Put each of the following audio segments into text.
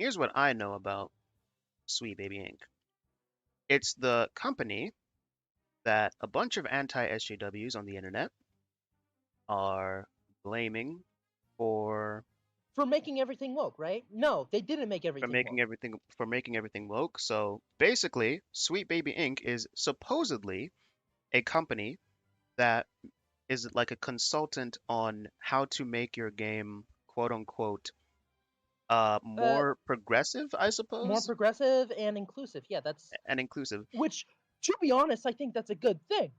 Here's what I know about SweetBaby Inc. It's the company that a bunch of anti-SJWs on the internet are blaming for For making everything woke, right? No, they didn't make everything woke. making everything woke. So basically, SweetBaby Inc. is supposedly a company that is like a consultant on how to make your game quote unquote Uh, more progressive, I more suppose, progressive and inclusive. Yeah, that's and inclusive. which, to be honest, I think that's a good thing.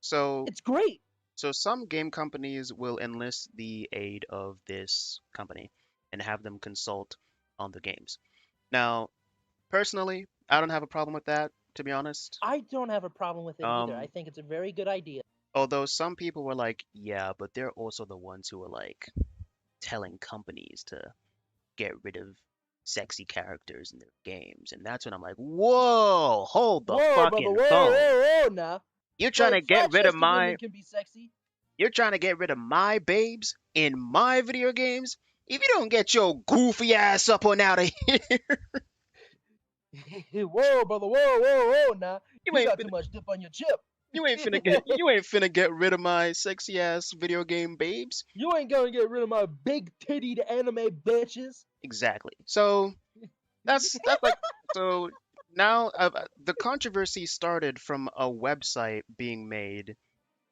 So It's great. so some game companies will enlist the aid of this company and have them consult on the games. Now, personally, I don't have a problem with that, to be honest. I don't have a problem with it either. I Um, think it's a very good idea. although some people were like, yeah, but they're also the ones who are like telling companies to get rid of sexy characters in their games. And that's when I'm like, whoa, hold the Whoa, brother, fucking whoa, phone. whoa, whoa, now. You're trying to Like, get rid of flat-chested my women can be sexy. you're trying to get rid of my babes in my video games? If you don't get your goofy ass up and out of here, Whoa, brother, whoa, whoa, whoa, now. you You ain't got finna too much dip on your chip. you ain't finna get rid of my sexy ass video game babes. You ain't gonna get rid of my big tittied anime bitches. Exactly. So that's like so now the controversy started from a website being made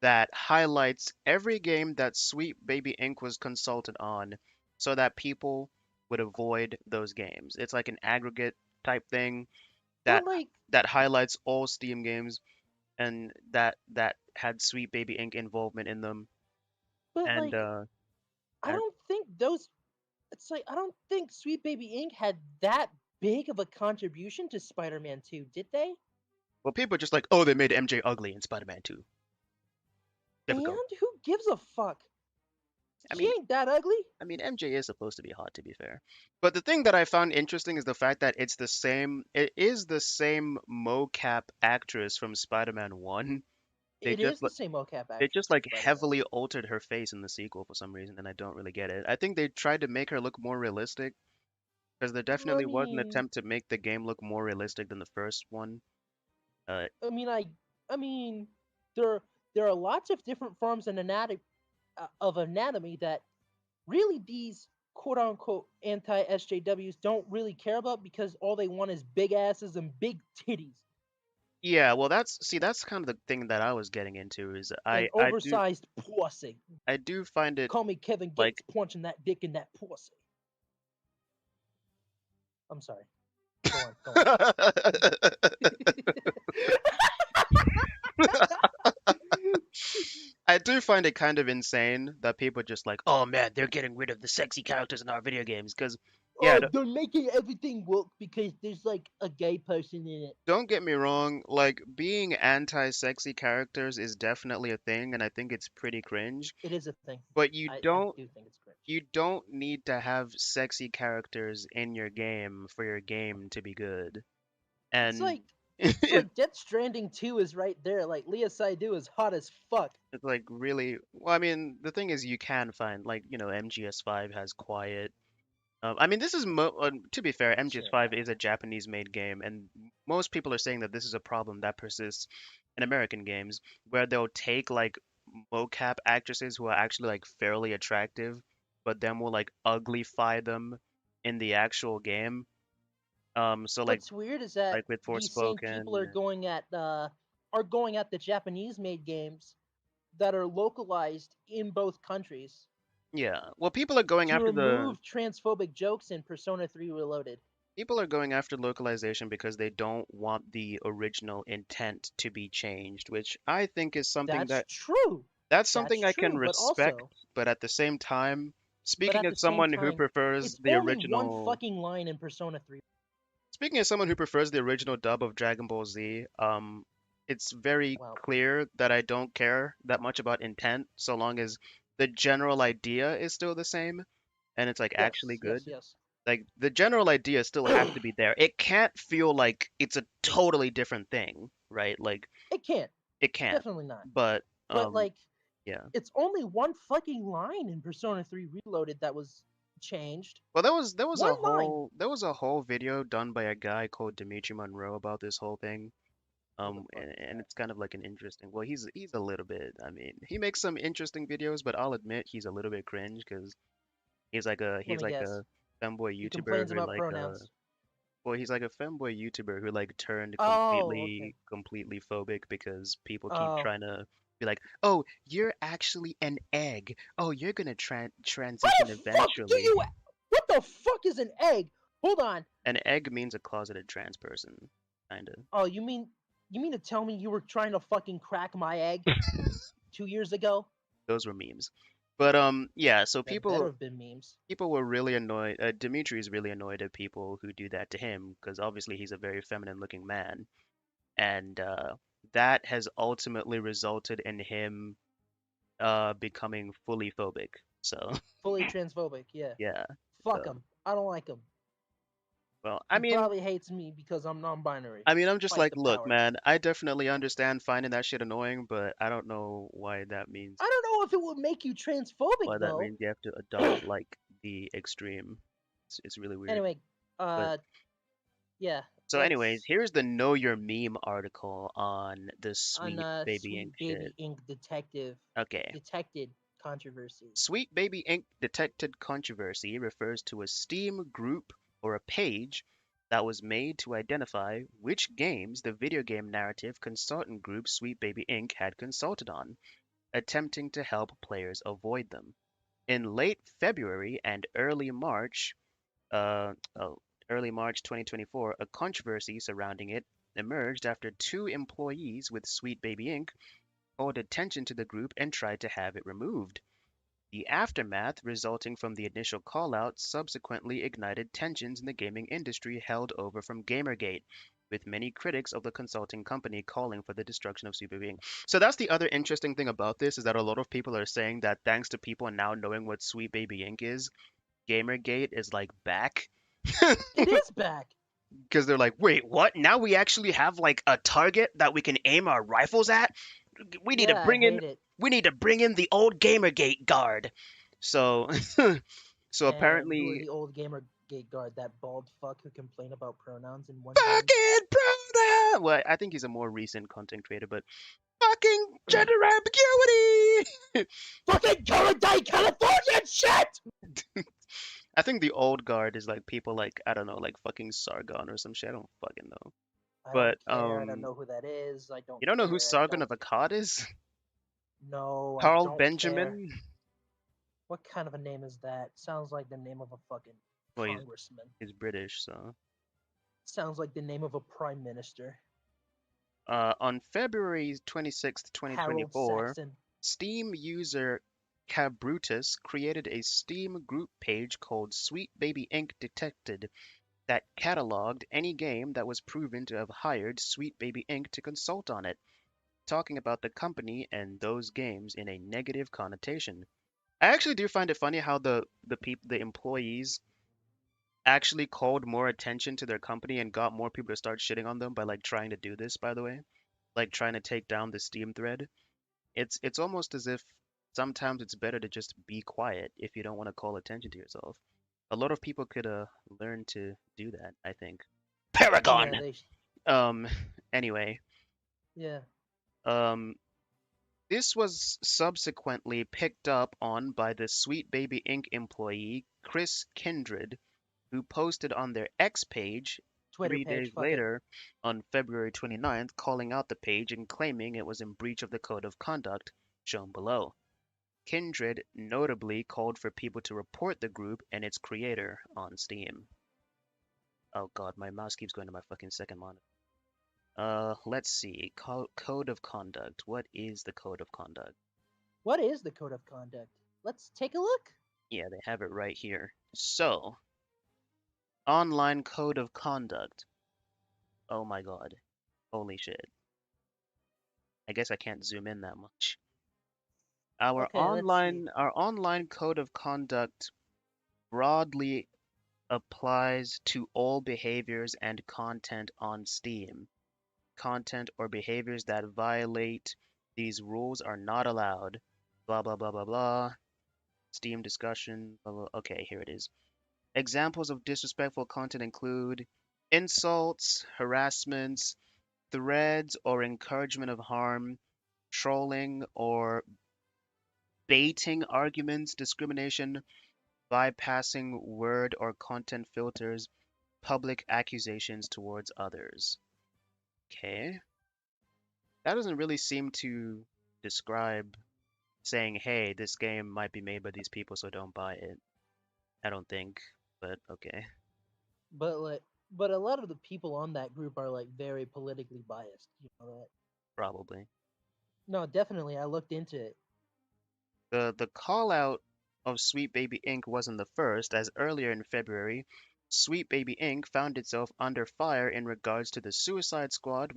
that highlights every game that Sweet Baby Inc. was consulted on so that people would avoid those games. It's like an aggregate type thing But that like, that highlights all Steam games and that had Sweet Baby Inc. involvement in them. but And like, I and don't think those. It's like I don't think Sweet Baby Inc. had that big of a contribution to Spider-Man 2, did they? well, people are just like, oh, they made MJ ugly in Spider-Man 2. Difficult. And who gives a fuck? I She mean, ain't that ugly. MJ is supposed to be hot, to be fair. But the thing that I found interesting is the fact that it is the same mocap actress from Spider-Man 1. They It just is the same mocap they actress just from like Spider-Man. heavily altered her face in the sequel for some reason, and I don't really get it. I think they tried to make her look more realistic because there I definitely was an mean, attempt to make the game look more realistic than the first one. Uh, I mean, I, I mean, there there are lots of different forms of anatomy that really these quote unquote anti SJWs don't really care about because all they want is big asses and big titties yeah, well, that's kind of the thing that I was getting into is and oversized pussy. I do find it Call me Kevin like Gates punching that dick in that pussy. I'm sorry. Go on, go on. I do find it kind of insane that people are just like, oh man, they're getting rid of the sexy characters in our video games. Because, yeah, Oh, they're making everything woke because there's like a gay person in it. don't get me wrong, like, being anti-sexy characters is definitely a thing, and I think it's pretty cringe. It is a thing. But I do think it's great. you don't need to have sexy characters in your game for your game to be good. It's And like it's like Death Stranding 2 is right there. Like Leah Seydoux is hot as fuck. it's like really, well, I mean, the thing is, you can find like MGS5 has quiet. I mean, this is to be fair, Sure. MGS5 is a Japanese-made game, and most people are saying that this is a problem that persists in American games, where they'll take like mocap actresses who are actually like fairly attractive, but then will like uglify them in the actual game. So What's weird is that like with these same people Forspoken, are going at the Japanese made games that are localized in both countries yeah. Well, people are going to after the remove transphobic jokes in Persona 3 Reloaded. people are going after localization because they don't want the original intent to be changed, which I think is something That's that true. that's That's something I can true, respect, but at the same time, but speaking at as the same someone who time, prefers it's the only one original, fucking line in Persona 3. speaking as someone who prefers the original dub of Dragon Ball Z, it's very Well, clear that I don't care that much about intent so long as the general idea is still the same and it's like actually yes, yes, good. yes. Like the general idea still has to be there. It can't feel like it's a totally different thing, right? Like It can't. it can't. Definitely not. But But like yeah. it's only one fucking line in Persona 3 Reloaded that was changed. Well, there was One a line. whole video done by a guy called Dimitri Monroe about this whole thing. Who the fuck is And that? it's kind of like an interesting. Well, he's a little bit. I mean, he makes some interesting videos, but I'll admit he's a little bit cringe because Let he's me like guess. a femboy He YouTuber complains who about pronouns. well, he's like a femboy YouTuber who like turned Oh, okay. completely phobic because people keep Oh, trying to be like, "Oh, you're actually an egg. Oh, you're gonna how transition the fuck do eventually." you? What the fuck is an egg? Hold on. An egg means a closeted trans person, kinda. Oh, you mean to tell me you were trying to fucking crack my egg 2 years ago? Those were memes. But yeah, so That better have been memes. people were really annoyed. Dimitri is really annoyed at people who do that to him because obviously he's a very feminine looking man, and that has ultimately resulted in him becoming fully phobic. So Fully transphobic. Yeah. yeah. Fuck So him. I don't like him. well, He probably hates me because I'm non-binary. I'm just Fight like, the look, power. man, I definitely understand finding that shit annoying, but I don't know why that means I don't know if it would make you transphobic though. you have to adopt like the extreme. It's really weird. Anyway, But uh, yeah. so, anyways, Let's here's the Know Your Meme article on the on Sweet Baby Sweet Inc. shit. Baby Inc. detective Okay. detected controversy. Sweet Baby Inc. detected controversy refers to a Steam group or a page that was made to identify which games the video game narrative consultant group Sweet Baby Inc. had consulted on, attempting to help players avoid them. In late February and uh, oh, early March 2024, a controversy surrounding it emerged after two employees with Sweet Baby Inc. called attention to the group and tried to have it removed. The aftermath resulting from the initial call-out subsequently ignited tensions in the gaming industry held over from Gamergate, with many critics of the consulting company calling for the destruction of SweetBaby Inc. So that's the other interesting thing about this is that a lot of people are saying that thanks to people now knowing what SweetBaby Inc. is, Gamergate is like back. It is back. Because they're like, wait, what? Now we actually have like a target that we can aim our rifles at? We need to Yeah, I bring in hate it. the old Gamergate guard. So so And who are apparently the old gamer gate guard? That bald fuck who complained about pronouns in one game. fucking pronoun. Well, I think he's a more recent content creator, but fucking gender ambiguity. Fucking current day Californian shit. I think the old guard is like people like I don't know, like fucking Sargon or some shit. I don't fucking know. I don't But care. I don't know who that is. I don't you don't know who care. I Sargon don't. of Akkad is? No, I Carl don't care. Benjamin? What kind of a name is that? Sounds like the name of a fucking Well, congressman. he's British, so. Sounds like the name of a prime minister. On February 26th, Harold 2024, Saxon. Steam user Cabrutus created a Steam group page called Sweet Baby Inc. Detected that cataloged any game that was proven to have hired Sweet Baby Inc. to consult on it, talking about the company and those games in a negative connotation. I actually do find it funny how the employees actually called more attention to their company and got more people to start shitting on them by like trying to do this, by the way. Like trying to take down the Steam thread. It's almost as if sometimes it's better to just be quiet if you don't want to call attention to yourself. A lot of people could learn to do that, I think. Paragon. Yeah, they. Um anyway, Yeah. um this was subsequently picked up on by the Sweet Baby Inc. employee Chris Kindred, who posted on their X page Twitter 3 days page. Fuck it. later on February 29th, calling out the page and claiming it was in breach of the code of conduct shown below. Kindred notably called for people to report the group and its creator on Steam. Oh god, my mouse keeps going to my fucking second monitor. Let's see. Code of conduct. What is the code of conduct? What is the code of conduct? Let's take a look. Yeah, they have it right here. So, online code of conduct. Oh my god. Holy shit. I guess I can't zoom in that much. Okay, let's see. Our online code of conduct broadly applies to all behaviors and content on Steam. Content or behaviors that violate these rules are not allowed. Blah blah blah blah blah. Steam discussion. Blah, blah. Okay, here it is. Examples of disrespectful content include insults, harassments, threats or encouragement of harm, trolling or baiting arguments, discrimination, bypassing word or content filters, public accusations towards others. Okay. That doesn't really seem to describe saying, hey, this game might be made by these people, so don't buy it. I don't think, but okay, But like, but a lot of the people on that group are like very politically biased. You know that? probably. No, definitely. I looked into it. The call out of Sweet Baby Inc. wasn't the first, as earlier in February, Sweet Baby Inc. found itself under fire in regards to the Suicide Squad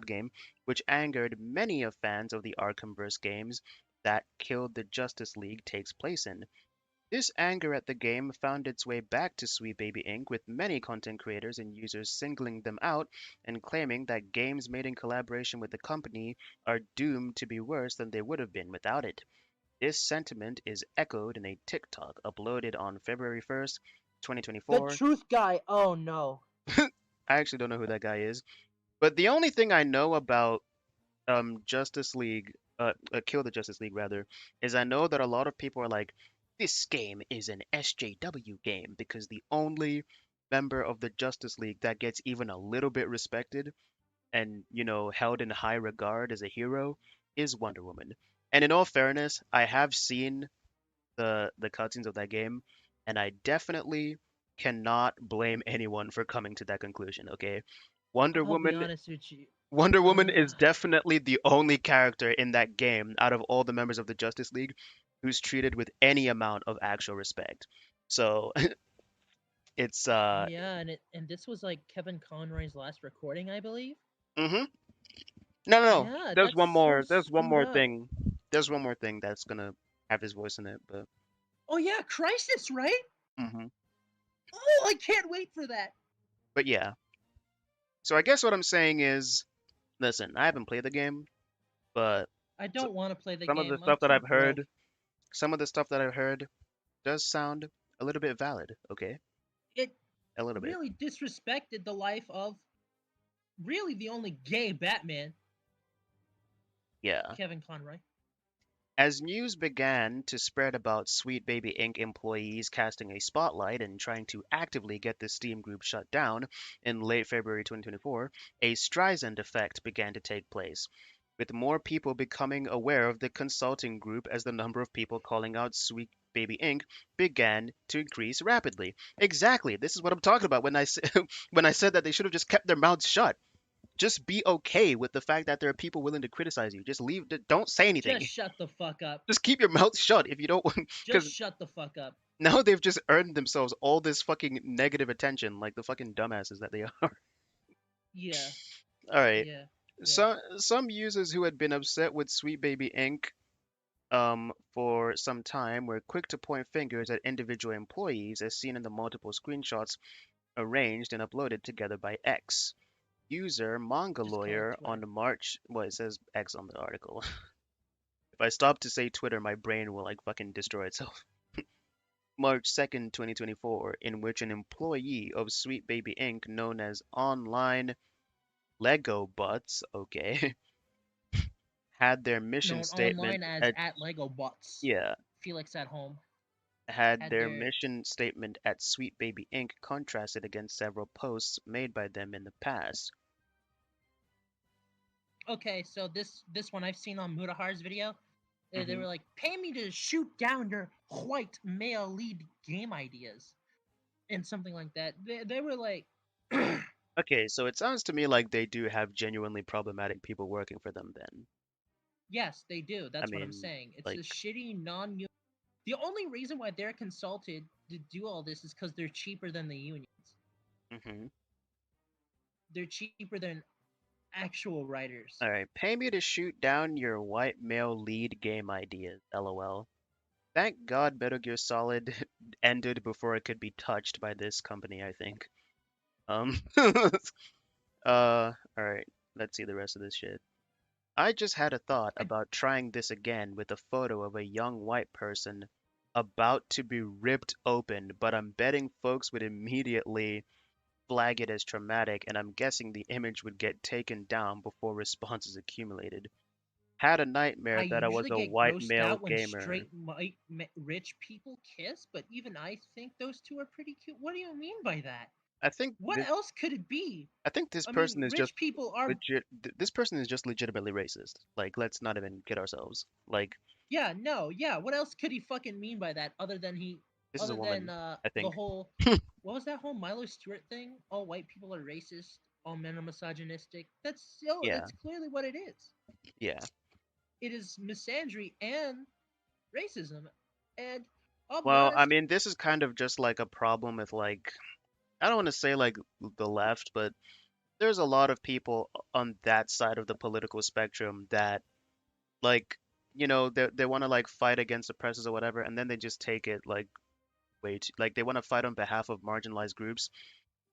game, which angered many of fans of the Arkhamverse games that Killed the Justice League takes place in. This anger at the game found its way back to Sweet Baby Inc., with many content creators and users singling them out and claiming that games made in collaboration with the company are doomed to be worse than they would have been without it. This sentiment is echoed in a TikTok uploaded on February 1st, The 2024. truth guy. Oh no. I actually don't know who that guy is, but the only thing I know about Justice League, Kill the Justice League rather, is I know that a lot of people are like, this game is an SJW game because the only member of the Justice League that gets even a little bit respected and held in high regard as a hero is Wonder Woman. And in all fairness, I have seen the cutscenes of that game, and I definitely cannot blame anyone for coming to that conclusion. Okay, Wonder I'll be Woman honest with you. Wonder Woman Uh, is definitely the only character in that game out of all the members of the Justice League who's treated with any amount of actual respect. So it's yeah, and this was like Kevin Conroy's last recording, I believe. hmm no, no, no. Yeah, There's that's one so more. There's one screwed more up. thing. There's one more thing that's gonna have his voice in it, but Oh yeah, Crisis, right? hmm Oh, I can't wait for that. but yeah. So I guess what I'm saying is, listen, I haven't played the game, but I s- don't want to play the some of the game. I'm stuff that too I've broke. heard, some of the stuff that I've heard does sound a little bit valid. Okay, It a little bit. really disrespected the life of really the only gay Batman, Yeah. Kevin Conroy. As news began to spread about Sweet Baby Inc. employees casting a spotlight and trying to actively get the Steam group shut down in late February 2024, a Streisand effect began to take place, with more people becoming aware of the consulting group as the number of people calling out Sweet Baby Inc. began to increase rapidly. Exactly. This is what I'm talking about when when I said that they should have just kept their mouths shut. Just be okay with the fact that there are people willing to criticize you. Just leave. Don't say Just anything. shut the fuck up. Just keep your mouth shut if you don't want, Just because shut the fuck up. now they've just earned themselves all this fucking negative attention, like the fucking dumbasses that they are. Yeah, All right. yeah, yeah. Some users who had been upset with Sweet Baby Inc. For some time were quick to point fingers at individual employees, as seen in the multiple screenshots arranged and uploaded together by X. User Manga Just call it Lawyer Twitter. on March, well, it says X on the article. If I stop to say Twitter, my brain will like fucking destroy itself. March 2nd, 2024, in which an employee of Sweet Baby Inc., known as Online Lego Butts, okay, had their mission Known statement online as at at Lego Bots. yeah, Felix at home had had their their. mission statement at Sweet Baby Inc. contrasted against several posts made by them in the past. Okay, so this one I've seen on Mutahar's video. They hmm were like, "Pay me to shoot down your white male lead game ideas," and something like that. They were like, Okay, so it sounds to me like they do have genuinely problematic people working for them then. "Yes, they do." I That's what I'm mean, saying. It's a like, shitty non. The only reason why they're consulted to do all this is because they're cheaper than the unions. hmm They're cheaper than actual writers. all right, pay me to shoot down your white male lead game ideas, lol. Thank God Metal Gear Solid ended before it could be touched by this company, I think. All right, let's see the rest of this shit. I just had a thought about trying this again with a photo of a young white person about to be ripped open, but I'm betting folks would immediately flag it as traumatic, and I'm guessing the image would get taken down before responses accumulated. Had a I nightmare that I was usually a get white grossed male out when gamer. straight rich people kiss, but even I think those two are pretty cute. What do you mean by that? I think What this else could it be? I think this I mean, person is just rich people are. this person is just legitimately racist. Like, let's not even kid ourselves. Like, Yeah, no, yeah. What else could he fucking mean by that this is a other than woman, I the think. whole, what was that whole Milo Stewart thing? All white people are racist, all men are misogynistic. Yeah, That's clearly what it is. yeah. It is misandry and racism. And I'll be Well, I honest, mean, this is kind of just like a problem with like I don't want to say like the left, but there's a lot of people on that side of the political spectrum that like they want to like fight against oppressors or whatever, and then they just take it like way too like they want to fight on behalf of marginalized groups,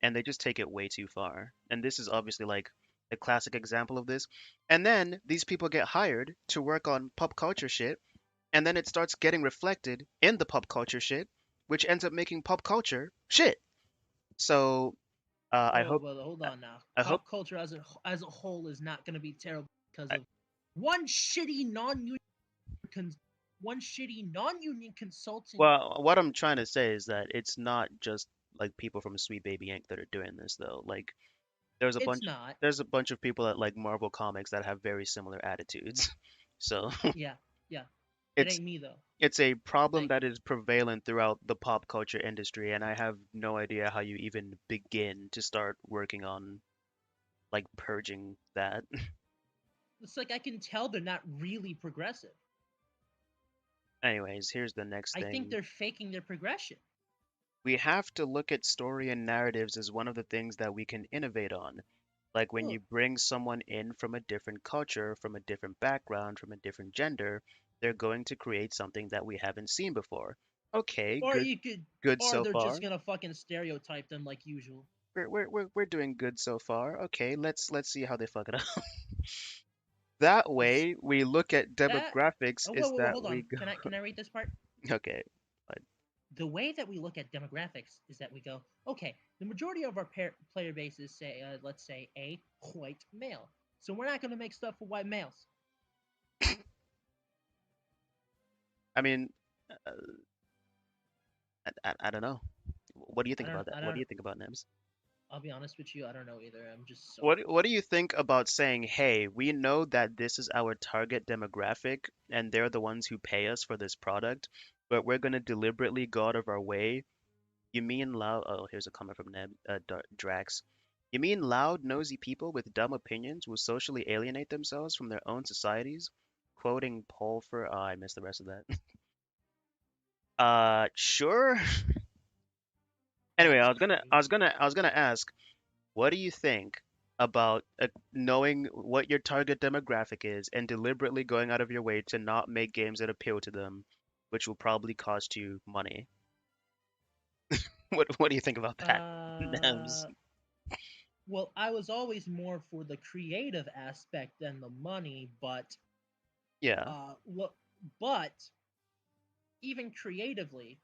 and they just take it way too far. And this is obviously like a classic example of this. And then these people get hired to work on pop culture shit, and then it starts getting reflected in the pop culture shit, which ends up making pop culture shit. So I whoa, hope whoa, hold on now. I hope Pop culture as a whole is not going to be terrible because of one shitty con- one shitty non-union consulting. well, what I'm trying to say is that it's not just like people from SweetBaby Inc. that are doing this though. Like there's a It's bunch not. there's a bunch of people that like Marvel comics that have very similar attitudes. So Yeah, yeah. It it's ain't me though. it's a problem Like, that is prevalent throughout the pop culture industry, and I have no idea how you even begin to start working on like purging that. it's like I can tell they're not really progressive. Anyways, here's the next I think thing. they're faking their progression. We have to look at story and narratives as one of the things that we can innovate on. Like when Well, you bring someone in from a different culture, from a different background, from a different gender, they're going to create something that we haven't seen before. Okay, or good you could, good or so they're just far. gonna fucking stereotype them like usual. We're doing good so far. Okay, let's see how they fuck it up. That It's way, we look at that. demographics Oh, is whoa, that hold we on. go, Can I read this part? okay, but The way that we look at demographics is that we go, okay, the majority of our player base is, say, let's say, a white male. So we're not going to make stuff for white males. I mean, uh, I don't know. What do you think about that? I What do don't. you think about Nebs? I'll be honest with you. I don't know either. I'm just so. What do you think about saying, hey, we know that this is our target demographic and they're the ones who pay us for this product, but we're gonna deliberately go out of our way. You mean loud? Oh, here's a comment from Drax. You mean loud, nosy people with dumb opinions will socially alienate themselves from their own societies? Quoting Pulfer. Oh, I missed the rest of that. Sure. Anyway, That's crazy. I was gonna ask, what do you think about knowing what your target demographic is and deliberately going out of your way to not make games that appeal to them, which will probably cost you money? What do you think about that, Nems? Uh, well, I was always more for the creative aspect than the money, Yeah. what? But even creatively,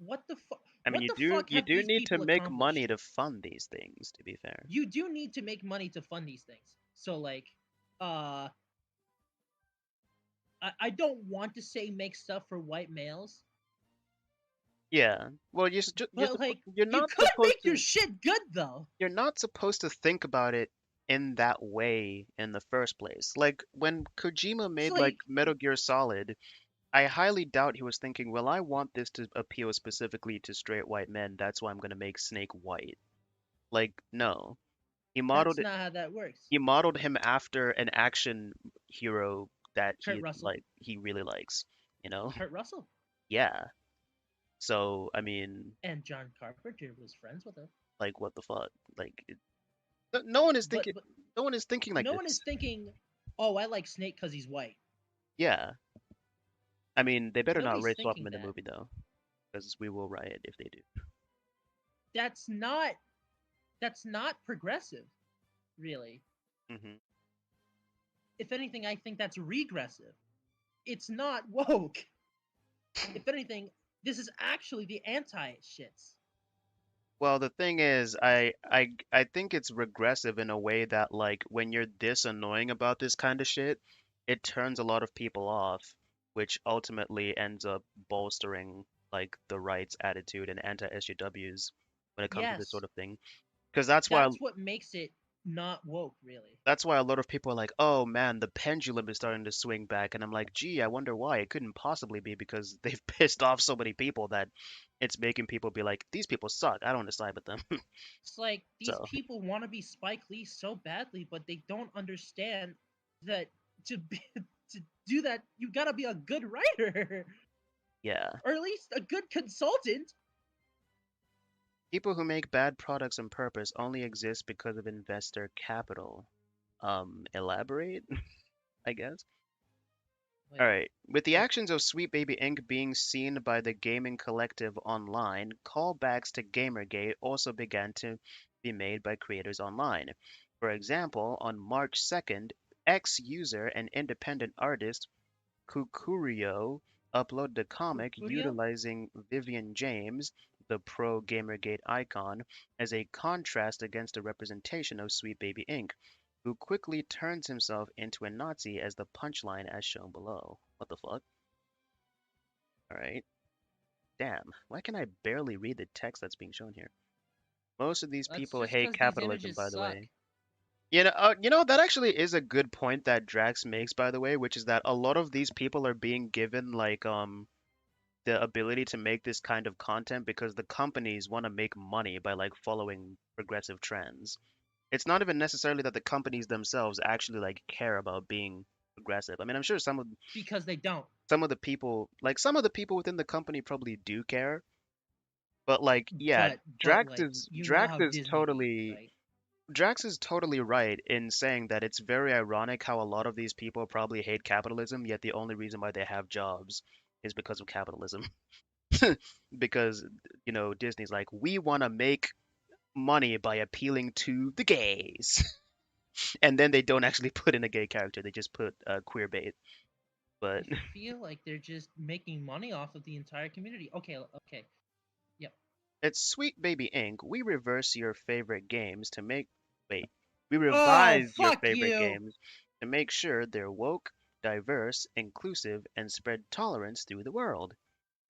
what the fuck? I mean, What the fuck you have do these need to people make money accomplished? to fund these things, to be fair. You do need to make money to fund these things. So like, uh, I don't want to say make stuff for white males, Yeah. Well, but like, you're you not could supposed make your to shit good though. think about it in that way in the first place. Like when Kojima It's made like like, Metal Gear Solid, I highly doubt he was thinking, well, I want this to appeal specifically to straight white men. That's why I'm going to make Snake white. Like, no. that's not how that works. He modeled him after an action hero that Kurt Russell, he really likes, you know? Kurt Russell, Yeah. So, I mean, and John Carpenter was friends with him. like what the fuck? Like no one is thinking But no one is thinking like no one is this. thinking, oh, I like Snake because he's white. Yeah. I mean, they better not Nobody's race swap him thinking in the that. movie though, because we will riot if they do. That's not that's not progressive, really. Hmm. if anything, I think that's regressive. It's not woke. If anything, this is actually the anti shits. Well, the thing is, I think it's regressive in a way that like when you're this annoying about this kind of shit, it turns a lot of people off, which ultimately ends up bolstering like the right's attitude and anti-SJWs when it comes to this sort Yes, of thing. Because that's why that's what makes it not woke, really. a lot of people are like, "Oh man, the pendulum is starting to swing back," and I'm like, "Gee, I wonder why." It couldn't possibly be because they've pissed off so many people that it's making people be like, "These people suck. I don't want to side with them." It's like these So, people want to be Spike Lee so badly, but they don't understand that to be, to do that, you gotta be a good writer, yeah. or at least a good consultant. People who make bad products on purpose only exist because of investor capital. Elaborate, I guess. All Wait, right. With the what? actions of SweetBaby Inc. being seen by the gaming collective online, callbacks to Gamergate also began to be made by creators online. For example, on March 2nd, ex-user and independent artist Kukurio uploaded a comic Curio? utilizing Vivian James, the pro Gamergate icon, as a contrast against a representation of Sweet Baby Inc., who quickly turns himself into a Nazi as the punchline as shown below. What the fuck? Alright. Damn, why can I barely read the text that's being shown here? Most of these That's people just hate because these capitalism, images by the suck. way. That actually is a good point that Drax makes, by the way, which is that a lot of these people are being given like the ability to make this kind of content because the companies want to make money by like following progressive trends. It's not even necessarily that the companies themselves actually like care about being progressive. I mean, I'm sure Because they don't. some of the people within the company probably do care, but like yeah, But like you know Drax how is Disney be, totally right? Drax is totally right in saying that it's very ironic how a lot of these people probably hate capitalism, yet the only reason why they have jobs is because of capitalism. Because Disney's like, we want to make money by appealing to the gays, and then they don't actually put in a gay character; they just put queer bait. But I feel like they're just making money off of the entire community. Okay, okay, yep. it's Sweet Baby Inc. We reverse your favorite games to make wait, we Oh, revise your fuck favorite you! games to make sure they're woke, diverse, inclusive, and spread tolerance through the world.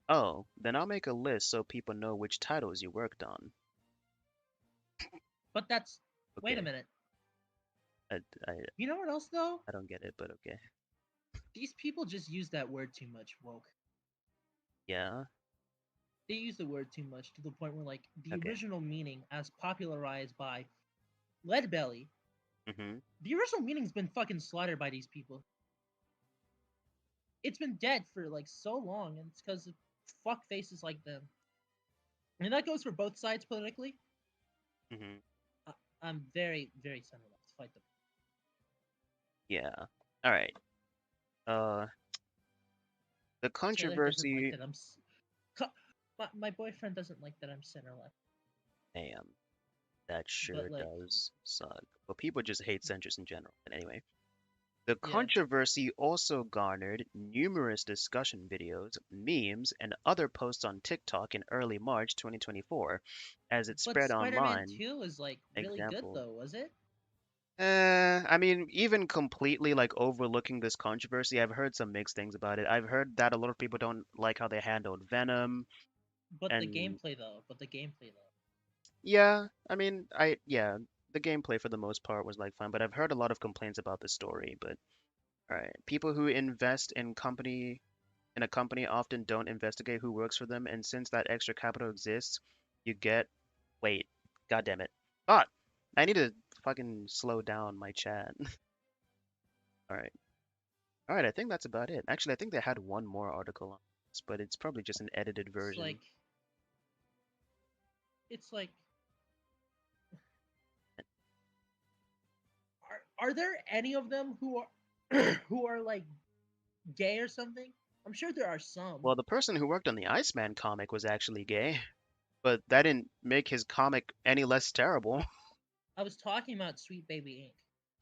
Oh, then I'll make a list so people know which titles you worked on. But that's. Wait a Okay, minute. I, I, You know what else though? I don't get it, but okay. These people just use that word too much. Woke. Yeah, They use the word too much to the point where like the okay. original meaning, as popularized by Leadbelly, Mm-hmm. the original meaning's been fucking slaughtered by these people. It's been dead for like so long, and it's because of fuck faces like them. And that goes for both sides politically. Mm-hmm. I, I'm very, very center left. Fight them. Yeah. All right. Uh, the Taylor doesn't like controversy. that my boyfriend doesn't like that I'm center left. Damn, that But sure like, does suck. But people just hate centrists in general. But anyway, the yeah. controversy also garnered numerous discussion videos, memes, and other posts on TikTok in early March 2024, as it But spread Spider-Man online. 2 is like really good Example. though, was it? I mean, even completely like overlooking this controversy, I've heard some mixed things about it. I've heard that a lot of people don't like how they handled Venom, But the and gameplay though. But the gameplay though. yeah, I mean, the gameplay for the most part was like fun, but I've heard a lot of complaints about the story. But all right, people who invest in a company often don't investigate who works for them, and since that extra capital exists, you get wait, god damn it. Ah, I need to fucking slow down my chat. All right. All right, I think that's about it. Actually, I think they had one more article on this, but it's probably just an edited It's version. like are there any of them who are who are like gay or something? I'm sure there are some. Well, the person who worked on the Iceman comic was actually gay, but that didn't make his comic any less terrible. I was talking about Sweet Baby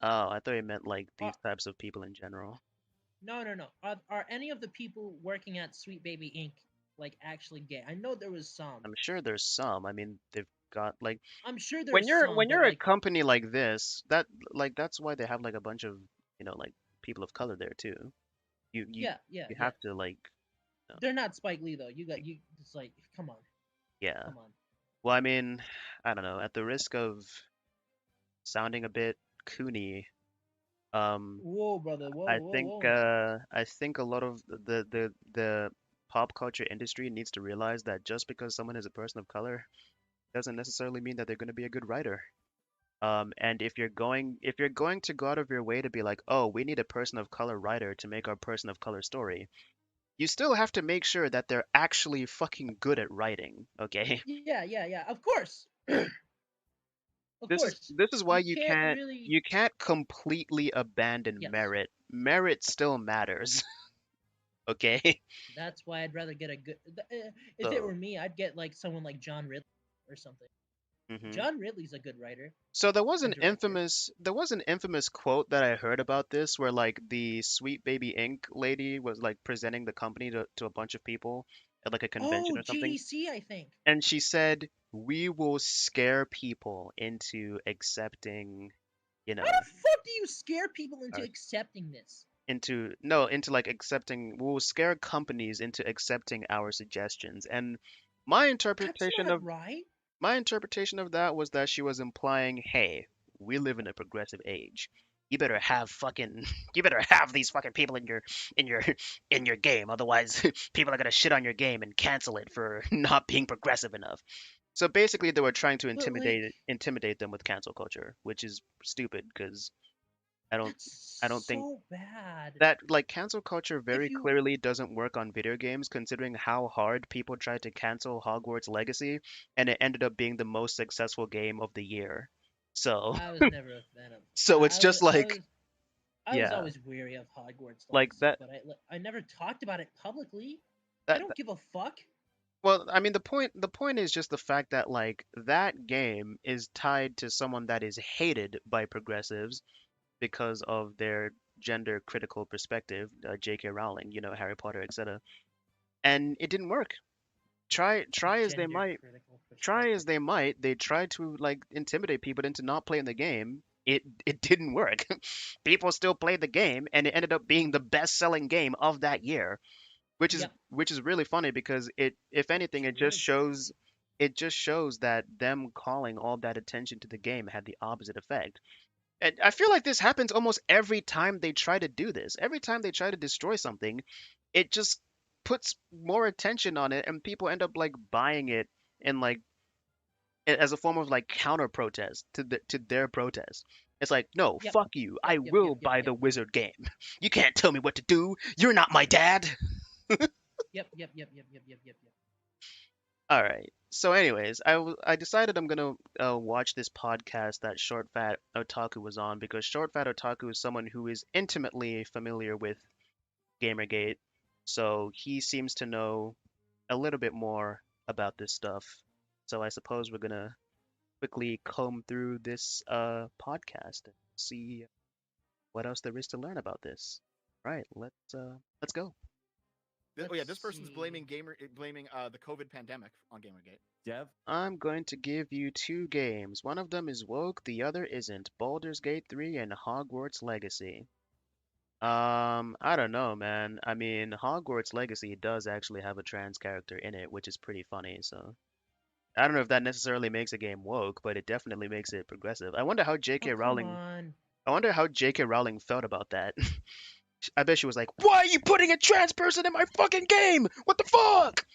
Inc. Oh, I thought you meant like Uh, these types of people in general. no, no, no. Are any of the people working at Sweet Baby Inc. like actually gay? I know there was some. I'm sure there's some. I mean, they've got like I'm sure when there's you're some, when but you're a like, company like this, that's why they have like a bunch of, like people of color there too. You you yeah, yeah, you yeah. have to like uh, They're not Spike Lee though. You got you. It's like, come on, yeah. come on. Well, I mean, I don't know, at the risk of sounding a bit coony, um Whoa, brother. Whoa, I whoa, think whoa. a lot of the pop culture industry needs to realize that just because someone is a person of color doesn't necessarily mean that they're going to be a good writer. And if you're going to go out of your way to be like, oh, we need a person of color writer to make our person of color story, you still have to make sure that they're actually fucking good at writing, okay? Yeah, yeah, yeah. Of course, of This is course. this is why You you can't can't really. you can't completely abandon Yes, merit. Merit still matters, okay? that's why I'd rather get a good. If it were So, me, I'd get like someone like John Ridley or something. mhm. John Ridley's a good writer So and director. there was an infamous quote that I heard about this where like the Sweet Baby Inc. lady was like presenting the company to a bunch of people at like a convention Oh, or something, GDC, I think. and she said, "We will scare people into accepting, you How know, the fuck do you scare people into our, accepting this? into no, into like accepting, we will scare companies into accepting our suggestions." And my That's interpretation not of right. My interpretation of that was that she was implying, hey, we live in a progressive age. You better have fucking you better have these fucking people in your in your game, otherwise people are gonna shit on your game and cancel it for not being progressive enough. So basically they were trying to But like, intimidate them with cancel culture, which is stupid because I don't I that's don't think so bad. that like cancel culture If very you, clearly doesn't work on video games, considering how hard people tried to cancel Hogwarts Legacy, and it ended up being the most successful game of the year. So, I was never a fan of. so it's I was, just I like, was, I was yeah, always weary of Hogwarts like Legacy, that. but I never talked about it publicly. I That don't give a fuck. well, I mean, the point is just the fact that like that game is tied to someone that is hated by progressives because of their gender critical perspective, J.K. Rowling, Harry Potter, etc. And it didn't work. Try as they Gender might, critical try as perspective. they might, they tried to like intimidate people into not playing the game. It didn't work. People still played the game, and it ended up being the best-selling game of that year, Yep, which is really funny because if anything, it's really crazy. it just shows that them calling all that attention to the game had the opposite effect. And I feel like this happens almost every time they try to do this. Every time they try to destroy something, it just puts more attention on it, and people end up like buying it and like as a form of like counter protest to their protest. It's like, no, Yep, fuck you. yep, I yep, yep, will yep, buy yep, the Wizard game. You can't tell me what to do. You're not my dad. yep, yep, yep, yep, yep, yep, yep, yep. All right. So, anyways, I decided I'm gonna watch this podcast that Short Fat Otaku was on because Short Fat Otaku is someone who is intimately familiar with Gamergate, so he seems to know a little bit more about this stuff. So I suppose we're gonna quickly comb through this podcast and see what else there is to learn about this. Right, let's go. Oh yeah, Let's this person's see. blaming the COVID pandemic on Gamergate. Dev, I'm going to give you two games. One of them is woke, the other isn't. Baldur's Gate 3 and Hogwarts Legacy. I don't know, man. I mean, Hogwarts Legacy does actually have a trans character in it, which is pretty funny, so I don't know if that necessarily makes a game woke, but it definitely makes it progressive. Oh, come on. I wonder how J.K. Rowling felt about that. I bet she was like, "Why are you putting a trans person in my fucking game? What the fuck?"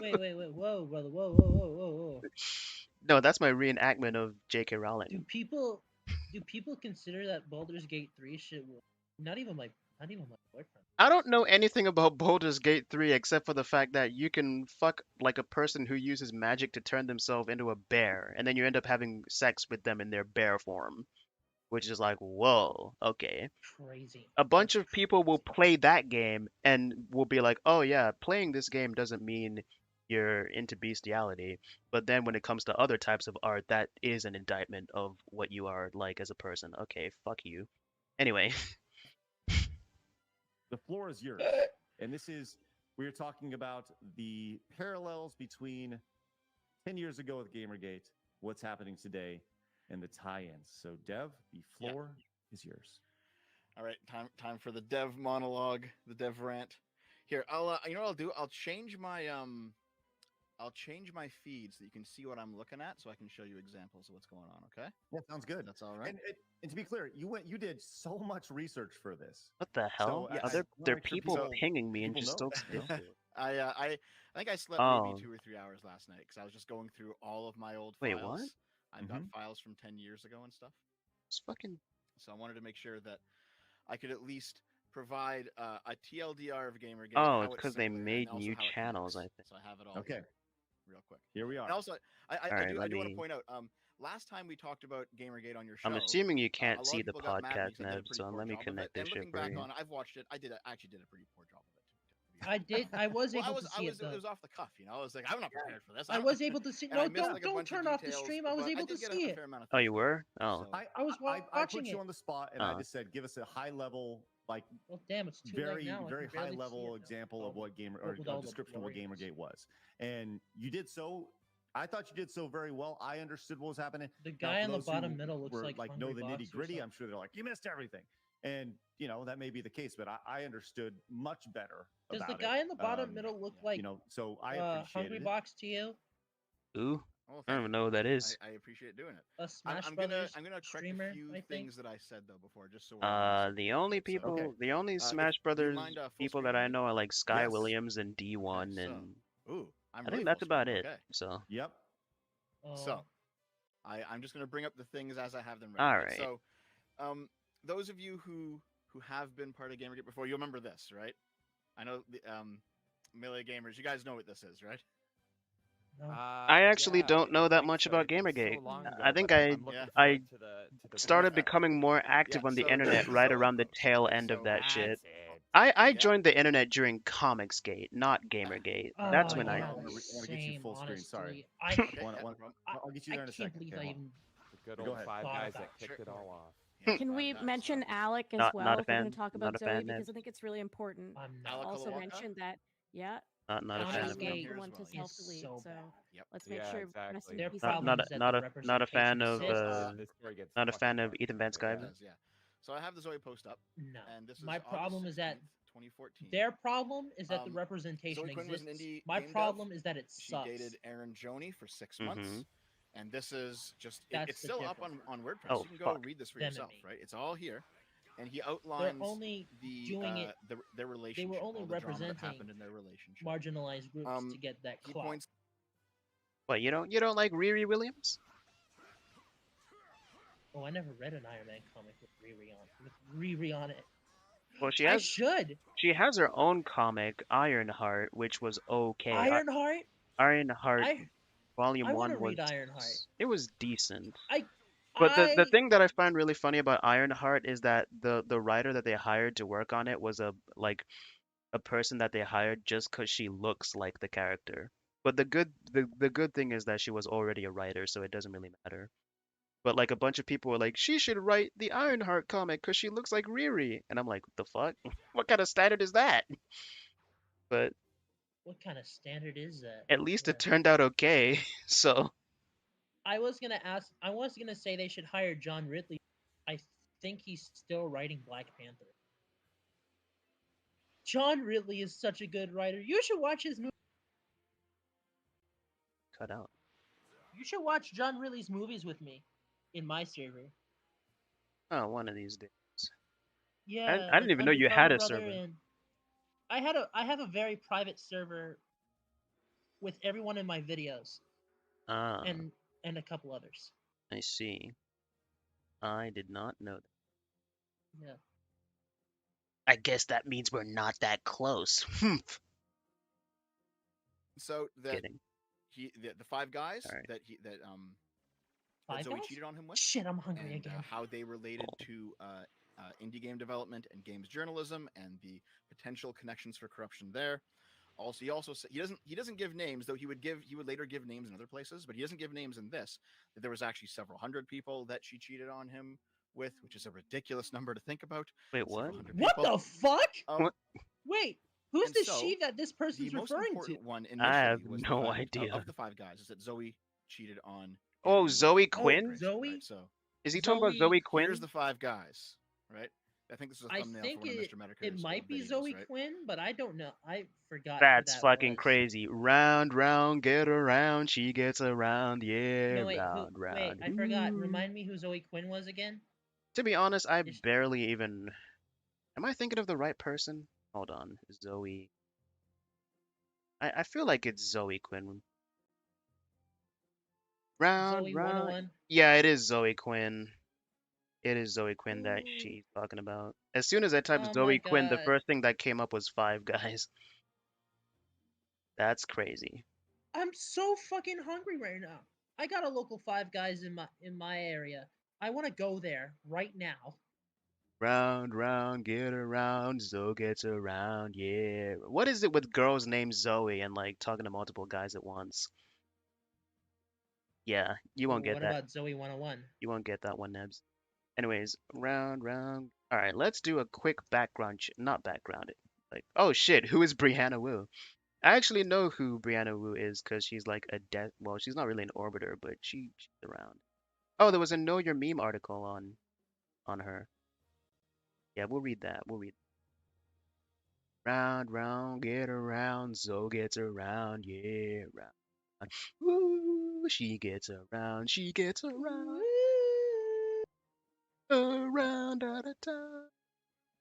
Wait, wait, wait. Whoa, brother. Whoa, whoa, whoa, whoa, whoa. No, that's my reenactment of J.K. Do Rowling. people, do people consider that Baldur's Gate 3 shit will? Not even my, not even my boyfriend. I don't know anything about Baldur's Gate 3 except for the fact that you can fuck like a person who uses magic to turn themselves into a bear, and then you end up having sex with them in their bear form, which is like, whoa, okay. Crazy. A bunch That's of people will crazy. play that game and will be like, oh yeah, playing this game doesn't mean you're into bestiality. But then when it comes to other types of art, that is an indictment of what you are like as a person. Okay, fuck you. Anyway, The floor is yours. And this is, we're talking about the parallels between 10 years ago with Gamergate, what's happening today, and the tie-ins. So, Dev, the floor is yours. All right, time for the dev monologue, the dev rant. Here, you know what I'll do? I'll change my feed so you can see what I'm looking at, so I can show you examples of what's going on. Okay? Yeah, sounds good. That's all right. And to be clear, you did so much research for this. what the hell? So, Yes. Are there, wanna there make sure people people- pinging me and people just know don't that, you stick know? to it? I think I slept Oh. maybe 2 or 3 hours last night because I was just going through all of my old Wait, files. what? I've got files from 10 years ago and stuff. It's fucking. So I wanted to make sure that I could at least provide a TLDR of Gamergate. Oh, how it's because they simply and made also new how it channels, I connects. think. So I have it all Okay. here real quick. Here we are. And also, I Alright, do let want to me- point out. Last time we talked about Gamergate on your show. I'm assuming you a can't lot see of the people got mad at me podcast, 'cause I did a Neb, pretty so poor let me job of connect it. And this shit looking for back you. on it, I've watched it. I actually did a pretty poor job of it. I was Well, able to see it it though. was off the cuff, you know. I was like, I'm not prepared for this. I was able to see. and I No, missed, don't like, a bunch of turn off the details, stream. I was but able did to get see a it. fair amount of Oh, things you right. were? Oh. So- I was I watching put you it. on the spot, and I just said, give us a high level, like Well, damn, it's too late very now. I very can high barely see level it now. example of what gamer with or all the description of what blurriness. Gamergate was, and you did so. I thought you did so very well. I understood what was happening. The Now, guy for in the those who bottom middle looks were, like know Hungry the Box or nitty gritty. something. I'm sure they're like, you missed everything, and that may be the case. But I understood much better Does about the guy in the bottom Um, middle look yeah. like so I Hungry appreciated it. Box to you? Ooh, Oh, I thank don't even you. know who that is. I appreciate doing it. A Smash I'm Brothers gonna correct streamer, a few I think. things that I said though before, just so we're on the The same only page. So, people, the only Smash do you Brothers mind, full people screen that I me? know are like Sky Yes. Williams and D1, so- and Ooh, I'm I really think that's full about screen. it. Okay. So, Yep. Oh, So, I'm just going to bring up the things as I have them ready. All right? right. So, those of you who have been part of Gamergate before, you'll remember this, right? I know the Melee Gamers. You guys know what this is, right? no. I actually don't know that much about Gamergate. I think I started becoming more active on the so- internet so- right around the tail end of that shit. I joined the internet during Comicsgate, not Gamergate. That's Oh, when yeah. I. I'm gonna get you same, full screen, sorry. honestly. Okay, One- yeah, one- no problem. I'll get you I there in a can't second. believe Okay, I hold on. even. Good Go old ahead. Five Thought Guys about that kicked it Sure. all off. Yeah, Can we Five Guys, mention so- Alec as Not- well not a if we're going fan- to talk not about a fan, Zoe? Because Ned. I think it's really important. I'm Alec not. Also Kalawaka? mentioned that, yeah, Not a I she's have fan. them not here the as one to well, yeah. self-delete. so So bad. Yep. let's make Yeah, sure exactly. rest in Their peace, problem Alec. is that not the a fan representation of, sucks. This story gets Not a fan fucking of Ethan Van dark. Sciver. It does, yeah. So I have the Zoe post up, No. and this is My August problem is that 16th, 2014. Their problem is that the Um, representation Zoe Quinn was an exists. indie My game dev. problem is that it She sucks. dated Aaron Joni for 6 Mhm. months, and this is just That's it's the still up difference. on WordPress. Oh, You can go fuck. read this for Them and yourself, me. right? It's all here, and he They're outlines only the doing it. their relationship, only all the drama that representing happened in their relationship. Marginalized groups to get that He clout. points What, you don't like Riri Williams? Oh, I never read an Iron Man comic with Riri on it. Well, she I has should. her own comic, Ironheart, which was okay. Ironheart. Ironheart I Volume I 1 wanna was read Ironheart. it was decent. I. But the I- thing that I find really funny about Ironheart is that the writer that they hired to work on it was a person that they hired just because she looks like the character. But the good thing is that she was already a writer, so it doesn't really matter. But like a bunch of people were like, she should write the Ironheart comic because she looks like Riri, and I'm like, what the fuck? What kind of standard is that? But What kind of standard is that? at least Yeah. it turned out okay. So I was gonna ask. I was gonna say they should hire John Ridley. I think he's still writing Black Panther. John Ridley is such a good writer. You should watch his movie. cut out. You should watch John Ridley's movies with me, in my server. Oh, one of these days. Yeah. I didn't even know you had a Undercover server. Brother and- I have a very private server with everyone in my videos Ah, and a couple others. I see. I did not know that. Yeah. I guess that means we're not that close. so that Kidding. the five guys Alright. that Five Zoe Guys? cheated on him with, Shit, I'm hungry and again. how they related to indie game development and games journalism and the potential connections for corruption there. Also, he doesn't give names, though he would later give names in other places, but he doesn't give names in this. That there was actually several hundred people that she cheated on him with, which is a ridiculous number to think about. Wait, Several what? hundred What people. the fuck? Um, What? Wait, who's and the so she that this the person's most referring to? important one I initially have was the no fact idea. of the five guys is that Zoe cheated on Oh, Aaron with Zoe Oh, Aaron Quinn? Grace, Zoe? right? So Is he talking about Zoe here's Quinn? the five guys, right? I think this is a I thumbnail for think one of Mr. it Medicare's might be videos, Zoe right? Quinn, but I don't know. I forgot who That's that fucking was. crazy. Round, round, get around, she gets around, yeah, No, wait, who? round, Wait, round. I forgot. Ooh. Remind me who Zoe Quinn was again? To be honest, I Is barely even. Am I thinking of the right person? Hold on, Zoe. I feel like it's Zoe Quinn. Round, Zoe round. 101? Yeah, it is Zoe Quinn. It is Zoe Quinn that Ooh, she's talking about. As soon as I typed oh my Zoe Quinn, the god. first thing that came up was Five Guys. That's crazy. I'm so fucking hungry right now. I got a local Five Guys in my area. I want to go there right now. Round, round, get around, Zoe gets around, yeah. What is it with girls named Zoe and like talking to multiple guys at once? Yeah, you won't get What that. about Zoe 101? You won't get that one, Nebs. Anyways, round, round. All right, let's do a quick background, not background. Like, oh shit, who is Brianna Wu? I actually know who Brianna Wu is because she's like a well, she's not really an orbiter, but she's around. Oh, there was a Know Your Meme article on her. Yeah, we'll read that. We'll read. Round, round, get around, Zoe gets around, yeah, round. Woo, she gets around, around at a time.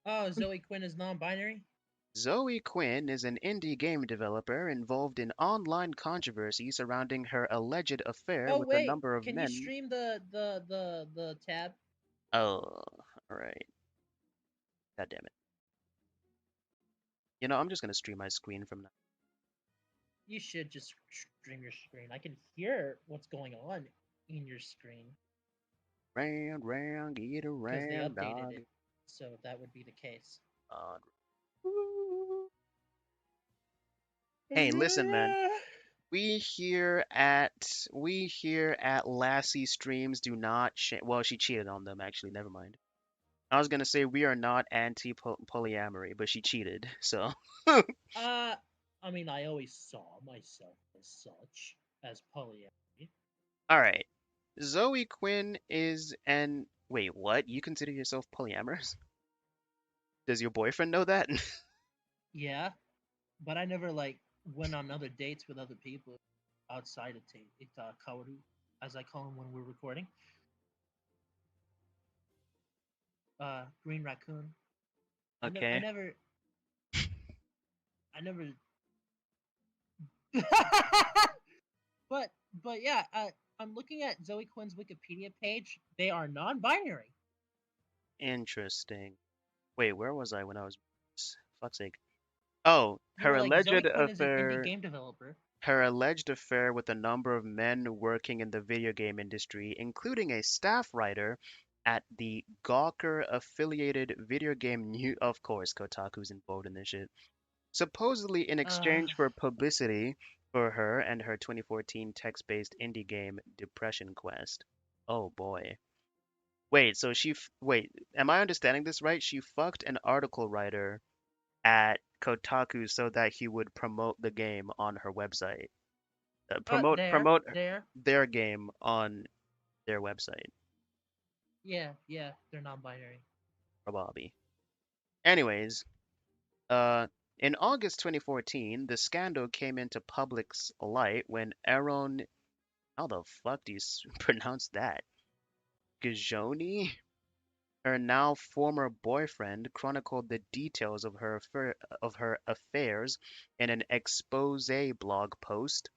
Oh, Zoe Quinn is non-binary? Zoe Quinn is an indie game developer involved in online controversy surrounding her alleged affair Oh with a wait, number of can you men. stream the tab? Oh, alright. God damn it. You know, I'm just gonna stream my screen from now. You should just stream your screen. I can hear what's going on in your screen Round, round, get because they around, updated dog. it. So that would be the case. Uh, Hey, listen, man. We here at Lassie Streams do not well, she cheated on them actually. Never mind. I was gonna say we are not anti polyamory, but she cheated. So, I mean, I always saw myself as such, as polyamory. all right. Zoe Quinn is an wait, what? You consider yourself polyamorous? Does your boyfriend know that? Yeah, but I never like went on other dates with other people outside of Kawaru, as I call him when we're recording. Green Raccoon. I Okay. never. I never. but but yeah, I'm looking at Zoe Quinn's Wikipedia page. They are non-binary. Interesting. Wait, where was I when I was fuck's sake. Oh, You know, like Zoe Quinn is an indie game developer. her alleged affair with a number of men working in the video game industry, including a staff writer at the Gawker affiliated video game new of course Kotaku's involved in this shit. Supposedly in Uh, exchange for publicity for her and her 2014 text-based indie game Depression Quest. Oh boy. Wait, so wait, am I understanding this right? She fucked an article writer at Kotaku so that he would promote the game on her website. Promote there. their game on their website. Yeah, they're non-binary. Bobby. Anyways, uh, in August 2014, the scandal came into public's light when Aaron, how the fuck do you pronounce that? Gajoni, her now former boyfriend, chronicled the details of her affairs in an expose blog post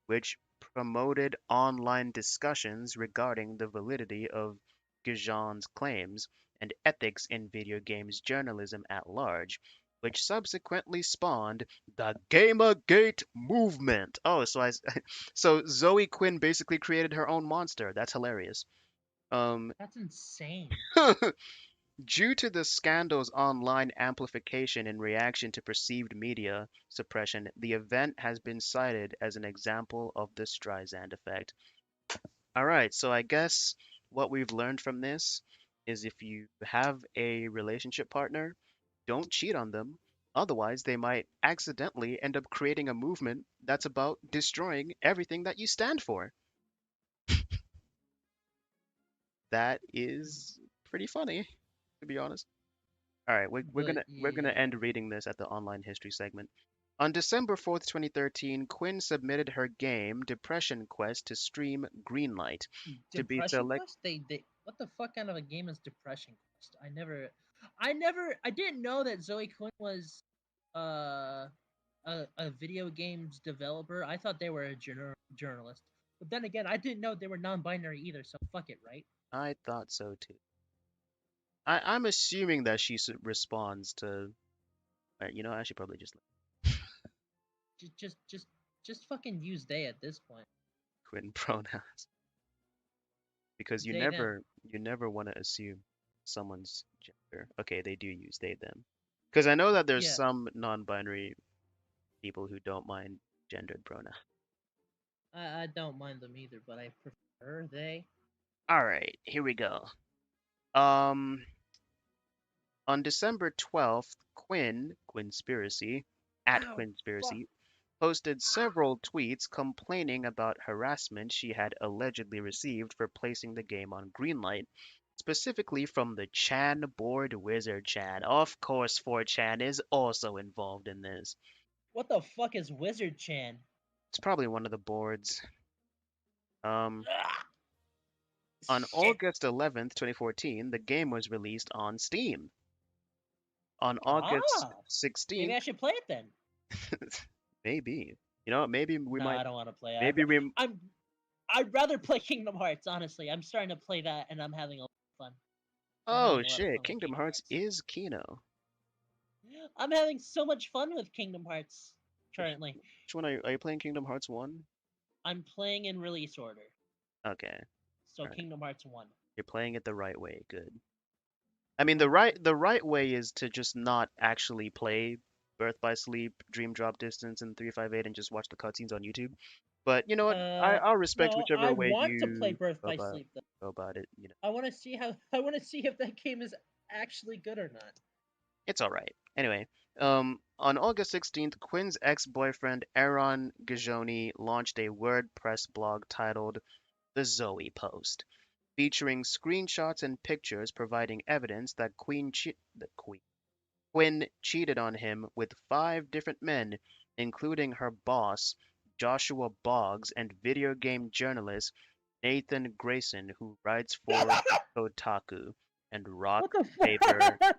which promoted online discussions regarding the validity of Gijon's claims and ethics in video games journalism at large, which subsequently spawned the Gamergate movement. Oh, so Zoe Quinn basically created her own monster. That's hilarious. That's insane. Due to the scandal's online amplification in reaction to perceived media suppression, the event has been cited as an example of the Streisand effect. All right, so I guess what we've learned from this is if you have a relationship partner, don't cheat on them. Otherwise, they might accidentally end up creating a movement that's about destroying everything that you stand for. That is pretty funny, to be honest. All right, But we're gonna yeah, end reading this at the online history segment. On December 4th, 2013, Quinn submitted her game Depression Quest to stream Greenlight to be Depression select. Quest. They what the fuck kind of a game is Depression Quest? I didn't know that Zoe Quinn was uh a video games developer. I thought they were a journalist. But then again, I didn't know they were non-binary either. So fuck it, right? I thought so too. I'm assuming that she responds to. I should probably just let Just just just just fucking use they at this point. Quinn pronouns because They them. you never want to assume someone's gender. Okay, they do use they them. Because I know that there's Yeah, some non-binary people who don't mind gendered pronouns. I don't mind them either, but I prefer they. All right, here we go. Um, on December 12th, Quinspiracy, at Ow, fuck. Quinspiracy, posted several tweets complaining about harassment she had allegedly received for placing the game on Greenlight, specifically from the Chan board wizard Chan. Of course, 4chan is also involved in this. What the fuck is Wizard Chan? It's probably one of the boards. Um, Ah, on shit. August 11th, 2014, the game was released on Steam. On August Ah, maybe 16th, I should play it then. maybe. Maybe we No, might. I don't want to play. Maybe we. I'd rather play Kingdom Hearts. Honestly, I'm starting to play that, and I'm having a lot of fun. I'm Oh having a lot of shit! fun with Kingdom Kingdom Hearts Hearts. is Kino. I'm having so much fun with Kingdom Hearts Which currently. which one are you playing? Kingdom Hearts 1? I'm playing in release order, Okay. so All right. Kingdom Hearts 1. You're playing it the right way. Good. I mean, Well, the right way is to just not actually play Birth by Sleep, Dream Drop Distance, and 358 and just watch the cutscenes on YouTube. But you know what? I'll respect no, I whichever way want to play you Birth by Sleep though. go about it. I want to see how I want to see if that game is actually good or not. It's all right. Anyway, on August 16th, Quinn's ex-boyfriend Aaron Gajoni launched a WordPress blog titled The Zoe Post, featuring screenshots and pictures providing evidence that Quinn cheated on him with 5 different men, including her boss, Joshua Boggs, and video game journalist Nathan Grayson, who writes for Kotaku, and What the Paper fuck?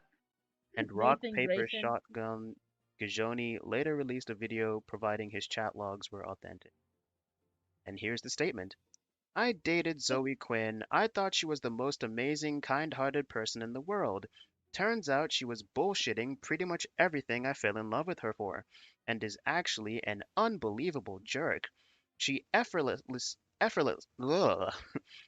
and Rock Nathan Paper Grayson. Shotgun. Gajoni later released a video providing his chat logs were authentic. And here's the statement. I dated Zoe Quinn. I thought she was the most amazing, kind-hearted person in the world. Turns out she was bullshitting pretty much everything I fell in love with her for, and is actually an unbelievable jerk. She ugh.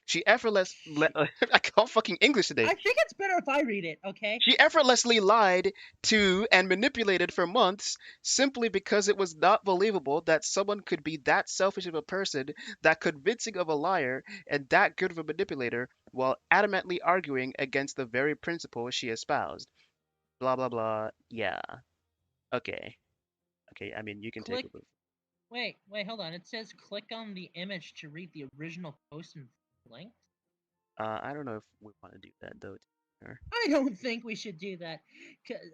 She I can't fucking English today. I think it's better if I read it, okay? She effortlessly lied to and manipulated for months simply because it was not believable that someone could be that selfish of a person, that convincing of a liar, and that good of a manipulator while adamantly arguing against the very principle she espoused. Blah, blah, blah. Yeah. Okay. Okay, I mean, you can take Click. a look. Wait, hold on. It says click on the image to read the original post and link. I don't know if we want to do that, though. I don't think we should do that.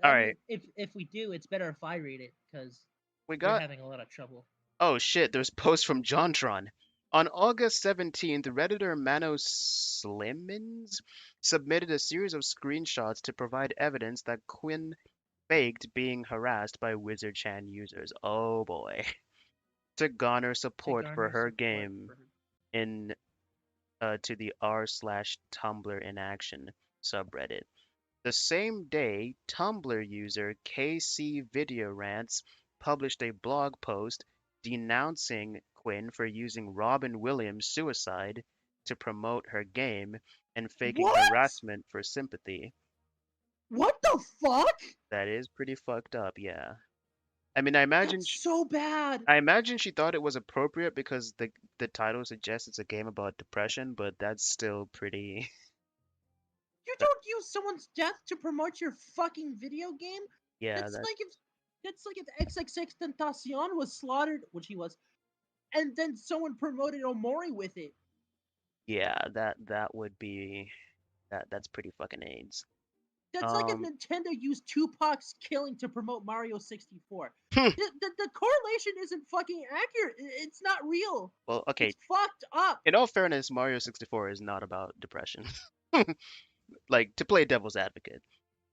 All I right. mean, if we do, it's better if I read it because We we're got having a lot of trouble. Oh shit, there's posts from JonTron. On August 17th, Redditor Mano Slimmons submitted a series of screenshots to provide evidence that Quinn faked being harassed by Wizard Chan users. Oh boy. To garner To support for garner her support game for in to the r/Tumblr in action subreddit. The same day, Tumblr user KC Video Rants published a blog post denouncing Quinn for using Robin Williams' suicide to promote her game and faking what? harassment for sympathy. What the fuck? That is pretty fucked up, yeah. I mean, I imagine That's so bad. she thought it was appropriate because the title suggests it's a game about depression, but that's still pretty. You don't use someone's death to promote your fucking video game. Yeah, That's like if XXX Tentacion was slaughtered, which he was, and then someone promoted Omori with it. yeah, that would be that's pretty fucking AIDS. That's like if Nintendo used Tupac's killing to promote Mario 64. Hmm. The correlation isn't fucking accurate. It's not real. Well, okay. It's fucked up. In all fairness, Mario 64 is not about depression. Like, to play devil's advocate.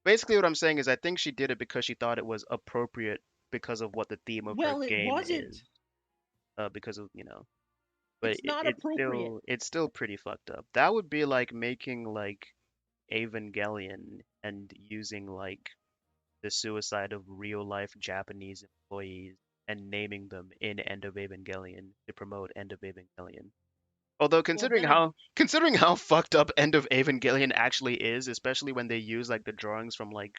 Basically, what I'm saying is I think she did it because she thought it was appropriate because of what the theme of her Well, it game wasn't. is. Because of, but It's not it's appropriate. it's still pretty fucked up. That would be like making like Evangelion and using like the suicide of real life Japanese employees and naming them in End of Evangelion to promote End of Evangelion. Although considering how fucked up End of Evangelion actually is, especially when they use like the drawings from like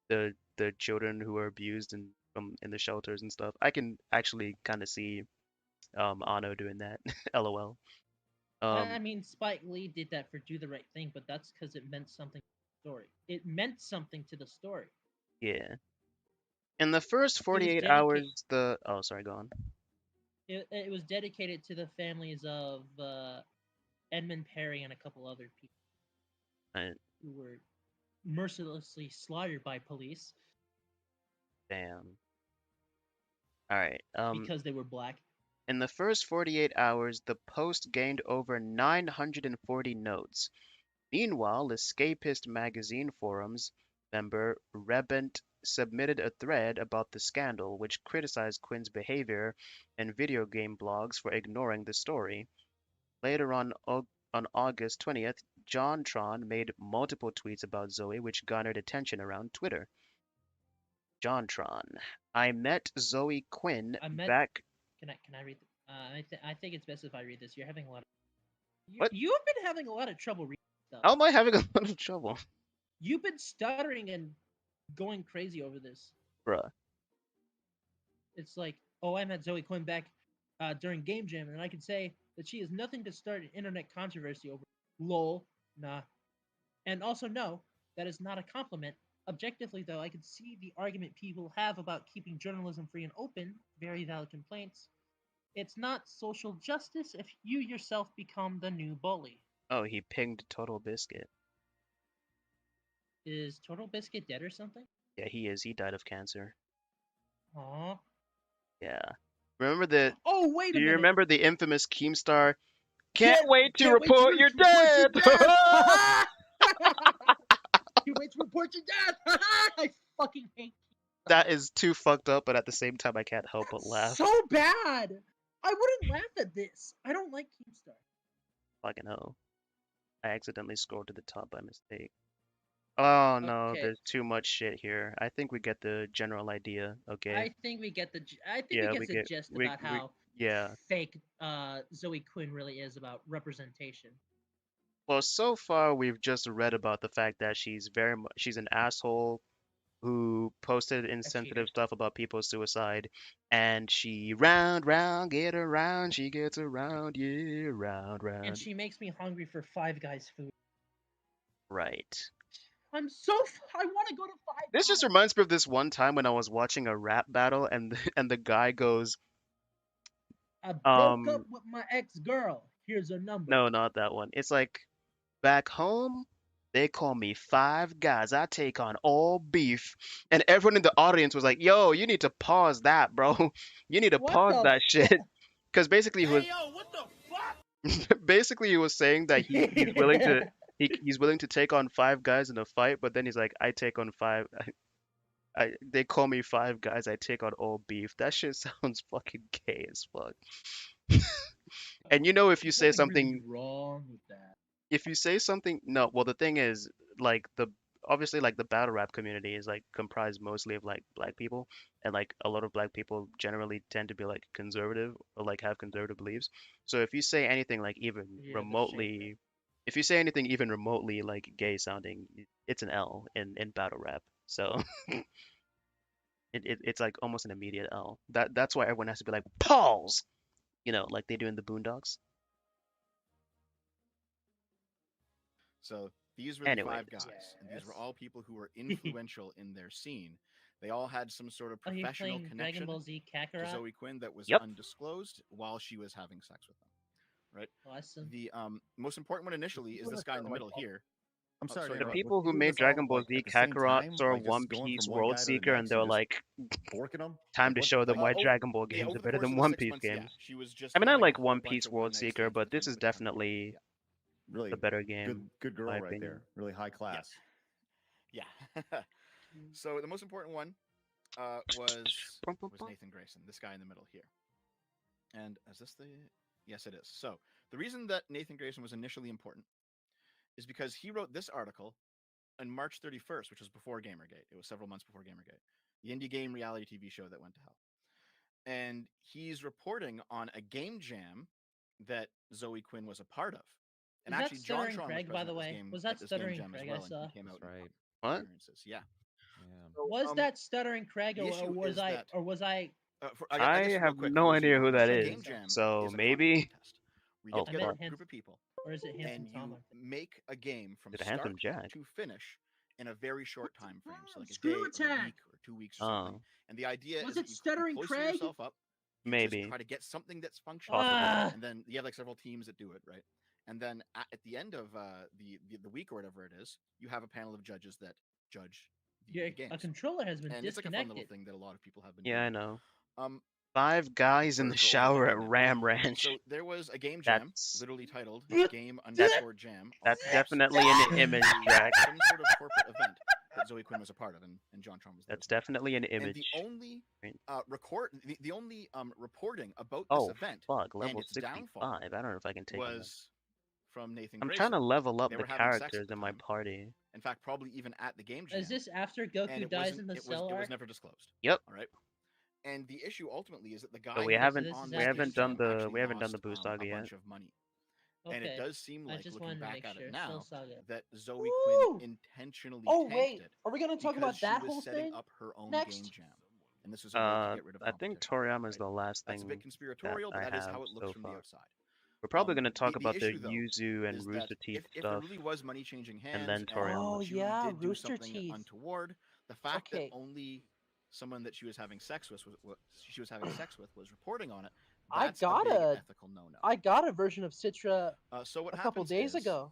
the children who are abused and from in the shelters and stuff, I can actually kind of see Ano doing that. LOL. I mean, Spike Lee did that for Do the Right Thing, but that's because it meant something to the story. It meant something to the story. Yeah. In the first 48 hours, oh, sorry, go on. It was dedicated to the families of Edmund Perry and a couple other people who were mercilessly slaughtered by police. Damn. All right. Because they were black. In the first 48 hours, the post gained over 940 notes. Meanwhile, Escapist magazine forums member Rebent submitted a thread about the scandal, which criticized Quinn's behavior and video game blogs for ignoring the story. Later on August 20th, JonTron made multiple tweets about Zoe, which garnered attention around Twitter. JonTron, I met Zoe Quinn back. Can I read? I think it's best if I read this. You're having a lot of. What? You've been having a lot of trouble reading stuff. How am I having a lot of trouble? You've been stuttering and going crazy over this. Bruh. It's like, oh, I met Zoe Quinn back during Game Jam, and I can say that she is nothing to start an internet controversy over. Lol, nah. And also, no, that is not a compliment. Objectively, though, I can see the argument people have about keeping journalism free and open. Very valid complaints. It's not social justice if you yourself become the new bully. Oh, he pinged Total Biscuit. Is Total Biscuit dead or something? Yeah, he is. He died of cancer. Aww. Yeah. Remember the... Oh, wait a minute. Do you remember the infamous Keemstar? Can't wait to report your death! Can't wait to report your death! I fucking hate Keemstar. That is too fucked up, but at the same time, I can't help but laugh. So bad! I wouldn't laugh at this. I don't like Keemstar. Fucking hell. I accidentally scrolled to the top by mistake. Oh no, Okay. there's too much shit here. I think we get the general idea, okay? I think we get the gist about how fake Zoe Quinn really is about representation. Well, so far we've just read about the fact that she's an asshole who posted insensitive stuff about people's suicide, and she round get around, she gets around, yeah, round. And she makes me hungry for Five Guys food. Right. I want to go to Five Guys. This just reminds me of this one time when I was watching a rap battle, and the guy goes, I broke up with my ex-girl. Here's her number. No, not that one. It's like, back home, they call me Five Guys. I take on all beef. And everyone in the audience was like, yo, you need to pause that, bro. You need to pause that shit. Because basically he was... Hey, yo, what the fuck? Basically he was saying that he's willing to... He's willing to take on Five Guys in a fight, but then he's like, I take on five... they call me Five Guys. I take on all beef. That shit sounds fucking gay as fuck. And if you say something... really wrong with that. If you say something, no, well, the thing is, like, obviously, like, the battle rap community is, like, comprised mostly of, like, black people, and, like, a lot of black people generally tend to be, like, conservative, or, like, have conservative beliefs. So if you say anything, like, even remotely, if you say anything even remotely like gay sounding, it's an L in battle rap. So it's like almost an immediate L. That's why everyone has to be like pause, like they do in the Boondocks. So these were the Anyways, 5 guys, and these were Yes. all people who were influential in their scene. They all had some sort of Are you professional playing Dragon connection Ball Z to Kakarot? Zoe Quinn that was Yep. undisclosed while she was having sex with them. Right. Awesome. The most important one initially is this guy in the middle here. I'm Oh, sorry, sorry, to the go interrupt. ahead. people Was who he doing made this all, Dragon Ball like, Z at the same Kakarot time, saw like just One going Piece from one World guy to the Seeker, and next they and were just like, borking them? time to show them why oh, Dragon Ball Yeah, games over are the better course than of the One 6 Piece months, yeah, games. she was just I mean, I having like a whole One bunch Piece of World one-night Seeker, stands but with this him is with Kakarot. definitely Really the better game. good my girl right opinion. there. Really high class. Yeah. So the most important one was Nathan Grayson, this guy in the middle here. And is this the? Yes, it is. So the reason that Nathan Grayson was initially important is because he wrote this article on March 31st, which was before Gamergate. It was several months before Gamergate, the indie game reality TV show that went to hell. And he's reporting on a game jam that Zoe Quinn was a part of. And Is that actually, John Stuttering Tron was Craig, by present the at this way? game Was that at this game Stuttering jam as Craig I well, and saw? he came out That's and right. What? experiences. Yeah. Yeah. Was that Stuttering Craig, the issue is that or was I? I guess I real have quick, no for those idea who who don't know, that a is. game jam So is a content maybe. contest where you Oh, get together fuck. a group of people Or is it Handsome and you Tom? make a game from Is it start Handsome Jack? to finish in a very short time frame, so like a Screw day or a attack! week or 2 weeks or something. Oh, And the idea Was is it that you Stuttering cloister Craig? yourself up, you just maybe. try to get something that's functional, Possibly. and then you have like several teams that do it, right? And then at the end of the week or whatever it is, you have a panel of judges that judge the games. A controller has been And it's like a fun little disconnected. thing that a lot of people have been Yeah, I doing. know. Um, 5 guys in the for over a shower at decade now. Ram Ranch. So there was a game jam, That's literally titled That's Game _ Jam. all that's caps, definitely an image, Jack. some sort of corporate event that Zoe Quinn was a part of, and John Tron was there. That's as well. definitely an And image. the only Right. the only reporting about this Oh, event fuck, and level its downfall 65. I don't know if I can take him. was from Nathan I'm Grayson. trying to level up They the were having sex at characters the in my time. party. In fact, probably even at the game jam. Is this after and Goku it dies wasn't- in the it cell was arc? never disclosed. Yep. All right. And the issue ultimately is that the guy But we who was haven't this is on we this after haven't game done jam the actually we haven't done the lost, Boo Saga a yet. bunch of money. Okay. And it does seem I like, just looking wanted to back make at sure. it Cell now, Saga. that Zoe Woo! Quinn intentionally Oh tanked wait, it are we gonna talk because about that she whole was setting thing? up her own next? game jam. And this was a way to get rid of I think competition. Toriyama is right? the last That's a bit thing conspiratorial, but I that is have how it looks so from the far. outside. We're probably going to talk the about the issue, though, Yuzu and is Rooster that Teeth if there stuff, really was money changing hands, and then Toriyama. Oh she yeah, did do Rooster something Teeth. untoward, the fact that Okay. only someone that she was having sex with was reporting on it. I That's got a big a- ethical no-no. I got a version of Citra So what a couple happens days is, ago.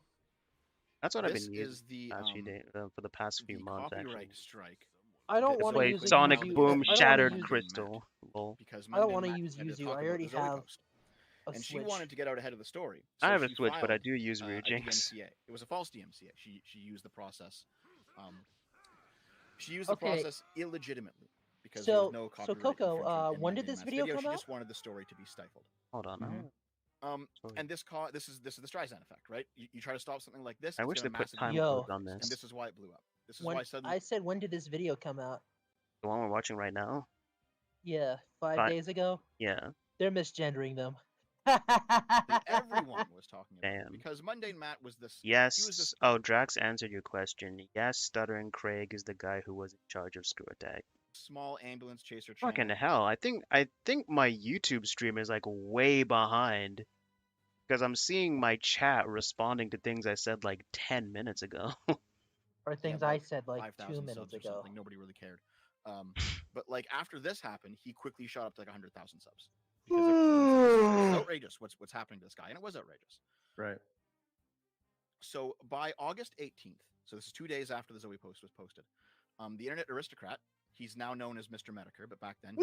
That's what I've this been is using the for the past few the months, copyright actually. strike. I don't that want Zoe to Wait, use Quinn Sonic filed Boom against Shattered Monday Crystal. Matt, Lol. because I don't Monday want to Matt use decided to Yuzu. talk I about already the Zoe have post. a And she Switch. wanted to get out ahead of the story. I So have a she Switch, but I filed, do use a Rujinx. DMCA. It was a false DMCA. She used the process. She used the Okay. process illegitimately because there was no So copyright Coco, infringement in when did Monday this Matt's video She come just out? wanted the story to be stifled. Hold on. Mhm. Sorry. And this is the Streisand effect, right? You try to stop something like this. I it's wish gonna they put massively time Yo. codes on and this. this is why it blew up. This is When why suddenly I said, when did this video come out? The one we're watching right now? Yeah, 5 Fi- days ago. Yeah. They're misgendering them. everyone was talking about it Damn. because Mundane Matt was this. Yes. He was this Oh, Drax answered your question. Yes, Stuttering Craig is the guy who was in charge of Screw Attack. small ambulance chaser channel. Fucking hell! I think my YouTube stream is like way behind because I'm seeing my chat responding to things I said like 10 minutes ago. Or He things had, I said like 5,000 2 minutes subs or ago. something. Nobody really cared. But like after this happened, he quickly shot up to like 100,000 subs because it was outrageous. What's happening to this guy? And it was outrageous. Right. So by August 18th, so this is 2 days after the Zoe post was posted, the internet aristocrat, he's now known as Mr. Medicare, but back then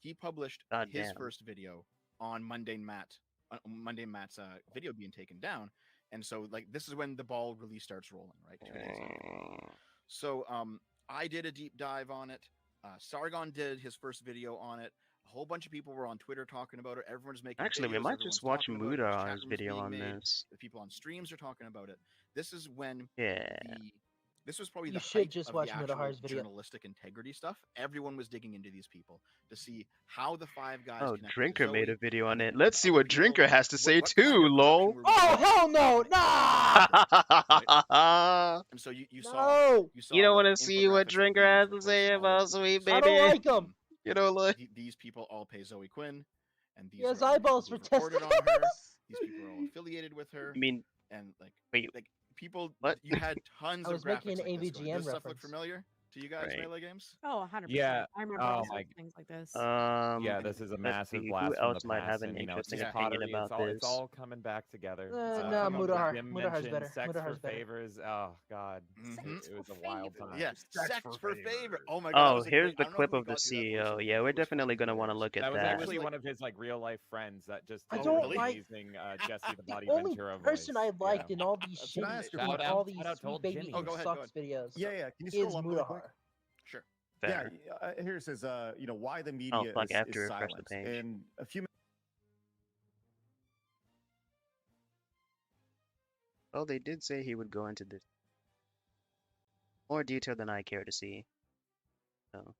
he published God his damn. first video on Mundane Matt's video being taken down. And so like this is when the ball really starts rolling, right? 2 days after. So I did a deep dive on it. Sargon did his first video on it. A whole bunch of people were on Twitter talking about it. Everyone's making Actually, we videos, might everyone's just watch talking about it, there's chat Mudar's rooms video being on made, this. the people on streams are talking about it. This is when Yeah. the this was probably You the should height just of watch the actual Mudahar's video. journalistic integrity stuff. Everyone was digging into these people to see how the five guys Oh, connected to Drinker made Zoe, a video on and then it. Let's see other what people, Drinker has to say what too, kind of lol. production were we Oh getting? hell no! Nah! And so you saw No! You don't the want to see what infographics of Drinker games has were to say posted all about over the Sweet place. I don't Baby? like him. You know, like, These people all pay Zoe Quinn, and these He has are all the people eyeballs for who've reported on her. testicles. These people are all affiliated with her, I mean, and like wait, people. what? You had tons I of was making graphics an like this going. AVGN Does this stuff look reference. familiar to you guys, Right. Melee games? Oh, 100%. Yeah. I remember Oh all my- things like this. Yeah, this is a let's massive see, blast who from else the might past, have an and you know, it's interesting just opinion pottery. about It's this? all coming back together. Nah, Mudahar. Jim Mudahar's mentioned better. Sex Mudahar's for better. favors. Oh God, Mhm. it was a wild time. Yes, Sex sex for for favor. favor. Oh my god. Oh, here's the clip of the got to that CEO. voiceover. Yeah, we're It was definitely fucking gonna want to hilarious. look at That was that. actually Like- one of his like real life friends that just I did don't an like- amazing Jesse the The Body only Ventura person voice. I liked Yeah. in all these Can I shitty, ask a in question? all these Shout out to Sweet old Baby Jimmy. Oh, go ahead, Sucks videos, Yeah. Can you is scroll up really quick? Mudahar. Sure. Fair. Yeah, here it says, you know, why the Oh, media fuck, I have to is refresh the silent. page. And a few Oh, they did say he would go into this more detail than I care to see. So,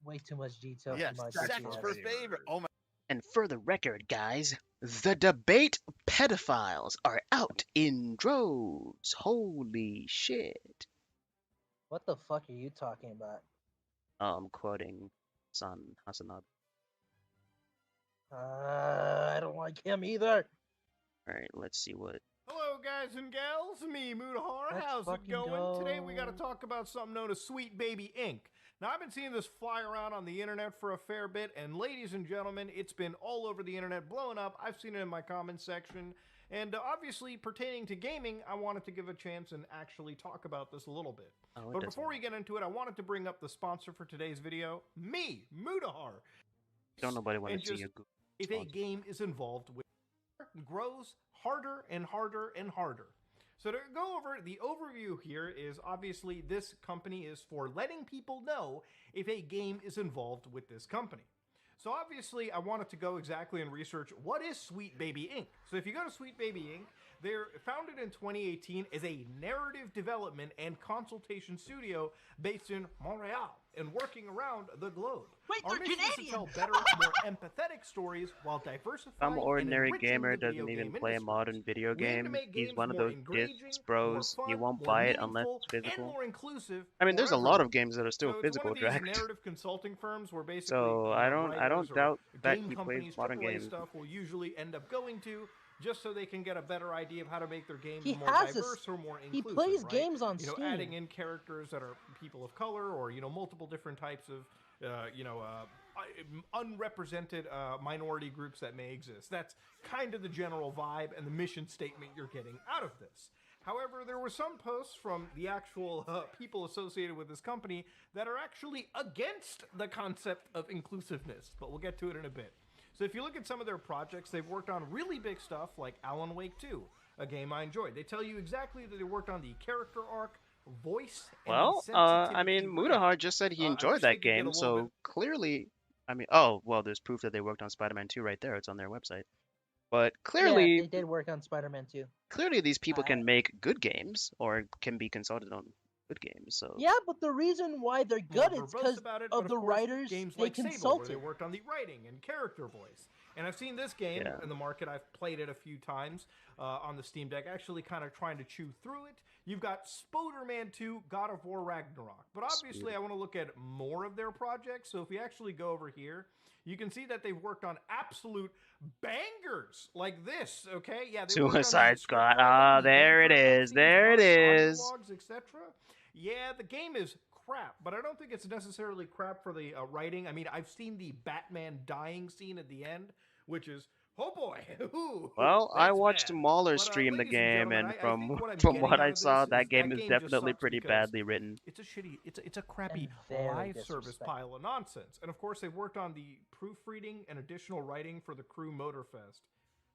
Way too much detail Yes, for my sex bitchy for ass. favor. Oh my. and for the record, guys, the debate pedophiles are out in droves. Holy shit. What the fuck are you talking about? I'm quoting San Hasanabe. I don't like him either. Alright, let's see what. Hello, guys and gals. Me, Mudahar. Let's How's it fucking going? Today we got to go. talk about something known as SweetBaby Inc. Now, I've been seeing this fly around on the internet for a fair bit, and ladies and gentlemen, it's been all over the internet, blowing up. I've seen it in my comments section, and obviously, pertaining to gaming, I wanted to give a chance and actually talk about this a little bit. Oh, it But doesn't before we get into it, I wanted to bring up the sponsor for today's video, me, Mudahar. Don't nobody want And to see just you Google if a sponsor. game is involved with grows harder and harder and harder. So to go over the overview here is obviously this company is for letting people know if a game is involved with this company. So obviously I wanted to go exactly and research what is SweetBaby Inc. So if you go to SweetBaby Inc, they're founded in 2018 as a narrative development and consultation studio based in Montreal and working around the globe. Wait, Our they're mission is to Canadian! tell better, more empathetic stories while diversifying Some and ordinary enriching gamer the video doesn't even game play a industry. modern video We aim to game. make He's games one of more those engaging, discs more bros. You fun, won't more buy it unless meaningful, it's and physical. more inclusive. I mean, there's for a lot of everyone. games that are still So physical, it's one of these Drax. narrative consulting firms where basically So I don't writers or doubt that game he plays companies, modern AAA games. stuff will usually end up going to just so they can get a better idea of how to make their games He more has a diverse or more He inclusive. plays right? games on You know, Steam. adding in characters that are people of color or multiple different types of unrepresented minority groups that may exist. That's kind of the general vibe and the mission statement you're getting out of this. However, there were some posts from the actual people associated with this company that are actually against the concept of inclusiveness, but we'll get to it in a bit. So if you look at some of their projects, they've worked on really big stuff like Alan Wake 2, a game I enjoyed. They tell you exactly that they worked on the character arc, voice, and Well, the I mean, sensitivity Mudahar just said he I enjoyed wish they that could get a game, little so bit- clearly, I mean, oh, well, there's proof that they worked on Spider-Man 2 right there. It's on their website. But Yeah, clearly, they did work on Spider-Man 2. clearly these people I- can make good games or can be consulted on good games. So Yeah, but the reason why they're more good is verbose because about it, of but the course, writers games they like Sable, where consulted. they worked on the writing and character voice. And I've seen this game Yeah. in the market. I've played it a few times on the Steam Deck, actually kind of trying to chew through it. You've got Spider-Man 2, God of War Ragnarok. But obviously, I want to look at more of their projects. So if you actually go over here, you can see that they've worked on absolute bangers like this, okay? Yeah, they worked on the Suicide script Squad. writing, Ah, the there it intro is. cutscenes, There it books, is. dialogues, etc. Yeah, the game is crap, but I don't think it's necessarily crap for the writing. I mean, I've seen the Batman dying scene at the end, which is, oh boy. Ooh, Well, I that's watched bad. Mauler But, stream the ladies and game, gentlemen, and I from think what I'm from getting what out I of saw, this that is game is just definitely sucks pretty because badly written. it's a shitty, it's a crappy very live service disrespectful. pile of nonsense. And of course, they've worked on the proofreading and additional writing for the Crew Motorfest.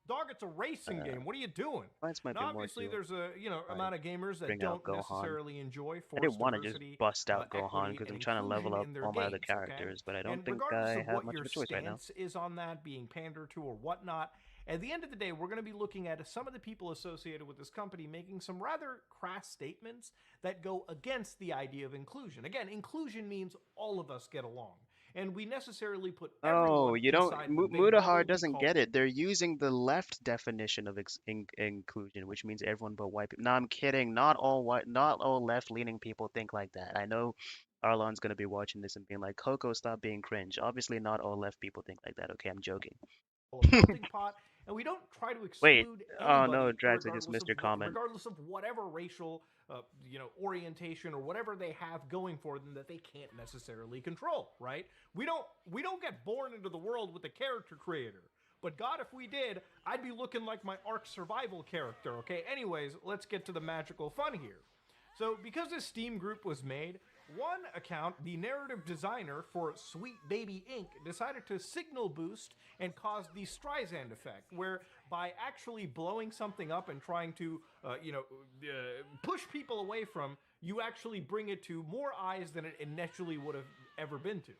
Dog, it's a racing game. What are you doing? Mine's might Now, be more obviously, to there's a amount of gamers that bring out don't Gohan. necessarily enjoy I forced didn't want to just diversity, bust out Gohan equity, because and I'm trying to level inclusion up in their all my other games, okay? characters, but I don't And think regardless I of have what much your of a choice right now. stance is on that, being pander to or whatnot, At the end of the day, we're going to be looking at some of the people associated with this company making some rather crass statements that go against the idea of inclusion. Again, inclusion means all of us get along. And we necessarily put Oh, everyone you don't. inside the big bubble Mutahar we doesn't call. get it. They're using the left definition of inclusion, which means everyone but white people. No, I'm kidding. Not all left-leaning people think like that. I know Arlon's gonna be watching this and being like, "Coco, stop being cringe." Obviously, not all left people think like that. Okay, I'm joking. A melting pot, and we don't try to Wait. exclude Oh no, anybody Drax, I just missed your comment. regardless of whatever racial orientation or whatever they have going for them that they can't necessarily control, right? We don't get born into the world with a character creator. But God, if we did, I'd be looking like my Ark Survival character, okay? Anyways, let's get to the magical fun here. So, because this Steam group was made, one account, the narrative designer for SweetBaby Inc, decided to signal boost and cause the Streisand effect, where by actually blowing something up and trying to, push people away from, you actually bring it to more eyes than it initially would have ever been to.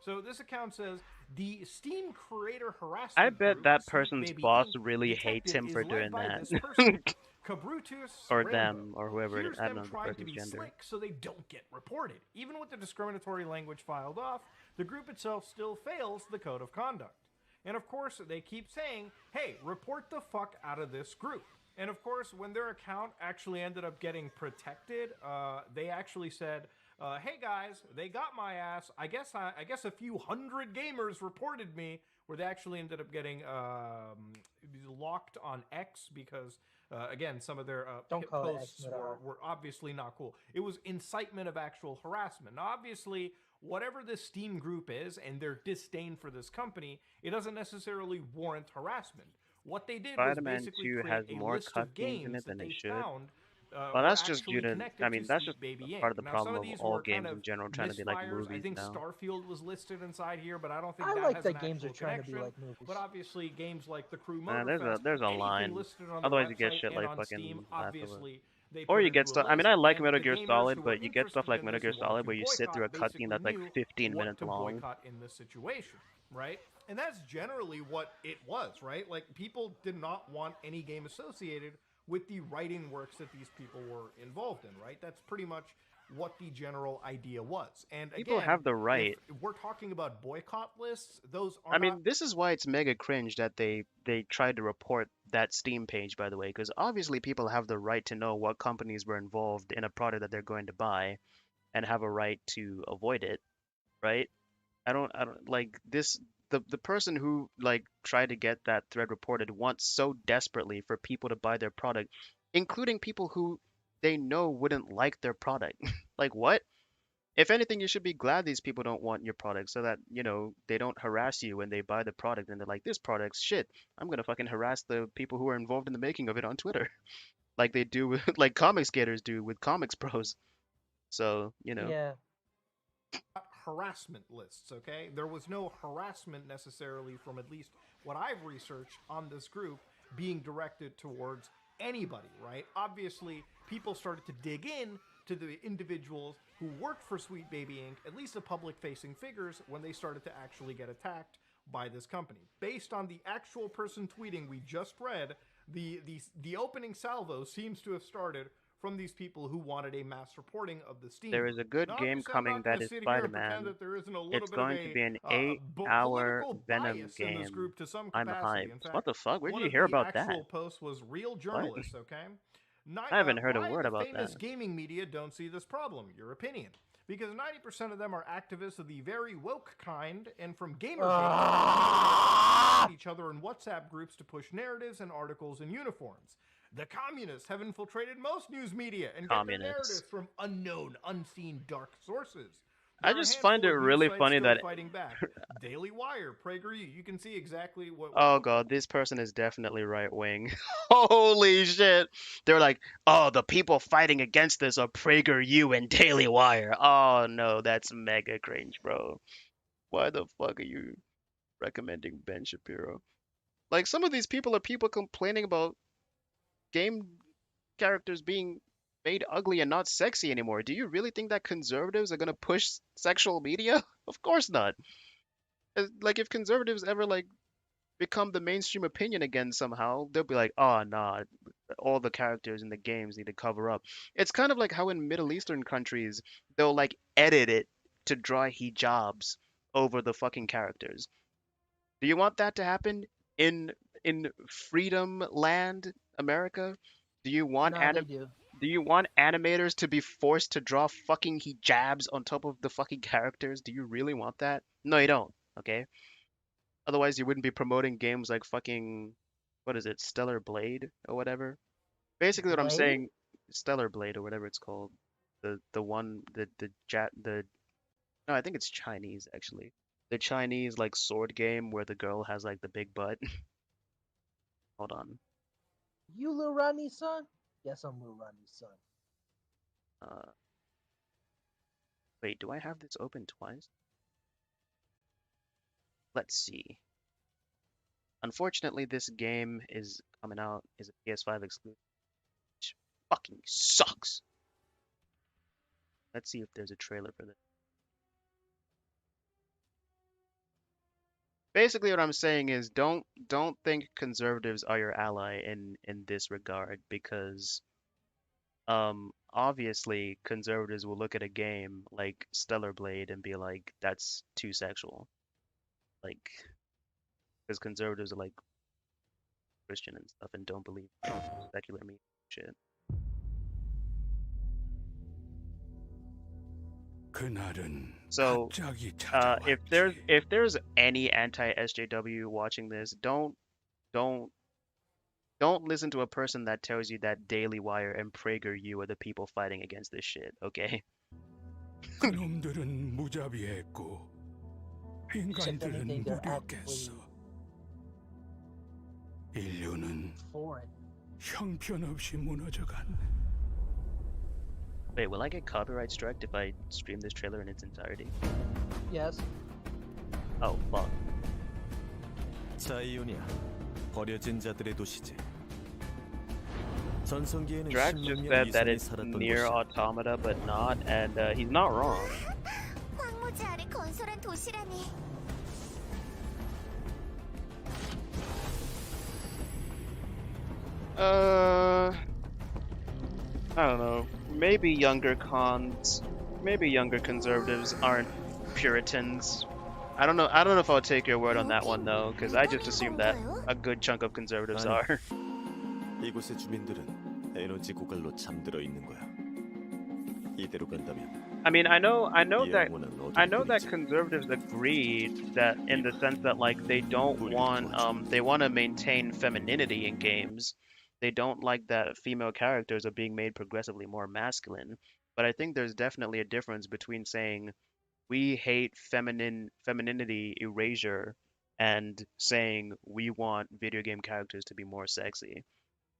So this account says the Steam creator harassment I bet group, that person's SweetBaby boss Inc. really hates Detected him is for led doing by that. this person, Cabrutus Or Rambo. them, or whoever it Here's is. I don't them know the trying to person's be gender. slick so they don't get reported. Even with the discriminatory language filed off, the group itself still fails the code of conduct. And of course, they keep saying, hey, report the fuck out of this group. And of course, when their account actually ended up getting protected, they actually said, hey guys, they got my ass. I guess a few hundred gamers reported me, where they actually ended up getting locked on X because, again, some of their Don't call it posts X, were obviously not cool. It was incitement of actual harassment. Now, obviously, whatever this Steam group is and their disdain for this company, it doesn't necessarily warrant harassment. What they did was Spider-Man basically 2 create has a more list of cutscenes in games it that than they it should. found Well, were that's just due actually to, connected I mean, to that's just SweetBaby Inc. part of the Now, some problem of of these all were kind games of in general trying to be like misfires. I movies think now. Starfield was listed inside here, but I don't think I that like has that an games are actual trying to be connection. like movies. But obviously, games like the Crew There's Motorfest, a anything line. listed on their Otherwise, you get website shit and like on fucking Steam, Last of Us. obviously they Or put you into get a stuff. I mean, list, I like and Metal the Gear gamers Solid, who were but you get stuff interested like in Metal this Gear and wanted Solid to where you sit through a boycott cutscene basically that's like knew 15 what minutes to long. boycott in this situation, right? And that's generally what it was, right? Like, people did not want any game associated with the writing works that these people were involved in, right? That's pretty much what the general idea was. And People again, have the right. if we're talking about boycott lists, those are I not. mean, this is why it's mega cringe that they tried to report that Steam page, by the way, because obviously people have the right to know what companies were involved in a product that they're going to buy and have a right to avoid it, right? I don't like this. The person who like tried to get that thread reported wants so desperately for people to buy their product, including people who they know wouldn't like their product. Like what? If anything, you should be glad these people don't want your product so that, they don't harass you when they buy the product and they're like, this product's shit. I'm gonna fucking harass the people who are involved in the making of it on Twitter. Like they do with like comic skaters do with Comics Pros. So, Yeah. Harassment lists, okay? There was no harassment necessarily from at least what I've researched on this group being directed towards anybody, right? Obviously, people started to dig in to the individuals who worked for SweetBaby Inc., at least the public-facing figures, when they started to actually get attacked by this company. Based on the actual person tweeting we just read, the opening salvo seems to have started from these people who wanted a mass reporting of the Steam. there is a good Now, game obviously, I'm coming not gonna that is sit here and Spider-Man. pretend that there isn't a little It's bit of going to be an a 8-hour political Venom bias in this game. group to some I'm capacity. In hyped. fact, What the fuck? Where did one you of hear the about actual that? posts was real What? journalists, okay? I haven't heard a Why word the about famous that. gaming media don't see this problem? Your opinion. Because 90% of them are activists of the very woke kind, and from Gamergate, each other in WhatsApp groups to push narratives and articles in uniforms. The communists have infiltrated most news media and get their narratives from unknown, unseen, dark sources. I just find it really funny that fighting back. Daily Wire, PragerU, you can see exactly what. Oh god, this person is definitely right wing. Holy shit. They're like, "Oh, the people fighting against this are PragerU and Daily Wire." Oh no, that's mega cringe, bro. Why the fuck are you recommending Ben Shapiro? Like some of these people are people complaining about game characters being made ugly and not sexy anymore. Do you really think that conservatives are gonna push sexual media? Of course not. Like if conservatives ever like become the mainstream opinion again somehow. They'll be like, oh, nah, all the characters in the games need to cover up. It's kind of like how in Middle Eastern countries, they'll like edit it to draw hijabs over the fucking characters. Do you want that to happen in Freedom Land, America? Do you want Nah, they do. do you want animators to be forced to draw fucking hijabs on top of the fucking characters? Do you really want that? No, you don't. Okay. Otherwise, you wouldn't be promoting games like fucking, what is it, Stellar Blade or whatever. Basically, what I'm Blade? saying, Stellar Blade or whatever it's called, the one the no, I think it's Chinese actually. The Chinese like sword game where the girl has like the big butt. Hold on. You Lil Rodney's son? Yes, I'm Lil Rodney's son. Uh, wait, do I have this open twice? Let's see. Unfortunately, this game is coming out is a PS5 exclusive, which fucking sucks. Let's see if there's a trailer for this. Basically, what I'm saying is don't think conservatives are your ally in this regard because obviously conservatives will look at a game like Stellar Blade and be like that's too sexual. Like because conservatives are like Christian and stuff and don't believe secular meat shit. So if there's any anti-SJW watching this, don't listen to a person that tells you that Daily Wire and PragerU are the people fighting against this shit, okay? 그놈들은 무자비했고 인간들은 무력했어. 인류는 Foreign. 형편없이 무너져갔네. Wait, will I get copyright struck if I stream this trailer in its entirety? Yes. Oh, fuck. 자이오니아, 버려진 자들의 도시지. 전성기에는 Drax just 16년 said that 이상이 it's 살았던 near 곳이야. Automata, but not, and he's not wrong. 황무지 아래 건설한 도시라니. I don't know. Maybe younger conservatives aren't Puritans. I don't know. I don't know if I'll take your word on that one though, because I just assume that a good chunk of conservatives 아니. are. 이곳의 주민들은 에너지 고갈로 잠들어 있는 거야. 이대로 간다면 I mean, I know 이 that 영혼은 어둠뿐이지. conservatives agree that in the sense that like they don't want they want to maintain femininity in games. They don't like that female characters are being made progressively more masculine. But I think there's definitely a difference between saying we hate femininity erasure and saying we want video game characters to be more sexy.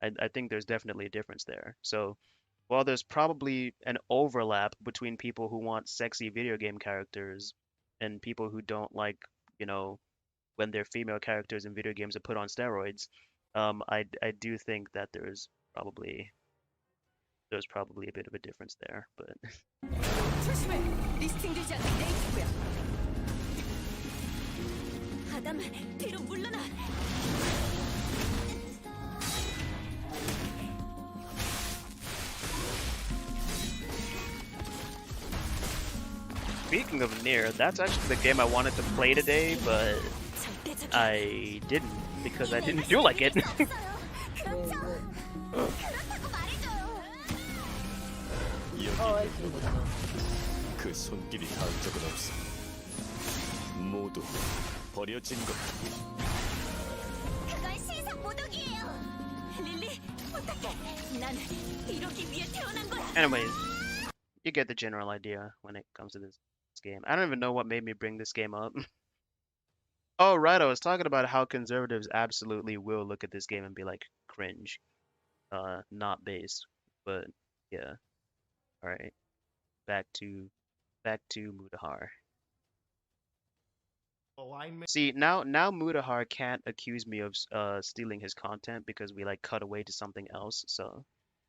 I think there's definitely a difference there. So while there's probably an overlap between people who want sexy video game characters and people who don't like, you know, when their female characters in video games are put on steroids, I do think that there's probably a bit of a difference there, but 조심해. 리스팅되지 않는 네이트고야. 아담, 뒤로 물러나. speaking of Nier, that's actually the game I wanted to play today, but I didn't because I didn't feel like it. 그렇죠. 그렇다고 말해줘요. Oh, I see this one. 그 손길이 닿은 적은 없어. 모두 버려진 것. 그건 신상 모독이에요. 릴리, 부탁해. 난 이러기 위해 태어난 거야. Anyways, you get the general idea when it comes to this game. I don't even know what made me bring this game up. Oh, right, I was talking about how conservatives absolutely will look at this game and be like, cringe. Not based. But, yeah. Alright. Back to Mutahar. Alignment. See, now Mutahar can't accuse me of stealing his content because we like cut away to something else, so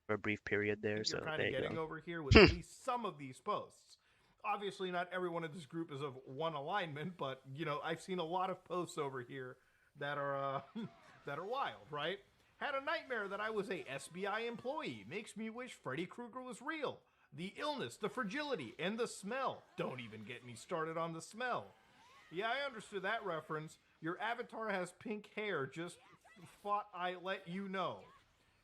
for a brief period there, You're so kind there of you getting go. over here with at least some of these posts. Obviously, not everyone in this group is of one alignment, but you know, I've seen a lot of posts over here that are that are wild, right? Had a nightmare that I was a SBI employee. Makes me wish Freddy Krueger was real. The illness, the fragility, and the smell. Don't even get me started on the smell. Yeah, I understood that reference. Your avatar has pink hair. Just thought I let you know.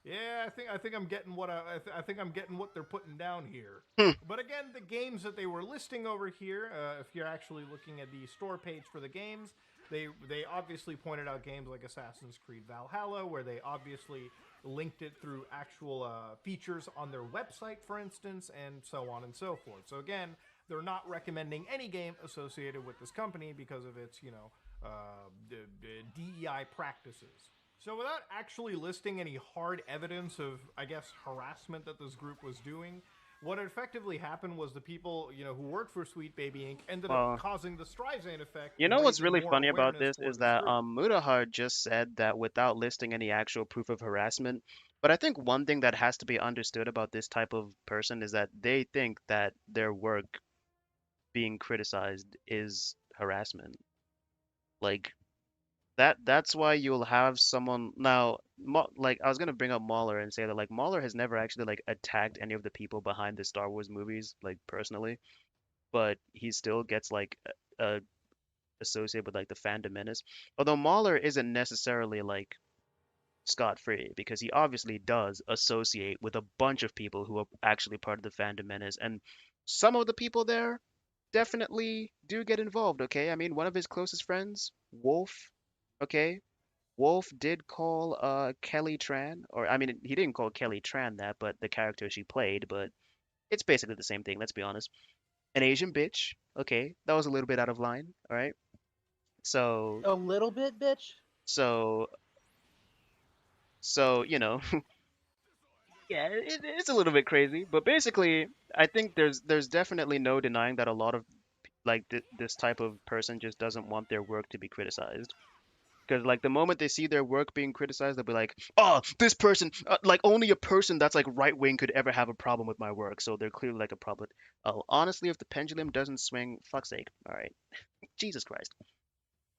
Yeah, I think I'm getting what I think I'm getting what they're putting down here. But again, the games that they were listing over here, if you're actually looking at the store page for the games, they obviously pointed out games like Assassin's Creed Valhalla, where they obviously linked it through actual features on their website, for instance, and so on and so forth. So again, they're not recommending any game associated with this company because of its, DEI practices. So without actually listing any hard evidence of, I guess, harassment that this group was doing, what effectively happened was the people, who worked for SweetBaby Inc. ended up causing the Streisand effect. You and know what's raising really more funny about awareness this for is that group. Mutahar just said that without listing any actual proof of harassment. But I think one thing that has to be understood about this type of person is that they think that their work being criticized is harassment. Like that's why you'll have someone now like I was gonna bring up Mahler and say that like Mahler has never actually like attacked any of the people behind the Star Wars movies like personally, but he still gets like associated with like the fandom menace. Although Mahler isn't necessarily like scot-free because he obviously does associate with a bunch of people who are actually part of the fandom menace, and some of the people there definitely do get involved. Okay, I mean one of his closest friends, Wolf. Okay, Wolf did call Kelly Tran, or I mean he didn't call Kelly Tran that, but the character she played, but it's basically the same thing, let's be honest. An Asian bitch. Okay, that was a little bit out of line, all right? So A little bit, bitch. so so yeah, it's a little bit crazy, but basically I think there's definitely no denying that a lot of like this type of person just doesn't want their work to be criticized. Because like the moment they see their work being criticized, they'll be like, "Oh, this person, like only a person that's like right wing could ever have a problem with my work." So they're clearly like a problem. Oh, honestly, if the pendulum doesn't swing, fuck's sake. All right, Jesus Christ,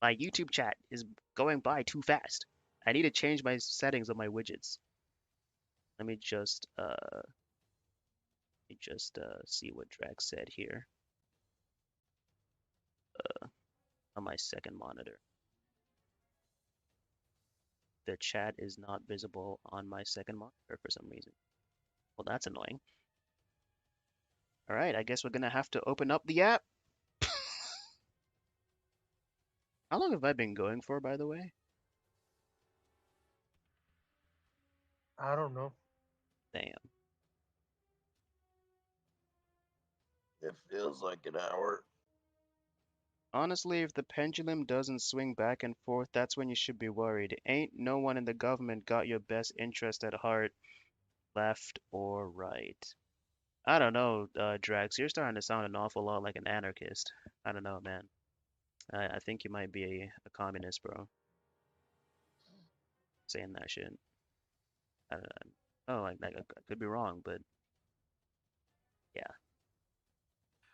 my YouTube chat is going by too fast. I need to change my settings of my widgets. Let me just see what Drax said here on my second monitor. The chat is not visible on my second monitor for some reason. Well, that's annoying. All right, I guess we're gonna have to open up the app. How long have I been going for, by the way? I don't know. Damn. It feels like an hour. Honestly, if the pendulum doesn't swing back and forth, that's when you should be worried. Ain't no one in the government got your best interest at heart, left or right. I don't know, Drax, you're starting to sound an awful lot like an anarchist. I don't know, man. I think you might be a communist, bro. Saying that shit. I don't know. Oh, I could be wrong, but yeah.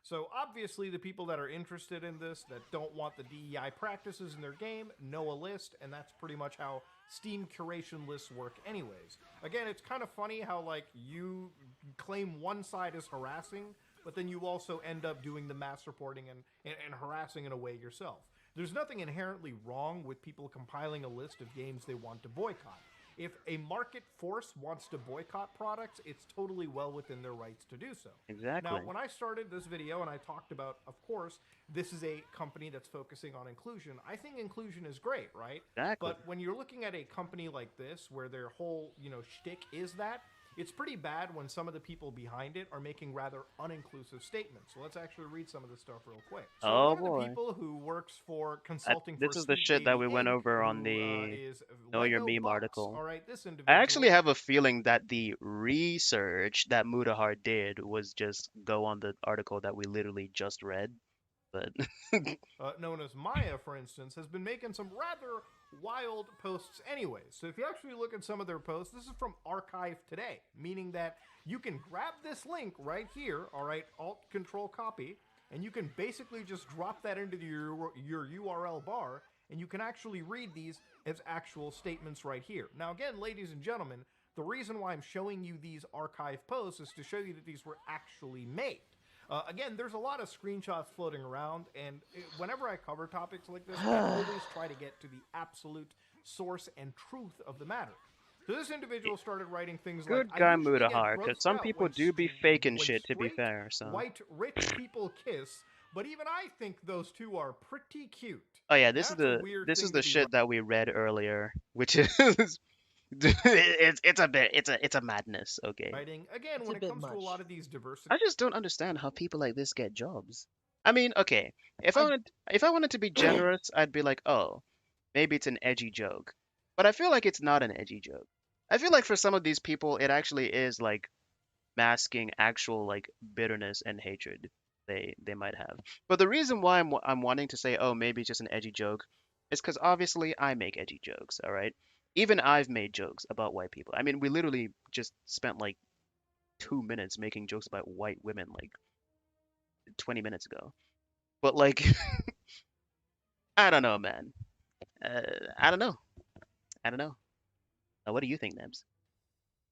So obviously the people that are interested in this, that don't want the DEI practices in their game, know a list, and that's pretty much how Steam curation lists work anyways. Again, it's kind of funny how like you claim one side is harassing, but then you also end up doing the mass reporting and harassing in a way yourself. There's nothing inherently wrong with people compiling a list of games they want to boycott. If a market force wants to boycott products, it's totally well within their rights to do so. Exactly. Now, when I started this video and I talked about, of course, this is a company that's focusing on inclusion, I think inclusion is great, right? Exactly. But when you're looking at a company like this, where their whole, shtick is that, it's pretty bad when some of the people behind it are making rather uninclusive statements. So let's actually read some of this stuff real quick. So Oh one of boy. the people who works for consulting for This is the shit that we SweetBaby went Inc, over on who, the is Know Your Lego Meme Bucks. article. All right, this I individual. actually have a feeling that the research that Mutahar did was just go on the article that we literally just read. But known as Maya, for instance, has been making some rather wild posts anyways. So if you actually look at some of their posts, this is from Archive Today, meaning that you can grab this link right here, all right, Alt-Control-Copy, and you can basically just drop that into your URL bar, And you can actually read these as actual statements right here. Now, again, ladies and gentlemen, the reason why I'm showing you these archive posts is to show you that these were actually made. Again, there's a lot of screenshots floating around, and whenever I cover topics like this, I always try to get to the absolute source and truth of the matter. So this individual started writing things Good like, guy I usually get Mudahar, because grossed some out people when do be faking when shit, to be straight, fair, so. white, rich people kiss, but even I think those two are pretty cute. Oh yeah, this That's is a the weird this thing is to the be shit that we read earlier, which is it's a madness, okay. writing. Again, It's when a it bit comes to a much. lot of these diversity. I just don't understand how people like this get jobs. I mean, okay, if I- I wanted to be generous, I'd be like, oh, maybe it's an edgy joke. But I feel like it's not an edgy joke. I feel like for some of these people, it actually is like masking actual like bitterness and hatred they might have. But the reason why I'm wanting to say, oh, maybe it's just an edgy joke, is because obviously I make edgy jokes. All right, even I've made jokes about white people. I mean, we literally just spent like 2 minutes making jokes about white women like 20 minutes ago. But like, I don't know, man. I don't know. I don't know. What do you think, Nebs?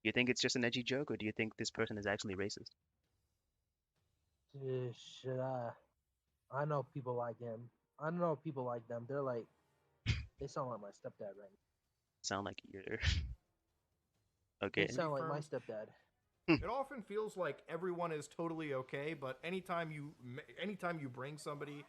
Do you think it's just an edgy joke, or do you think this person is actually racist? Shit, I know people like him. I know people like them. They're like, they sound like my stepdad right Sound like you're now. okay. They sound like my stepdad. It often feels like everyone is totally okay, but anytime you bring somebody,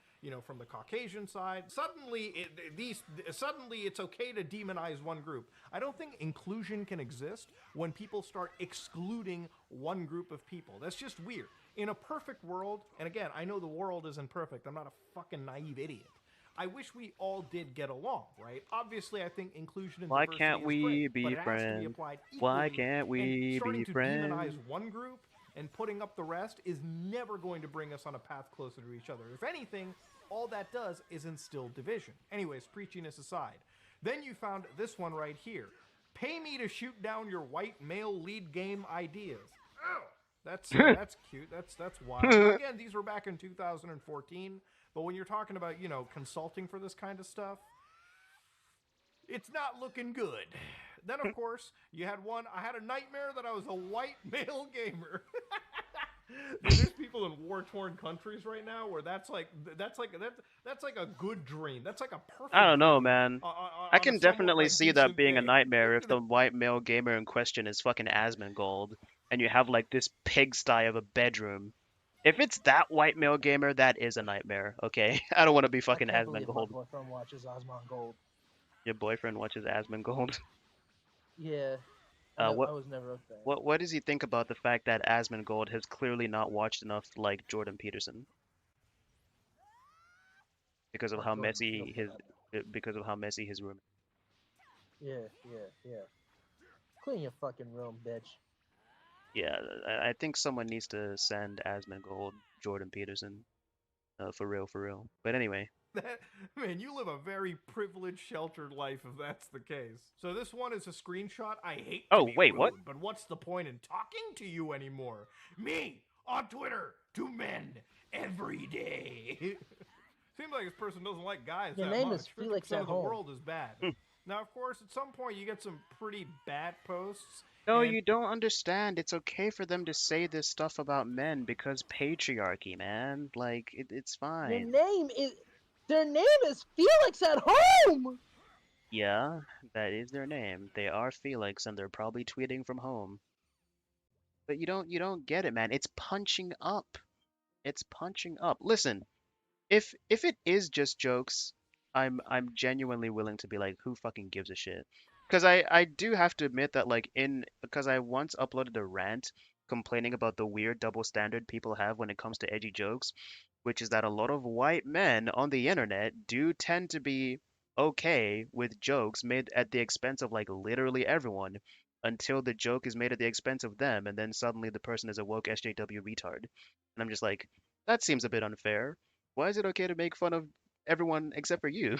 from the Caucasian side, suddenly it's okay to demonize one group. I don't think inclusion can exist when people start excluding one group of people. That's just weird. In a perfect world, and again, I know the world isn't perfect. I'm not a fucking naive idiot. I wish we all did get along, right? Obviously, I think inclusion and Why diversity can't is we great, be but it has to be friends? applied Why equally. can't we And starting be to friends? demonize one group and putting up the rest is never going to bring us on a path closer to each other. If anything, all that does is instill division. Anyways, preachiness aside. Then you found this one right here. Pay me to shoot down your white male lead game ideas. Oh, that's cute. That's wild. Now, again, these were back in 2014. But when you're talking about, consulting for this kind of stuff, it's not looking good. Then, of course, I had a nightmare that I was a white male gamer. There's people in war-torn countries right now where that's like a good dream. That's like a perfect I don't know, dream man. on I a can somewhat, definitely like, see that decent being a day. nightmare if the white male gamer in question is fucking Asmongold, and you have like this pigsty of a bedroom. If it's that white male gamer, that is a nightmare. Okay, I don't want to be I fucking can't believe my Asmongold. boyfriend watches Osmond Gold. Your boyfriend watches Asmongold. Yeah, I What was never a fan. what does he think about the fact that Asmongold has clearly not watched enough like Jordan Peterson because of Like how Jordan messy Peele. his room. Yeah. Clean your fucking room, bitch. Yeah, I think someone needs to send Asmongold Jordan Peterson. For real. But anyway. Man, you live a very privileged, sheltered life if that's the case. So this one is a screenshot. I hate to be Wait, rude, what? but what's the point in talking to you anymore? Me, on Twitter, to men, every day. Seems like this person doesn't like guys Your that name much. is Felix 50% at of the home. world is bad. Now, of course, at some point you get some pretty bad posts. No, and you don't understand. It's okay for them to say this stuff about men because patriarchy, man. Like, it's fine. Their name is Felix at home! Yeah, that is their name. They are Felix, and they're probably tweeting from home. But you don't get it, man. It's punching up. It's punching up. Listen, if it is just jokes, I'm genuinely willing to be like, who fucking gives a shit? Because I do have to admit that because I once uploaded a rant complaining about the weird double standard people have when it comes to edgy jokes, which is that a lot of white men on the internet do tend to be okay with jokes made at the expense of like literally everyone until the joke is made at the expense of them, and then suddenly the person is a woke SJW retard. And I'm just like, that seems a bit unfair. Why is it okay to make fun of everyone except for you?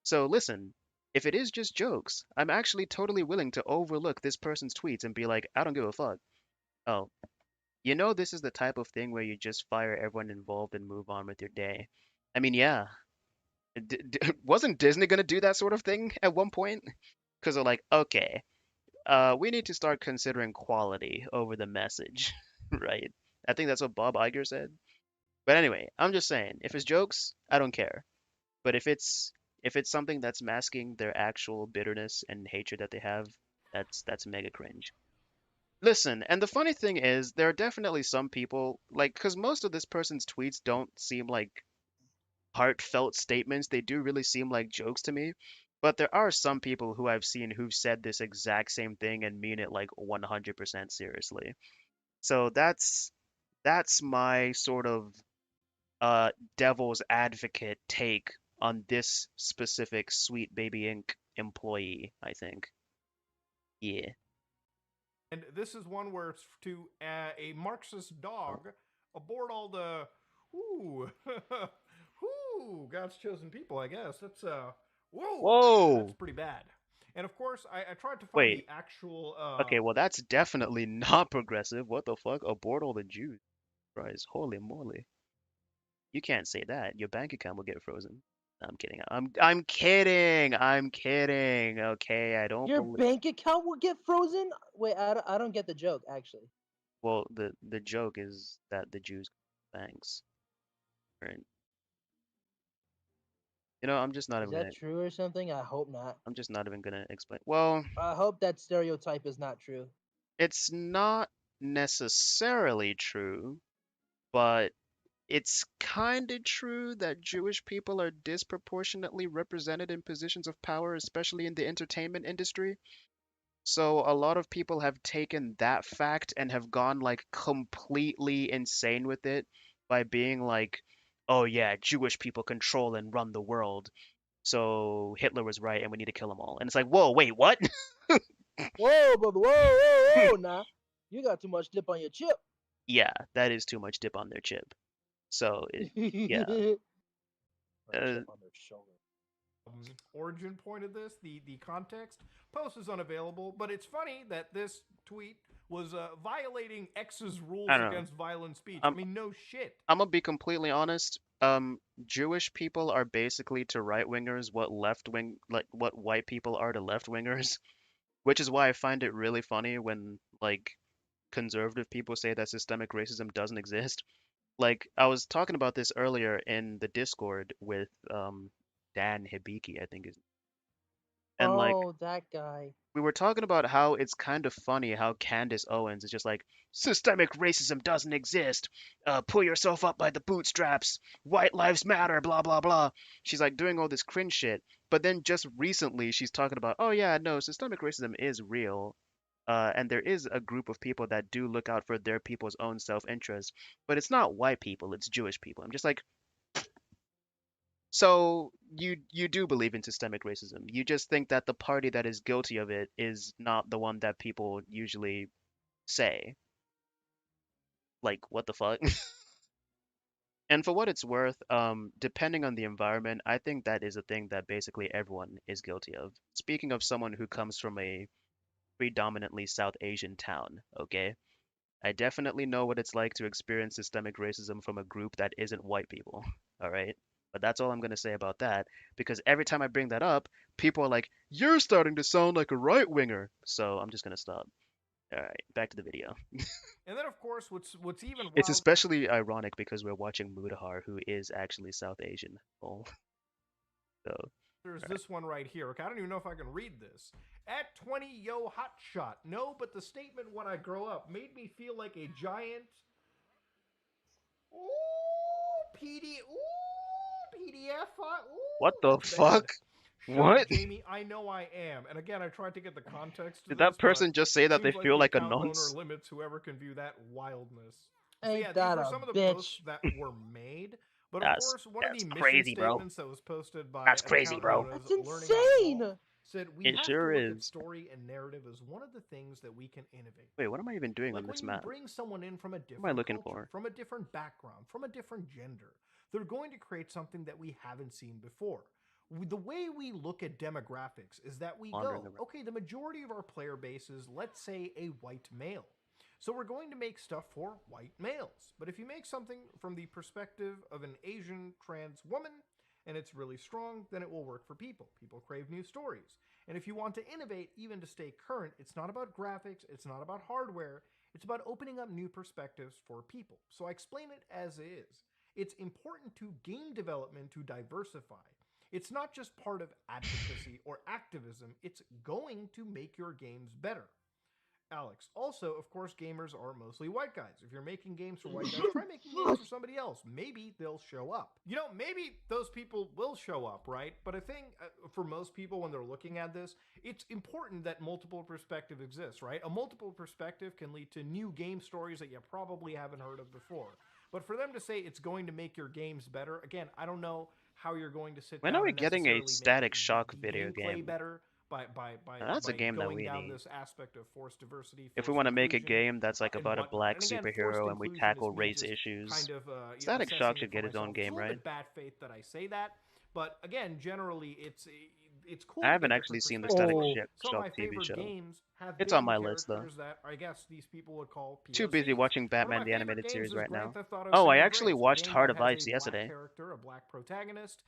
So listen, if it is just jokes, I'm actually totally willing to overlook this person's tweets and be like, I don't give a fuck. Oh, this is the type of thing where you just fire everyone involved and move on with your day. I mean, yeah, Wasn't Disney gonna do that sort of thing at one point? Because they're like, okay, we need to start considering quality over the message, right? I think that's what Bob Iger said. But anyway, I'm just saying, if it's jokes, I don't care. But if it's something that's masking their actual bitterness and hatred that they have, that's mega cringe. Listen, and the funny thing is, there are definitely some people like, because most of this person's tweets don't seem like heartfelt statements. They do really seem like jokes to me. But there are some people who I've seen who've said this exact same thing and mean it like 100% seriously. So that's my sort of devil's advocate take on this specific SweetBaby Inc. employee, I think. Yeah. And this is one where it's to a Marxist dog aboard all the ooh, ooh, God's chosen people. I guess that's whoa, that's Whoa. pretty bad. And of course, I tried to find Wait. the actual. Okay, well that's definitely not progressive. What the fuck? Abort all the Jews. Christ, holy moly. You can't say that. Your bank account will get frozen. I'm kidding. I'm kidding. I'm kidding. Okay, I don't Your believe. bank account will get frozen? Wait, I don't get the joke, actually. Well, the joke is that the Jews banks, right? I'm just not Is even gonna. that true or something? I hope not. I'm just not even gonna explain. Well, I hope that stereotype is not true. it's not necessarily true, but it's kind of true that Jewish people are disproportionately represented in positions of power, especially in the entertainment industry. So a lot of people have taken that fact and have gone like completely insane with it by being like, oh yeah, Jewish people control and run the world. So Hitler was right and we need to kill them all. And it's like, whoa, wait, what? Whoa, brother, whoa, nah. You got too much dip on your chip. Yeah, that is too much dip on their chip. So yeah. Chip on their shoulder. Origin point of this, the context. Post is unavailable, but it's funny that this tweet was violating X's rules I don't know. against violent speech. I mean, no shit. I'm gonna be completely honest. Jewish people are basically to right wingers what what white people are to left wingers, which is why I find it really funny when like conservative people say that systemic racism doesn't exist. Like I was talking about this earlier in the Discord with Dan Hibiki, I think is, and like Oh, that guy. we were talking about how it's kind of funny how Candace Owens is just like, systemic racism doesn't exist. Pull yourself up by the bootstraps. White lives matter. Blah blah blah. She's like doing all this cringe shit. But then just recently she's talking about, oh yeah, no, systemic racism is real. And there is a group of people that do look out for their people's own self-interest, but it's not white people, it's Jewish people. I'm just like, so you do believe in systemic racism. You just think that the party that is guilty of it is not the one that people usually say. Like, what the fuck? And for what it's worth, depending on the environment, I think that is a thing that basically everyone is guilty of. Speaking of someone who comes from a predominantly South Asian town, okay? I definitely know what it's like to experience systemic racism from a group that isn't white people, all right? But that's all I'm going to say about that, because every time I bring that up, people are like, you're starting to sound like a right winger. So I'm just going to stop. All right, back to the video. And then, of course, what's even It's wild. especially ironic because we're watching Mudahar, who is actually South Asian. Oh. So There's this one right here. Okay, I don't even know if I can read this. At 20, yo, hot shot. No, but the statement when I grow up made me feel like a giant. Ooh, PDF. Ooh, what the that's fuck? bad. Shut What? up, Jamie. I know I am. And again, I tried to get the context. Did that person just say that they seems feel the like a account owner nonce? limits whoever can view that wildness. So Ain't yeah, these that were a some of the bitch? posts that were made. But of That's course, one of the mission crazy, bro. statements that was posted by That's an crazy, account bro. known as That's Learning on the insane. Wall said we It have sure to look at is. story and narrative as one of the things that we can innovate. Wait, what am I even doing Like on when this you map? bring someone in from a What am I different looking culture, for? from a different background, from a different gender, they're going to create something that we haven't seen before. The way we look at demographics is that we Wandering go, around. okay, the majority of our player base is, let's say, a white male. So we're going to make stuff for white males. But if you make something from the perspective of an Asian trans woman, and it's really strong, then it will work for people. People crave new stories. And if you want to innovate, even to stay current, it's not about graphics, it's not about hardware, it's about opening up new perspectives for people. So I explain it as is. It's important to game development to diversify. It's not just part of advocacy or activism, it's going to make your games better. Alex. Also, of course, gamers are mostly white guys. If you're making games for white guys, try making games for somebody else. Maybe they'll show up. You know, maybe those people will show up, right? But I think for most people, when they're looking at this, it's important that multiple perspective exists, right? A multiple perspective can lead to new game stories that you probably haven't heard of before. But for them to say it's going to make your games better, again, I don't know how you're going to sit When down are we and getting a necessarily Static make Shock the video gameplay game? better by That's a game that going we down need. this aspect of forced diversity, If we forced want to make a inclusion, game that's like and about a whatnot. black And again, forced superhero and we inclusion tackle is me race just issues, kind of Static assessing Shock it should for get his own myself. game, It's a little right? bit bad faith that I say that, but again, generally, it's cool I to haven't get actually different seen the Static perspectives. Shock Some of my TV favorite show. games have It's on been my list though. characters that I guess these people would call Too busy POCs. watching One of Batman my the favorite Animated games Series is right Grand now. Theft Auto Oh, San I Andreas, actually a watched game Heart that of has Ice a yesterday. black character, a black protagonist,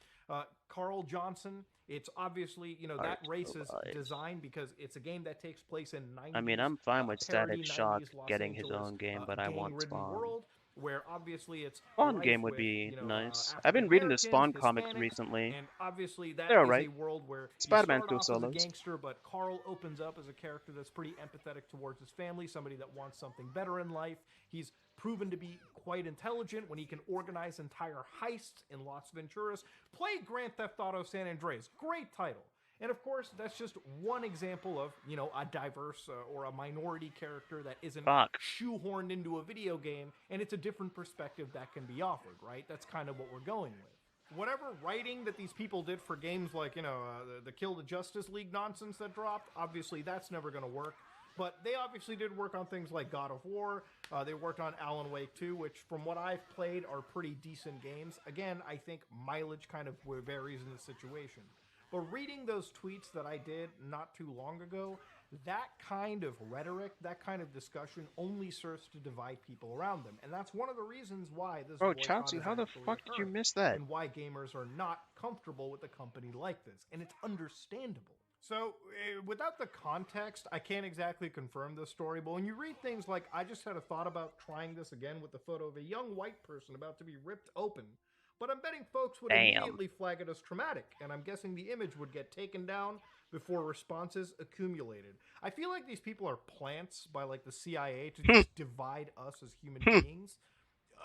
Carl Johnson. It's obviously, you know, Heart that race of is Ice. designed because it's a game that takes place in 90s, I mean, I'm fine with parody Static Shock 90s Los getting his Angeles own game, but I want gang-ridden Spawn. world where obviously it's Spawn rife game would with, be you know, nice. I've African been reading the Americans, Spawn comics Hispanics, recently. and obviously that They're is alright. a world where you Spider-Man start still off as a solos. gangster, but Carl opens up as a character that's pretty empathetic towards his family, somebody that wants something better in life. He's proven to be quite intelligent when he can organize entire heists in Las Venturas. Play Grand Theft Auto San Andreas. Great title. And of course, that's just one example of, you know, a diverse or a minority character that isn't shoehorned into a video game, and it's a different perspective that can be offered, right? That's kind of what we're going with. Whatever writing that these people did for games like, you know, the Kill the Justice League nonsense that dropped, obviously that's never going to work. But they obviously did work on things like God of War. They worked on Alan Wake 2, which from what I've played are pretty decent games. Again, I think mileage kind of varies in the situation. But reading those tweets that I did not too long ago, that kind of rhetoric, that kind of discussion only serves to divide people around them. And that's one of the reasons why this Bro, boycott Chaozu, is how the actually fuck did you occurring, miss that? and why gamers are not comfortable with a company like this. And it's understandable. So, without the context, I can't exactly confirm this story, but when you read things like, I just had a thought about trying this again with the photo of a young white person about to be ripped open, but I'm betting folks would immediately flag it as traumatic, and I'm guessing the image would get taken down before responses accumulated. I feel like these people are plants by like the CIA to just divide us as human beings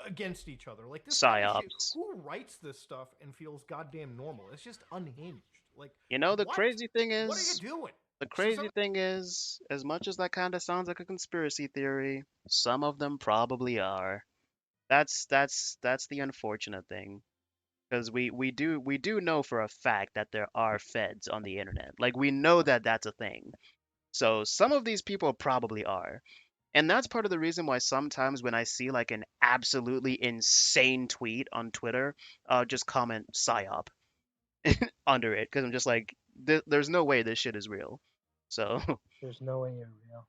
against each other. Like this kind of shit, who writes this stuff and feels goddamn normal? It's just unhinged. Like, you know, the crazy thing is, what are you doing? The crazy thing is, as much as that kind of sounds like a conspiracy theory, some of them probably are. That's the unfortunate thing, because we do know for a fact that there are feds on the internet. Like, we know that that's a thing. So some of these people probably are. And that's part of the reason why sometimes when I see like an absolutely insane tweet on Twitter, I'll just comment PSYOP under it, because I'm just like, there's no way this shit is real. So there's no way you're real.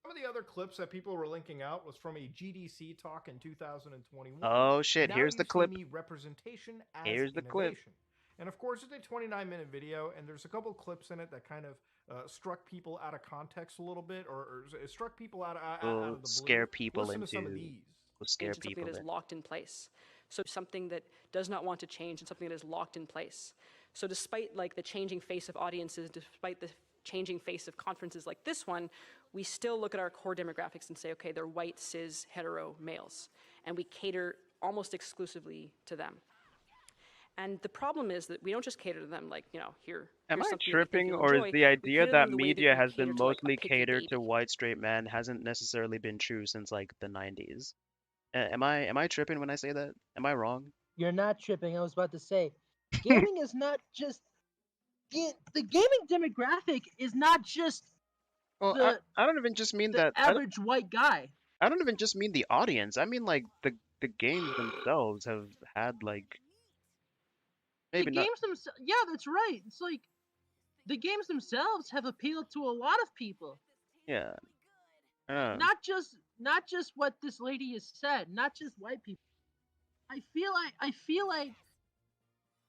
Some of the other clips that people were linking out was from a GDC talk in 2021. Oh shit, now here's the clip. Representation as here's the innovation. clip. And of course, it's a 29-minute video, and there's a couple clips in it that kind of struck people out of context a little bit, or it struck people out of the blue. Scare people Listen into. to some of these. Scare people. Something that is locked in place. So something that does not want to change, and something that is locked in place. So despite like the changing face of audiences, despite the changing face of conferences like this one, we still look at our core demographics and say, okay, they're white, cis, hetero males. And we cater almost exclusively to them. And the problem is that we don't just cater to them like, you know, here. Am I something tripping, you'll or is enjoy. the idea that the way media we has cater been to, like, a mostly picky catered baby. to white straight men hasn't necessarily been true since like the 90s? Am I tripping when I say that? Am I wrong? You're not tripping. I was about to say, gaming is not just the gaming demographic is not just well, I don't even just mean the that average white guy. I don't even just mean the audience. I mean like the games themselves have had like maybe the not. games themselves. Yeah, that's right. It's like the games themselves have appealed to a lot of people. Yeah. Not just what this lady has said. Not just white people. I feel like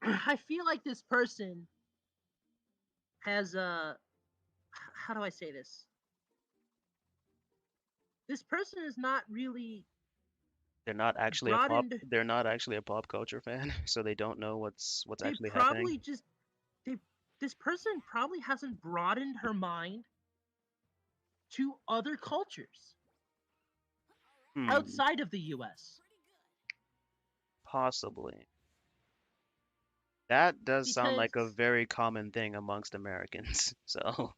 I feel like this person has how do I say this? This person is not really They're not actually a pop. broadened. They're not actually a pop culture fan, so they don't know what's They actually happening. probably just they. This person probably hasn't broadened her mind to other cultures Hmm, outside of the U.S. possibly. That does sound because like a very common thing amongst Americans. So,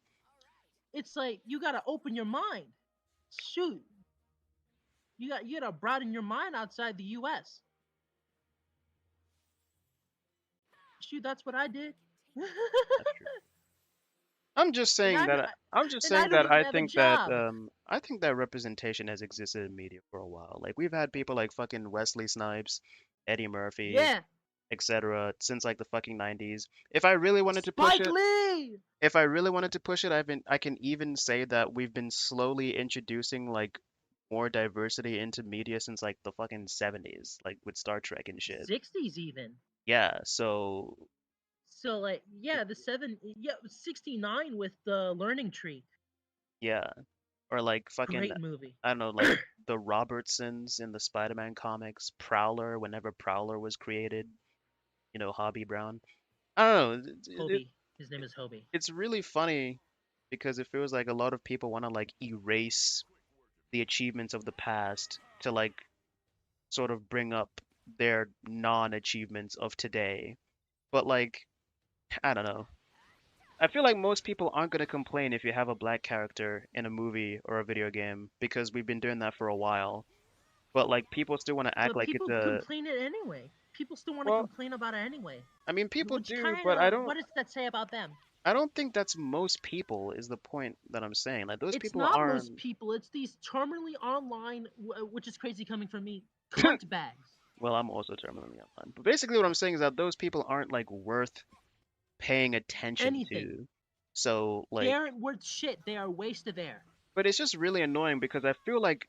it's like you gotta open your mind. Shoot, you gotta broaden your mind outside the U.S. Shoot, that's what I did. that's true. I'm just and saying I'm that I'm just and I saying don't that even have a job. I think that representation has existed in media for a while. Like we've had people like fucking Wesley Snipes, Eddie Murphy, Yeah, etc. since like the fucking 90s. If I really wanted to push Spike it, Lee. if I really wanted to push it, I can even say that we've been slowly introducing like more diversity into media since like the fucking 70s, like with Star Trek and shit. 60s even. Yeah, so So like yeah, the 69 with the Learning Tree. yeah. Or like fucking Great movie. I don't know, like the Robertsons in the Spider-Man comics, Prowler, whenever Prowler was created, Hobie Brown. I don't know. Hobie. His name is Hobie. It's really funny because it feels like a lot of people want to like erase the achievements of the past to like sort of bring up their non-achievements of today. But like, I don't know. I feel like most people aren't going to complain if you have a black character in a movie or a video game because we've been doing that for a while. But like people still want to act But like it's people a complain it anyway. People still want to well, complain about it anyway. I mean people Which do, kind but of what does that say about them? I don't think that's most people is the point that I'm saying. Like those It's people not aren't most people. It's these terminally online, which is crazy coming from me, cunt bags. well, I'm also terminally online. But basically what I'm saying is that those people aren't like worth paying attention Anything. to. So They like aren't worth shit. They are a waste of air. but it's just really annoying because I feel like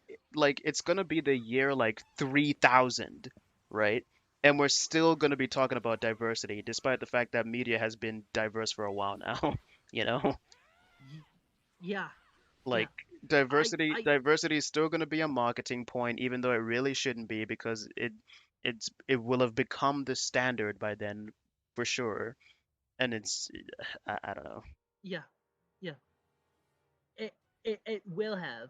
it's gonna be the year like 3000, right? And we're still gonna be talking about diversity, despite the fact that media has been diverse for a while now. You know, Yeah. like diversity is still gonna be a marketing point, even though it really shouldn't be because it will have become the standard by then for sure. And it's I don't know. Yeah. Yeah. It will have.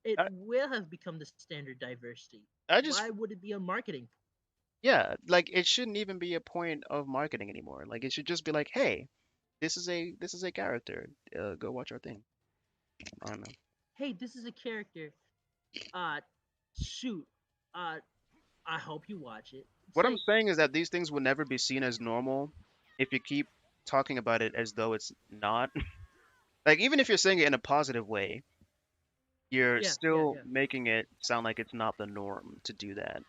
It I, will have become the standard diversity. I just Why would it be a marketing? Yeah, like it shouldn't even be a point of marketing anymore. Like it should just be like, hey, this is a character. Go watch our thing. I don't know. Hey, this is a character. Shoot. Uh, I hope you watch it. It's What I'm like saying is that these things will never be seen as normal if you keep talking about it as though it's not. Like even if you're saying it in a positive way, you're still yeah. making it sound like it's not the norm to do that.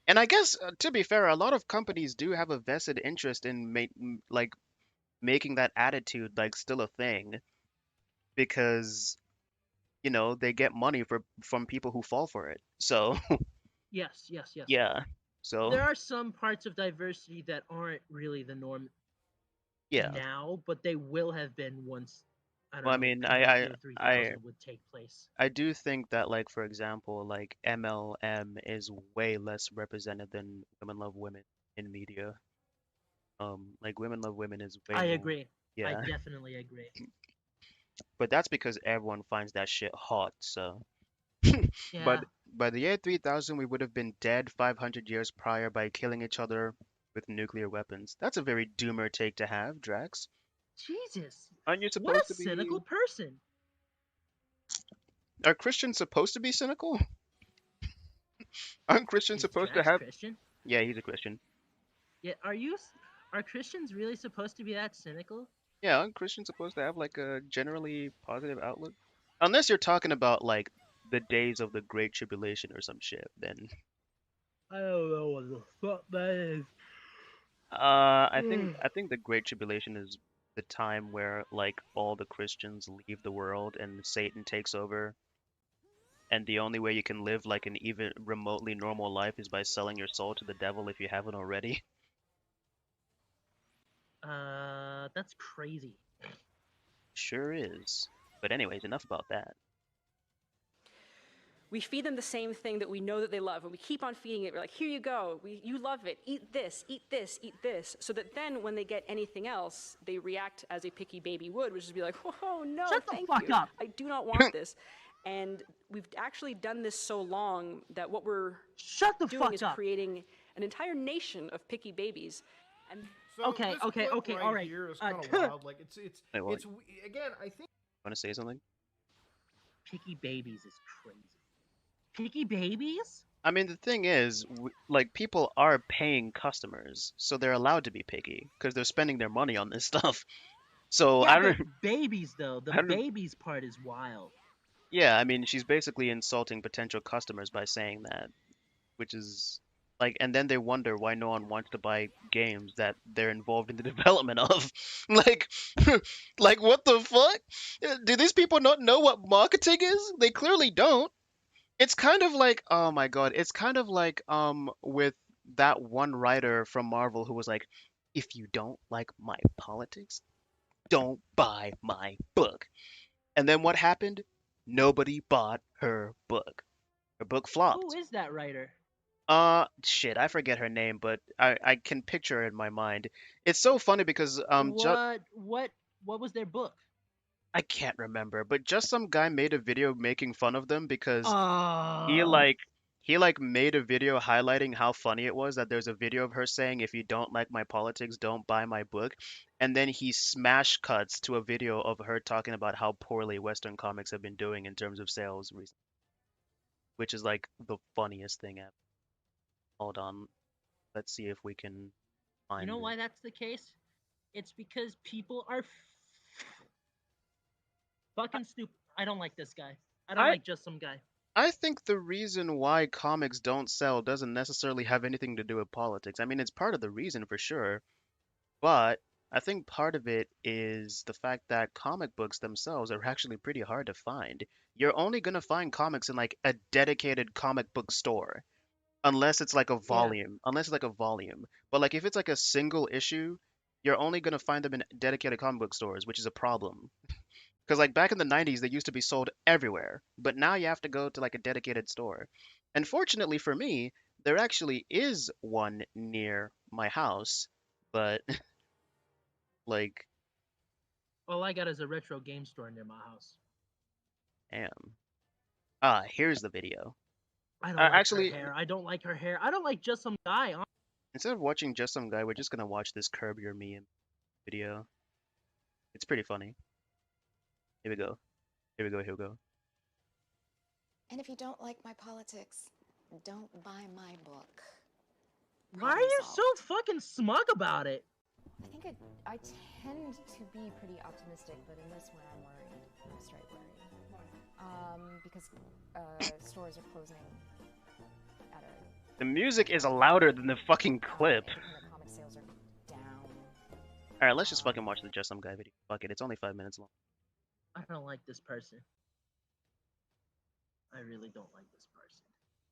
And I guess to be fair, a lot of companies do have a vested interest in like making that attitude like still a thing because they get money from people who fall for it. So Yes. yeah. So There are some parts of diversity that aren't really the norm yeah. now, but they will have been once. I don't Well, I know. mean, Year 3000 would take place. I do think that like for example, like MLM is way less represented than Women Love Women in media. Like Women Love Women is way I more. agree. I Yeah. definitely agree. But that's because everyone finds that shit hot. So, but Yeah. by the year 3000, we would have been dead 500 years prior by killing each other with nuclear weapons. That's a very doomer take to have, Drax. Jesus. Aren't you What a supposed to cynical be? person. Are Christians supposed to be cynical? Aren't Christians Is supposed to Drax have? Christian? Yeah, he's a Christian. Yeah. Are Christians really supposed to be that cynical? Yeah, aren't Christians supposed to have like a generally positive outlook? Unless you're talking about like the days of the Great Tribulation or some shit, then I don't know what the fuck that is. I think the Great Tribulation is the time where like all the Christians leave the world and Satan takes over, and the only way you can live like an even remotely normal life is by selling your soul to the devil if you haven't already. That's crazy. Sure is. But anyways, enough about that. We feed them the same thing that we know that they love, and we keep on feeding it. We're like, here you go, you love it, eat this, eat this, eat this. So that then when they get anything else, they react as a picky baby would, which is be like, oh no, Shut the thank fuck you. up. I do not want this. And we've actually done this so long that what we're doing is creating an entire nation of picky babies. And So Okay, this okay, clip okay, right all right. here is kind of wild. Like Wait, what? it's again. I think. Want to say something? Picky babies is crazy. Picky babies? I mean, the thing is, like, people are paying customers, so they're allowed to be picky because they're spending their money on this stuff. So Yeah, I don't. but babies though. The I don't- babies part is wild. Yeah, I mean, she's basically insulting potential customers by saying that, which is like, and then they wonder why no one wants to buy games that they're involved in the development of. Like, like what the fuck? Do these people not know what marketing is? They clearly don't. It's kind of like, oh my God, it's kind of like with that one writer from Marvel who was like, if you don't like my politics, don't buy my book. And then what happened? Nobody bought her book. Her book flopped. Who is that writer? Shit, I forget her name, but I can picture her in my mind. It's so funny because What was their book? I can't remember, but just some guy made a video making fun of them because he Oh. like made a video highlighting how funny it was that there's a video of her saying, if you don't like my politics, don't buy my book. And then he smash cuts to a video of her talking about how poorly Western comics have been doing in terms of sales recently, which is like the funniest thing ever. Hold on. Let's see if we can find You know it. why that's the case? It's because people are fucking stupid. I don't like this guy. I don't like just some guy. I think the reason why comics don't sell doesn't necessarily have anything to do with politics. I mean, it's part of the reason for sure, but I think part of it is the fact that comic books themselves are actually pretty hard to find. You're only going to find comics in like a dedicated comic book store, unless it's like a volume. Unless it's like a volume. But like if it's like a single issue, you're only going to find them in dedicated comic book stores, which is a problem. Because like back in the 90s, they used to be sold everywhere, but now you have to go to like a dedicated store. And fortunately for me, there actually is one near my house, but like, All I got is a retro game store near my house. damn. Here's the video. I don't like actually, her hair. I don't like her hair. I don't like just some guy. instead of watching just some guy, we're just gonna watch this Curb Your Meme video. It's pretty funny. Here we go. Here we go. Here we go. And if you don't like my politics, don't buy my book. Why are you so fucking smug about it? I think I tend to be pretty optimistic, but in this one I'm worried. I'm straight worried. Because stores are closing at a... The music is louder than the fucking clip. Comic sales are down. Alright, let's just fucking watch the Just Some Guy video. Fuck it, it's only 5 minutes long. I don't like this person. I really don't like this person.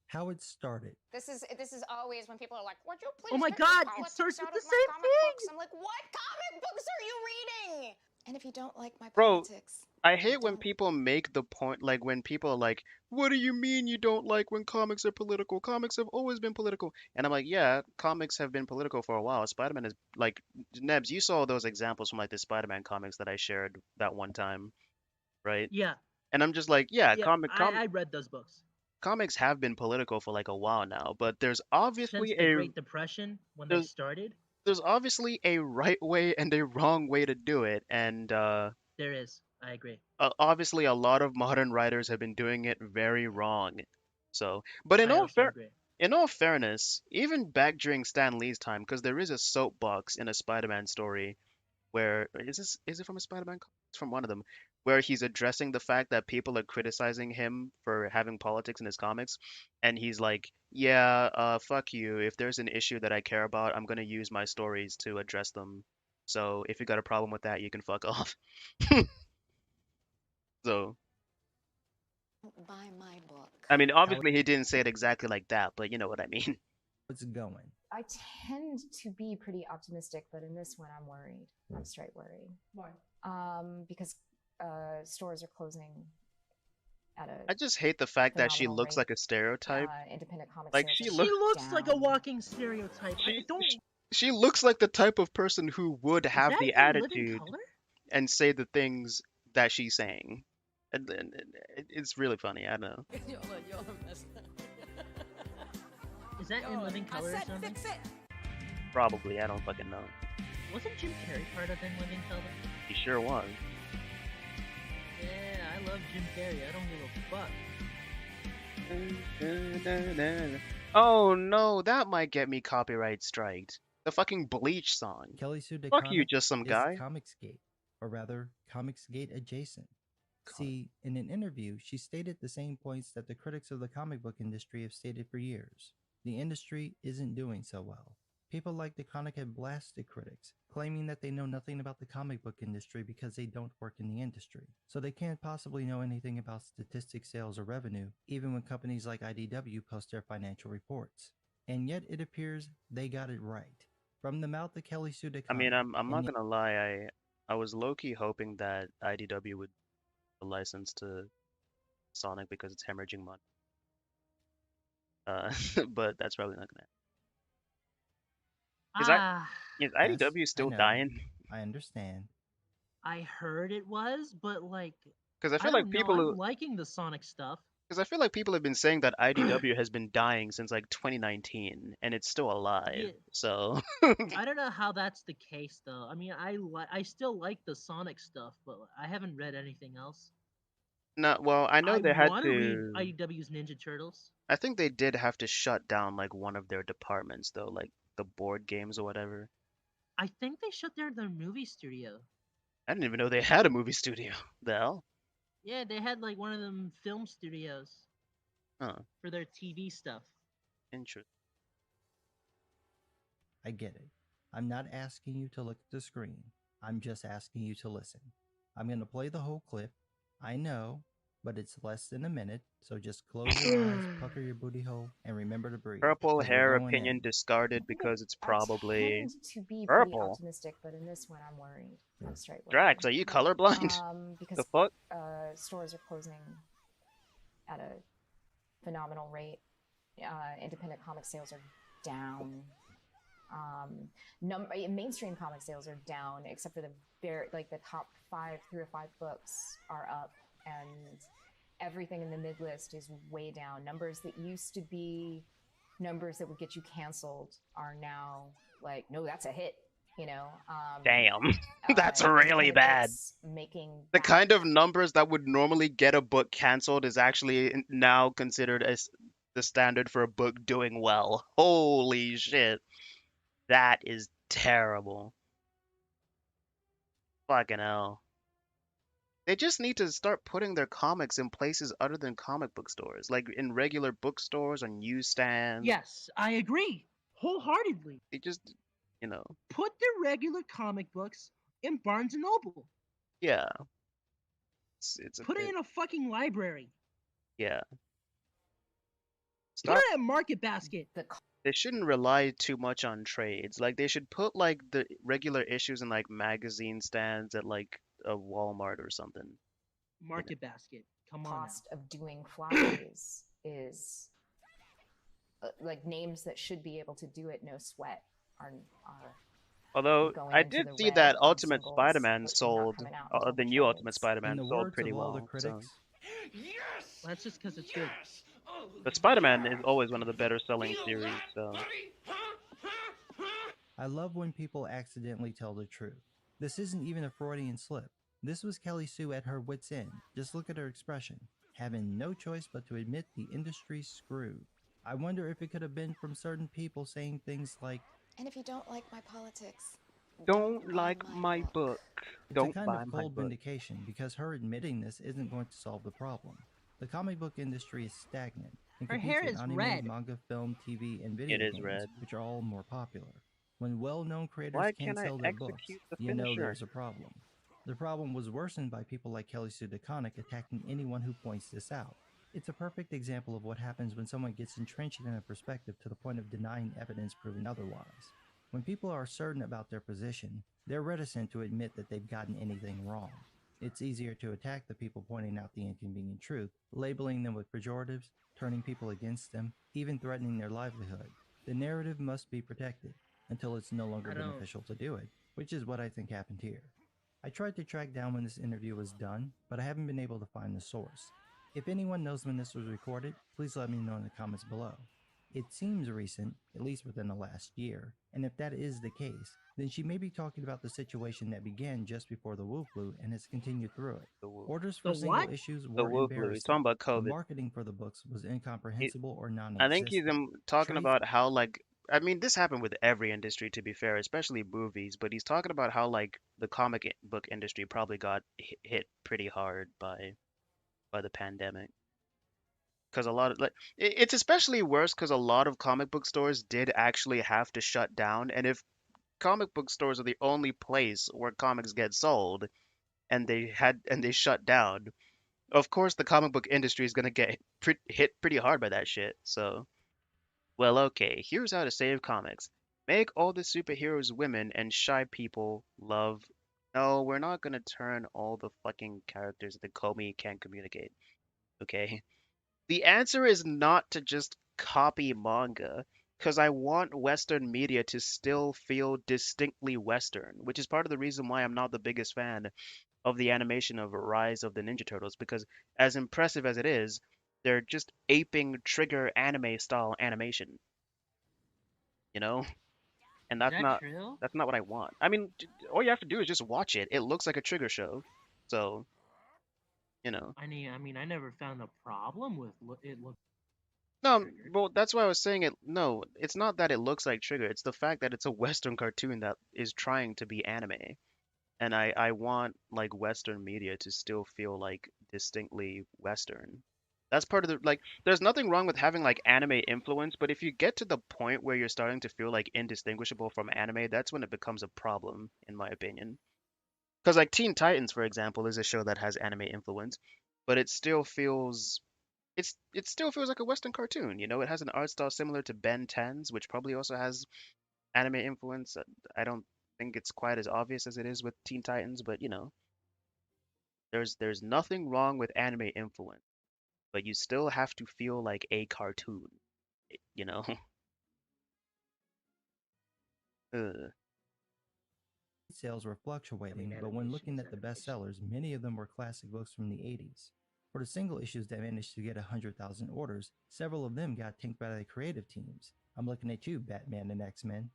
How it started. This is always when people are like, "Would you please?" Oh my get the God! It politics starts with out the of my same comic thing. books?" I'm like, "What comic books are you reading?" And if you don't like my Bro, politics, I hate when people make the point, like when people are like, what do you mean you don't like when comics are political? Comics have always been political. And I'm like, yeah, comics have been political for a while. Spider-Man is like, Nebs, you saw those examples from like the Spider-Man comics that I shared that one time, right? Yeah. And I'm just like, yeah, I read those books. comics have been political for like a while now, but there's Since obviously the Great Depression, when they started. there's obviously a right way and a wrong way to do it, and There is. I agree. obviously a lot of modern writers have been doing it very wrong. So, but in I all also agree. in all fairness, even back during Stan Lee's time, because there is a soapbox in a Spider-Man story where is it from a Spider-Man? It's from one of them, where he's addressing the fact that people are criticizing him for having politics in his comics, and he's like, yeah, fuck you. If there's an issue that I care about, I'm gonna use my stories to address them. So if you got a problem with that, you can fuck off. So, buy my book. I mean, obviously he didn't say it exactly like that, but you know what I mean. It's going. I tend to be pretty optimistic, but in this one, I'm worried. I'm straight worried. Why? Because stores are closing at a I just hate the fact that she phenomenal looks rate. like a stereotype. Independent comic Like sales she are looks. She looks like a down. walking stereotype. I don't. She looks like the type of person who would have that the in living attitude color? and say the things that she's saying. And it's really funny. I don't know. Is that in living color or something? Probably. I don't fucking know. Wasn't Jim Carrey part of In Living Color? He sure was. Yeah, I love Jim Carrey. I don't give a fuck. Oh no, that might get me copyright striked. The fucking Bleach song. Kelly Sue DeConnick Fuck you, just some is guy. Comicsgate, or rather, Comicsgate adjacent. See, in an interview, she stated the same points that the critics of the comic book industry have stated for years. The industry isn't doing so well. People like DeConnick have blasted critics, claiming that they know nothing about the comic book industry because they don't work in the industry. So they can't possibly know anything about statistics, sales, or revenue, even when companies like IDW post their financial reports. And yet it appears they got it right. From the mouth of Kelly Sue DeConnick. I mean, I'm not gonna lie. I was low-key hoping that IDW would license to Sonic because it's hemorrhaging money. But that's probably not gonna happen. Is IDW still dying? I understand. I heard it was, but like, Because I feel like people I'm liking the Sonic stuff. Because I feel like people have been saying that IDW has been dying since like 2019, and it's still alive. Yeah. So I don't know how that's the case though. I mean, I still like the Sonic stuff, but I haven't read anything else. no, well, I know they had want to. read IDW's Ninja Turtles. I think they did have to shut down like one of their departments though, like the board games or whatever. I think they shut down their movie studio. I didn't even know they had a movie studio. The hell? Yeah, they had like one of them film studios Huh. for their TV stuff. Interesting. I get it. I'm not asking you to look at the screen. I'm just asking you to listen. I'm going to play the whole clip. I know, but it's less than a minute, so just close your eyes, pucker your booty hole, and remember to breathe. Purple 'cause we're hair going opinion in. discarded because it's probably I tend to be pretty purple. optimistic, but in this one, I'm worried. I'm straight worried. Drax, are you colorblind? Because The fuck? stores are closing at a phenomenal rate. Independent comic sales are down. Mainstream comic sales are down, except for the top 3 or 5 books are up, and everything in the mid list is way down. Numbers that used to be numbers that would get you canceled are now like, no, that's a hit. You know. Damn, that's really bad. The kind of numbers that would normally get a book canceled is actually now considered as the standard for a book doing well. Holy shit. That is terrible. Fucking hell. They just need to start putting their comics in places other than comic book stores, like in regular bookstores, on newsstands. Yes, I agree wholeheartedly. They just, you know. Put the regular comic books in Barnes and Noble. Yeah. It's Put it in a fucking library. Yeah. Put it in a market basket. They shouldn't rely too much on trades. Like they should put like the regular issues in like magazine stands at like a Walmart or something. Market basket. Come on. Cost of doing flyers is like names that should be able to do it no sweat are Although going I into did the see red that on Ultimate singles, Spider-Man which are not sold, coming out until the new Ultimate Spider-Man In the sold words pretty of all well. the critics, Well, that's just because it's good. But Spider-Man is always one of the better selling series, so. I love when people accidentally tell the truth. This isn't even a Freudian slip. This was Kelly Sue at her wit's end. Just look at her expression, having no choice but to admit the industry's screwed. I wonder if it could have been from certain people saying things like, And if you don't like my politics, Don't like my book. It's Don't a kind buy of my cold book. vindication because her admitting this isn't going to solve the problem. The comic book industry is stagnant and Her competes hair with is anime, red. manga, film, TV, and video It is games, red. which are all more popular. When well-known creators Why can't can't I sell their books, execute the you know finisher? there's a problem. The problem was worsened by people like Kelly Sue DeConnick attacking anyone who points this out. It's a perfect example of what happens when someone gets entrenched in a perspective to the point of denying evidence proving otherwise. When people are certain about their position, they're reticent to admit that they've gotten anything wrong. It's easier to attack the people pointing out the inconvenient truth, labeling them with pejoratives, turning people against them, even threatening their livelihood. The narrative must be protected until it's no longer beneficial to do it, which is what I think happened here. I tried to track down when this interview was done, but I haven't been able to find the source. If anyone knows when this was recorded, please let me know in the comments below. It seems recent, at least within the last year, and if that is the case, then she may be talking about the situation that began just before the Wu Flu and has continued through it. Orders for single issues The were Wu Flu. He's embarrassing. talking about The COVID. marketing for the books was incomprehensible or I non-existent. think he's talking about how, like, I mean, this happened with every industry, to be fair, especially movies, but he's talking about how, like, the comic book industry probably got hit pretty hard by the pandemic. Because a lot of, like, it's especially worse because a lot of comic book stores did actually have to shut down. And if comic book stores are the only place where comics get sold, and they shut down, of course the comic book industry is gonna get hit pretty hard by that shit. So, well, okay, here's how to save comics: make all the superheroes women and shy people love. No, we're not gonna turn all the fucking characters into Comey can't communicate. Okay. The answer is not to just copy manga, because I want Western media to still feel distinctly Western, which is part of the reason why I'm not the biggest fan of the animation of Rise of the Ninja Turtles, because as impressive as it is, they're just aping Trigger anime style animation, you know? And Is that true? that's not what I want. I mean, all you have to do is just watch it. It looks like a Trigger show. So, you know. I mean, I never found a problem with it. No, well, that's why I was saying it. No, it's not that it looks like Trigger. It's the fact that it's a Western cartoon that is trying to be anime. And I want, like, Western media to still feel, like, distinctly Western. That's part of the, like, there's nothing wrong with having, like, anime influence, but if you get to the point where you're starting to feel, like, indistinguishable from anime, that's when it becomes a problem, in my opinion. Because, like, Teen Titans, for example, is a show that has anime influence, but it still feels it still feels like a Western cartoon. You know, it has an art style similar to Ben 10's, which probably also has anime influence. I don't think it's quite as obvious as it is with Teen Titans, but you know, there's nothing wrong with anime influence, but you still have to feel like a cartoon. You know. Ugh. Sales were fluctuating, but when looking at the bestsellers, many of them were classic books from the 80s. For the single issues that managed to get 100,000 orders, several of them got tanked by the creative teams. I'm looking at you, Batman and X-Men.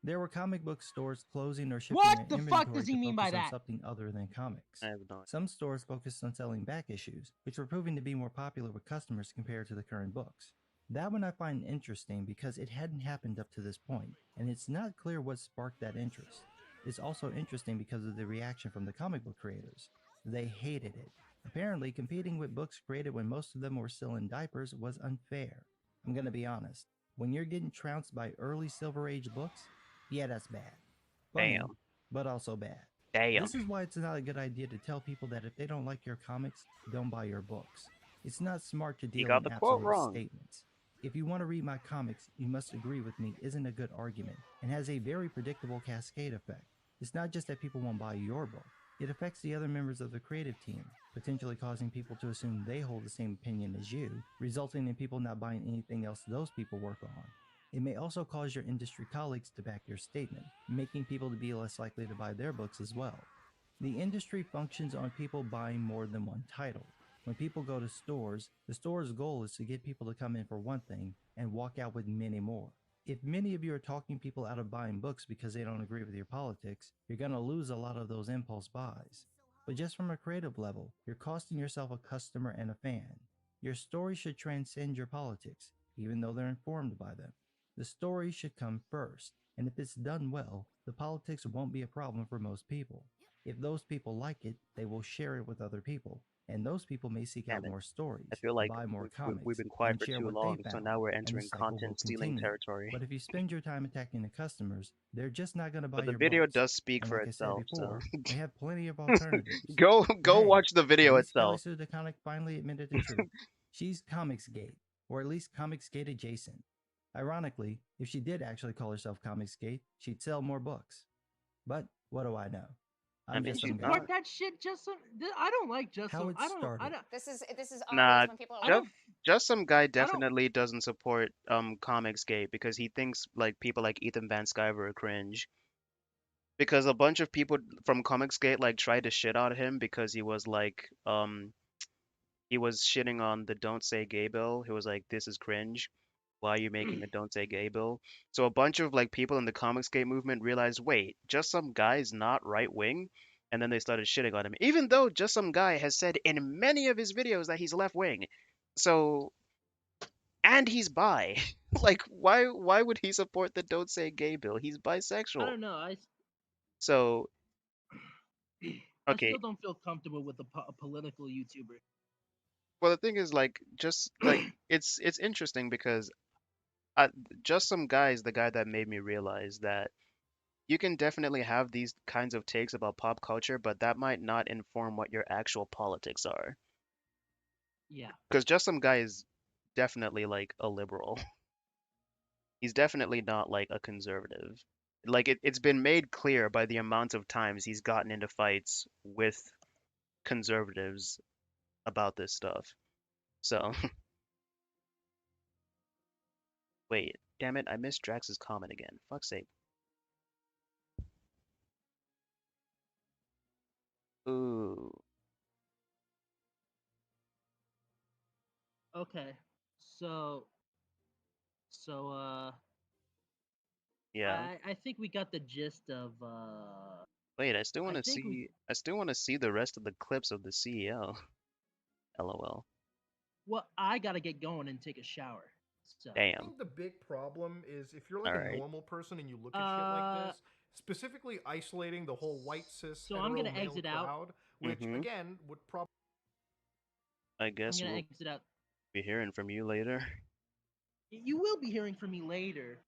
There were comic book stores closing or shifting their inventory to focus on something other than comics. Some stores focused on selling back issues, which were proving to be more popular with customers compared to the current books. That one I find interesting because it hadn't happened up to this point, and it's not clear what sparked that interest. It's also interesting because of the reaction from the comic book creators. They hated it. Apparently, competing with books created when most of them were still in diapers was unfair. I'm gonna be honest. When you're getting trounced by early Silver Age books, yeah, that's bad. Funny, Damn. but also bad. Damn. This is why it's not a good idea to tell people that if they don't like your comics, don't buy your books. It's not smart to deal got in the quote absolute wrong. statements. If you want to read my comics, you must agree with me isn't a good argument and has a very predictable cascade effect. It's not just that people won't buy your book. It affects the other members of the creative team, potentially causing people to assume they hold the same opinion as you, resulting in people not buying anything else those people work on. It may also cause your industry colleagues to back your statement, making people to be less likely to buy their books as well. The industry functions on people buying more than one title. When people go to stores, the store's goal is to get people to come in for one thing and walk out with many more. If many of you are talking people out of buying books because they don't agree with your politics, you're going to lose a lot of those impulse buys. But just from a creative level, you're costing yourself a customer and a fan. Your story should transcend your politics, even though they're informed by them. The story should come first, and if it's done well, the politics won't be a problem for most people. If those people like it, they will share it with other people, and those people may seek out more stories, I feel like buy more comics, we've been quiet and for share too what long, they so found, now we're and the entering cycle will content stealing continue. territory. But if you spend your time attacking the customers, they're just not going to buy But the your video books. does speak And for like I said itself, before, so they have plenty of alternatives. go Hey, watch the at video least itself. Kelly Sue DeConnick finally admitted the truth. She's Comicsgate, or at least Comicsgate adjacent. Ironically, if she did actually call herself Comicsgate, she'd sell more books. But what do I know? I'm mean, just she's some guy. Support that shit, just some. I don't like just How some. it I don't. started. This is obvious Nah, when people are I like, don't. just some guy don't- definitely doesn't support Comicsgate because he thinks like people like Ethan Van Sciver are cringe. Because a bunch of people from Comicsgate like tried to shit on him because he was like he was shitting on the Don't Say Gay bill. He was like, "This is cringe. Why are you making a Don't Say Gay bill?" So a bunch of like people in the Comicsgate movement realized, wait, just some guy's not right wing, and then they started shitting on him, even though just some guy has said in many of his videos that he's left wing. So and he's bi. Like, why would he support the Don't Say Gay bill? He's I bisexual. don't know. So I okay. still don't feel comfortable with a political YouTuber. Well, the thing is, like, just like it's interesting because just some guy is the guy that made me realize that you can definitely have these kinds of takes about pop culture, but that might not inform what your actual politics are. Yeah. Because just some guy is definitely like a liberal. He's definitely not like a conservative. Like it's been made clear by the amount of times he's gotten into fights with conservatives about this stuff. So, wait, damn it, I missed Drax's comment again. Fuck's sake. Ooh. Okay. So. Yeah. I think we got the gist of. Wait, I still want to think see. I still want to see the rest of the clips of the CEO. LOL. Well, I gotta get going and take a shower. So. I Damn. think the big problem is if you're like All a right. normal person and you look at shit like this, specifically isolating the whole white cis So hetero I'm gonna male exit crowd, out. which again would probably. I I'm guess gonna we'll exit out. be hearing from you later. You will be hearing from me later,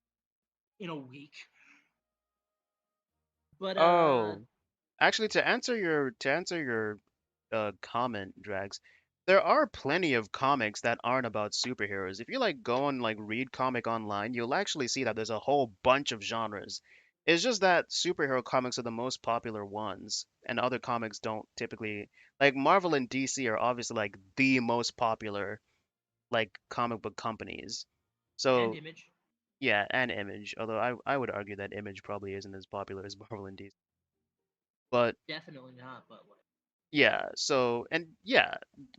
in a week. But Oh, actually, to answer your comment, Drags, there are plenty of comics that aren't about superheroes. If you like go and like read comic online, you'll actually see that there's a whole bunch of genres. It's just that superhero comics are the most popular ones, and other comics don't typically like Marvel and DC are obviously like the most popular like comic book companies. and So Image. yeah, and Image, although I would argue that Image probably isn't as popular as Marvel and DC. But Definitely not, but like. yeah, so and yeah,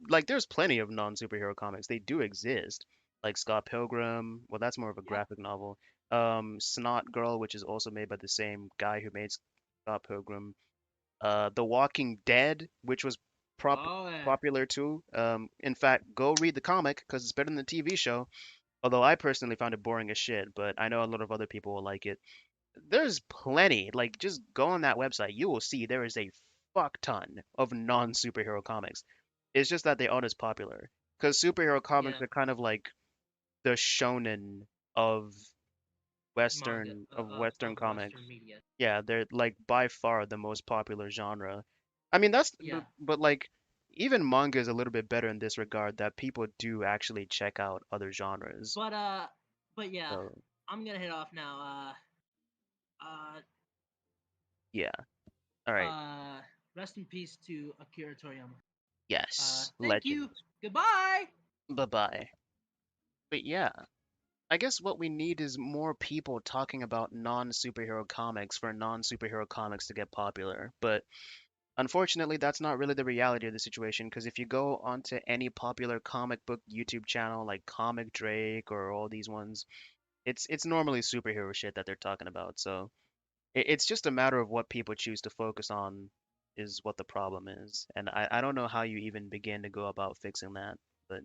like there's plenty of non-superhero comics. They do exist. Like Scott Pilgrim, well that's more of a graphic novel. Snot Girl, which is also made by the same guy who made Scott Pilgrim. The Walking Dead, which was popular too. In fact, go read the comic because it's better than the TV show. Although I personally found it boring as shit, but I know a lot of other people will like it. There's plenty. Like, just go on that website. You will see there is a fuck ton of non-superhero comics. It's just that they aren't as popular. Because superhero comics are kind of like the shonen of Western comics. Western media. Yeah, they're like by far the most popular genre. I mean, but like even manga is a little bit better in this regard that people do actually check out other genres. But yeah, So, I'm gonna head off now. yeah. All right. Rest in peace to Akira Toriyama. Yes. Thank you. Goodbye. Bye-bye. But yeah, I guess what we need is more people talking about non-superhero comics for non-superhero comics to get popular. But unfortunately, that's not really the reality of the situation because if you go onto any popular comic book YouTube channel like Comic Drake or all these ones, it's normally superhero shit that they're talking about. So it's just a matter of what people choose to focus on is what the problem is. And I don't know how you even begin to go about fixing that, but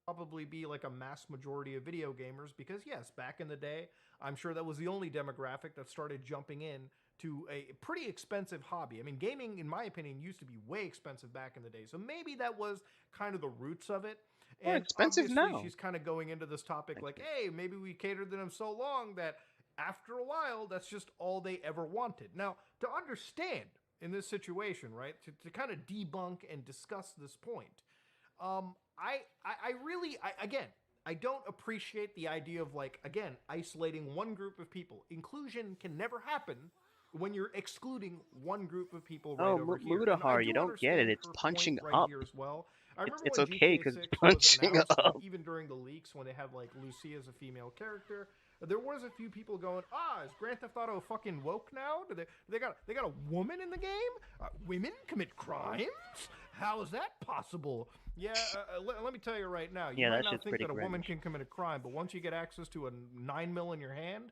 Probably be like a mass majority of video gamers because yes, back in the day, I'm sure that was the only demographic that started jumping in to a pretty expensive hobby. I mean, gaming, in my opinion, used to be way expensive back in the day. So maybe that was kind of the roots of it. More And expensive obviously, now. she's kind of going into this topic like, hey, maybe we catered to them so long that after a while, that's just all they ever wanted. Now, to understand in this situation, right, to kind of debunk and discuss this point, I really, again, I don't appreciate the idea of like, again, isolating one group of people. Inclusion can never happen when you're excluding one group of people right Oh, over here. And I Mudahar, you do don't get it. understand It's her point punching right up. here as well. I remember It's when okay GTA because it's 6 was punching announced, up. even during the leaks when they had like Lucia as a female character, there was a few people going, is Grand Theft Auto fucking woke now? They got a woman in the game? Women commit crimes? How is that possible? Yeah, let me tell you right now. You Yeah, might that not shit's think pretty that a woman cringe. can commit a crime, but once you get access to a 9mm in your hand,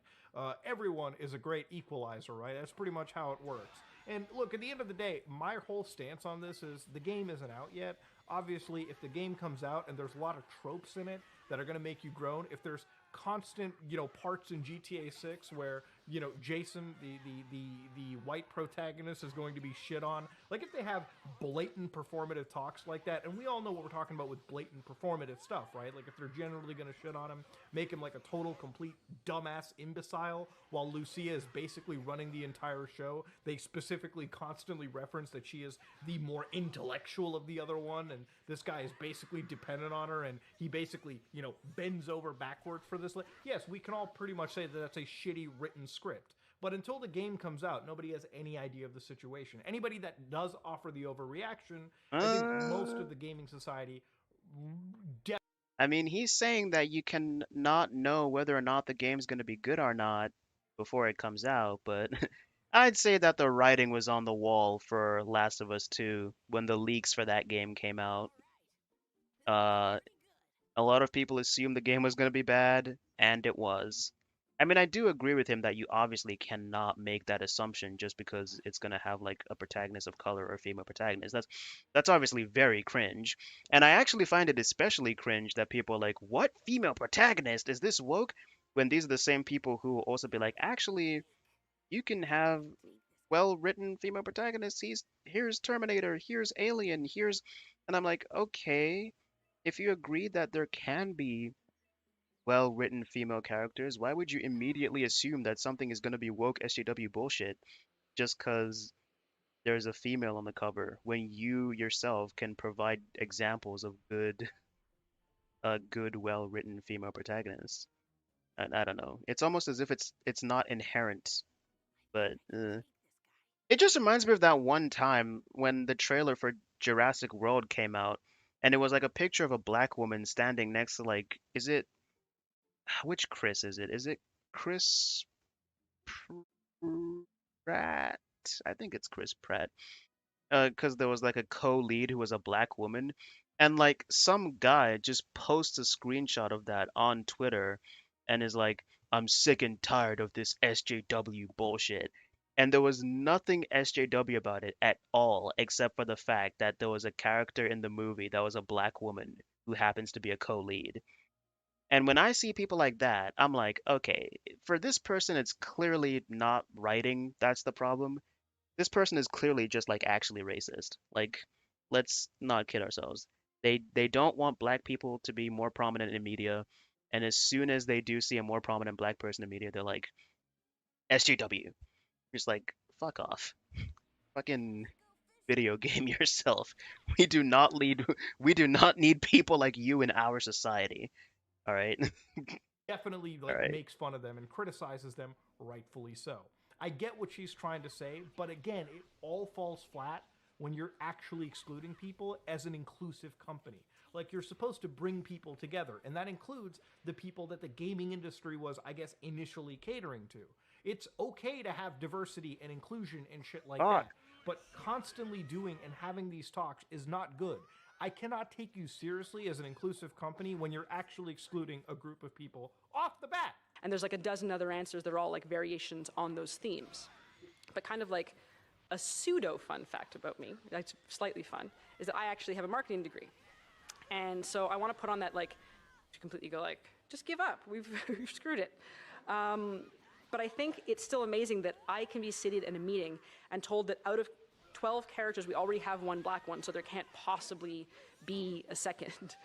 everyone is a great equalizer, right? That's pretty much how it works. And look, at the end of the day, my whole stance on this is the game isn't out yet. Obviously, if the game comes out and there's a lot of tropes in it that are going to make you groan, if there's constant, parts in GTA 6 where, Jason, the white protagonist, is going to be shit on. Like, if they have blatant performative talks like that, and we all know what we're talking about with blatant performative stuff, right? Like, if they're generally going to shit on him, make him like a total, complete dumbass imbecile, while Lucia is basically running the entire show. They specifically constantly reference that she is the more intellectual of the other one, and this guy is basically dependent on her, and he basically, bends over backward for this. Yes, we can all pretty much say that that's a shitty written script. But until the game comes out, nobody has any idea of the situation. Anybody that does offer the overreaction, I think most of the gaming society I mean, he's saying that you can not know whether or not the game's going to be good or not before it comes out, but I'd say that the writing was on the wall for Last of Us 2 when the leaks for that game came out. Uh, a lot of people assumed the game was going to be bad, and it was. I mean, I do agree with him that you obviously cannot make that assumption just because it's going to have like a protagonist of color or a female protagonist. That's obviously very cringe. And I actually find it especially cringe that people are like, "What female protagonist? Is this woke?" When these are the same people who will also be like, "Actually, you can have well-written female protagonists. Here's Terminator, here's Alien, here's," and I'm like, "Okay, if you agree that there can be well-written female characters, why would you immediately assume that something is going to be woke SJW bullshit just because there's a female on the cover when you yourself can provide examples of good well-written female protagonists?" I don't know. It's almost as if it's not inherent, but it just reminds me of that one time when the trailer for Jurassic World came out, and it was like a picture of a black woman standing next to like, is it which Chris is it? Is it Chris Pratt? I think it's Chris Pratt. Because there was like a co-lead who was a black woman, and like some guy just posts a screenshot of that on Twitter, and is like, "I'm sick and tired of this SJW bullshit." And there was nothing SJW about it at all, except for the fact that there was a character in the movie that was a black woman who happens to be a co-lead. And when I see people like that, I'm like, okay, for this person, it's clearly not writing that's the problem. This person is clearly just like actually racist. Like, let's not kid ourselves. They don't want black people to be more prominent in media, and as soon as they do see a more prominent black person in media, they're like, SJW. Just like, fuck off. Fucking video game yourself. We do not need people like you in our society. All right. definitely All like right. makes fun of them and criticizes them, rightfully so. I get what she's trying to say, but again, it all falls flat when you're actually excluding people as an inclusive company. Like, you're supposed to bring people together, and that includes the people that the gaming industry was, I guess, initially catering to. It's okay to have diversity and inclusion and shit like that, but constantly doing and having these talks is not good. I cannot take you seriously as an inclusive company when you're actually excluding a group of people off the bat. And there's like a dozen other answers that are all like variations on those themes. But kind of like a pseudo fun fact about me, that's slightly fun, is that I actually have a marketing degree. And so I want to put on that, like, to completely go like, just give up, we've screwed it. But I think it's still amazing that I can be seated in a meeting and told that out of 12 characters, we already have one black one, so there can't possibly be a second.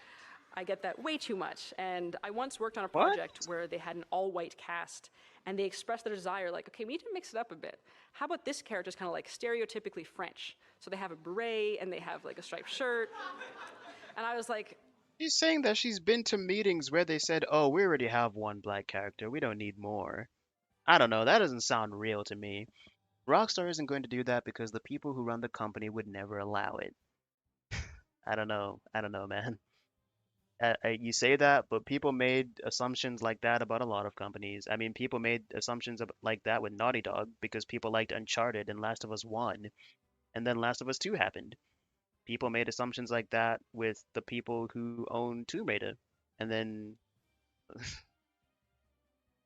I get that way too much. And I once worked on a project where they had an all-white cast, and they expressed their desire, like, okay, we need to mix it up a bit. How about this character's kind of like stereotypically French? So they have a beret, and they have like a striped shirt. And I was like, She's saying that she's been to meetings where they said, "Oh, we already have one black character. We don't need more." I don't know. That doesn't sound real to me. Rockstar isn't going to do that because the people who run the company would never allow it. I don't know. I don't know, man. You say that, but people made assumptions like that about a lot of companies. I mean, people made assumptions like that with Naughty Dog because people liked Uncharted and Last of Us 1, and then Last of Us 2 happened. People made assumptions like that with the people who own Tomb Raider, and then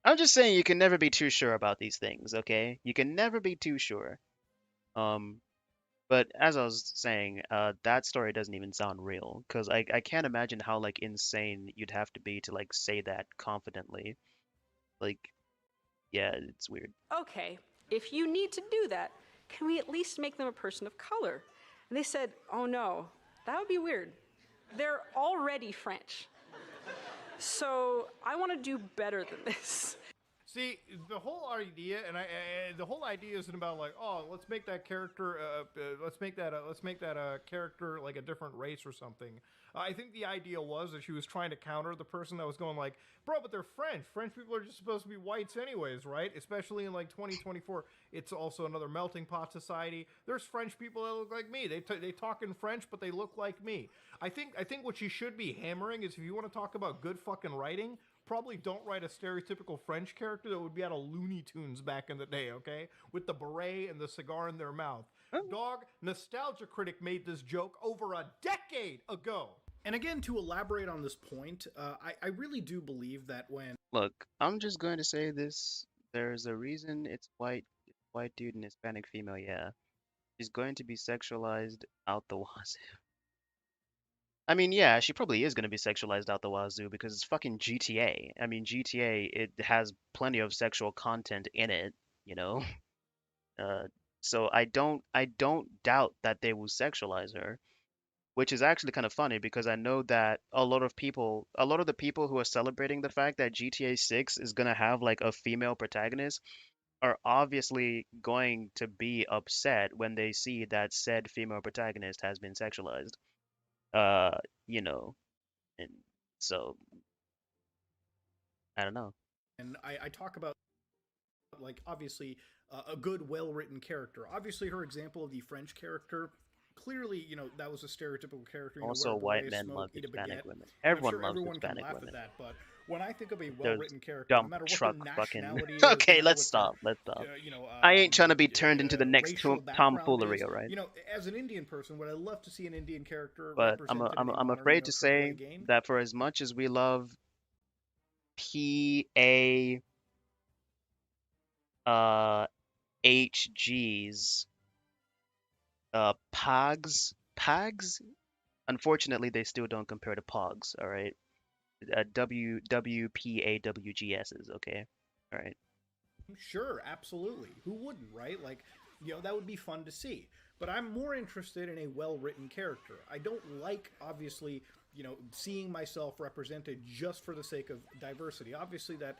I'm just saying you can never be too sure about these things, okay? You can never be too sure. Um, but as I was saying, that story doesn't even sound real, because I can't imagine how like insane you'd have to be to like say that confidently. Like, yeah, it's weird. okay, if you need to do that, can we at least make them a person of color? And they said, oh no, that would be weird. They're already French. So I want to do better than this. See, the whole idea, and the whole idea isn't about like, oh, let's make that character, let's make that a character like a different race or something. I think the idea was that she was trying to counter the person that was going like, bro, but they're French. French people are just supposed to be whites anyways, right? Especially in like 2024, it's also another melting pot society. There's French people that look like me. They talk in French, but they look like me. I think what she should be hammering is if you want to talk about good fucking writing, probably don't write a stereotypical French character that would be out of Looney Tunes back in the day, okay? With the beret and the cigar in their mouth. Dog, Nostalgia Critic made this joke over a decade ago. And again, to elaborate on this point, I really do believe that when... Look, I'm just going to say this. There's a reason it's white dude and Hispanic female, yeah. She's going to be sexualized out the wazoo. I mean, yeah, she probably is going to be sexualized out the wazoo because it's fucking GTA. I mean, GTA, it has plenty of sexual content in it, you know? So I don't doubt that they will sexualize her, which is actually kind of funny because I know that a lot of the people who are celebrating the fact that GTA 6 is going to have like a female protagonist are obviously going to be upset when they see that said female protagonist has been sexualized. You know, and so I don't know. And I talk about, like, obviously a good, well-written character. Obviously, her example of the French character, clearly, you know, that was a stereotypical character. You Also, know, white men love Hispanic women. Everyone loves Hispanic women. At that, but when I think of a well-written character, Dumb no matter truck what their fucking. nationality is, Okay, you know, let's stop. Let's stop. you know, I ain't trying to be turned into the next racial tomfoolery, background is, alright? you know, as an Indian person, would I love to see an Indian character But represented in a I'm modern, afraid to AAA say game? that for as much as we love PA HGs, Pogs, unfortunately they still don't compare to Pogs, all right? WPAWGSs, okay? All right. Sure, absolutely. Who wouldn't, right? Like, you know, that would be fun to see. But I'm more interested in a well-written character. I don't like, obviously, you know, seeing myself represented just for the sake of diversity. Obviously, that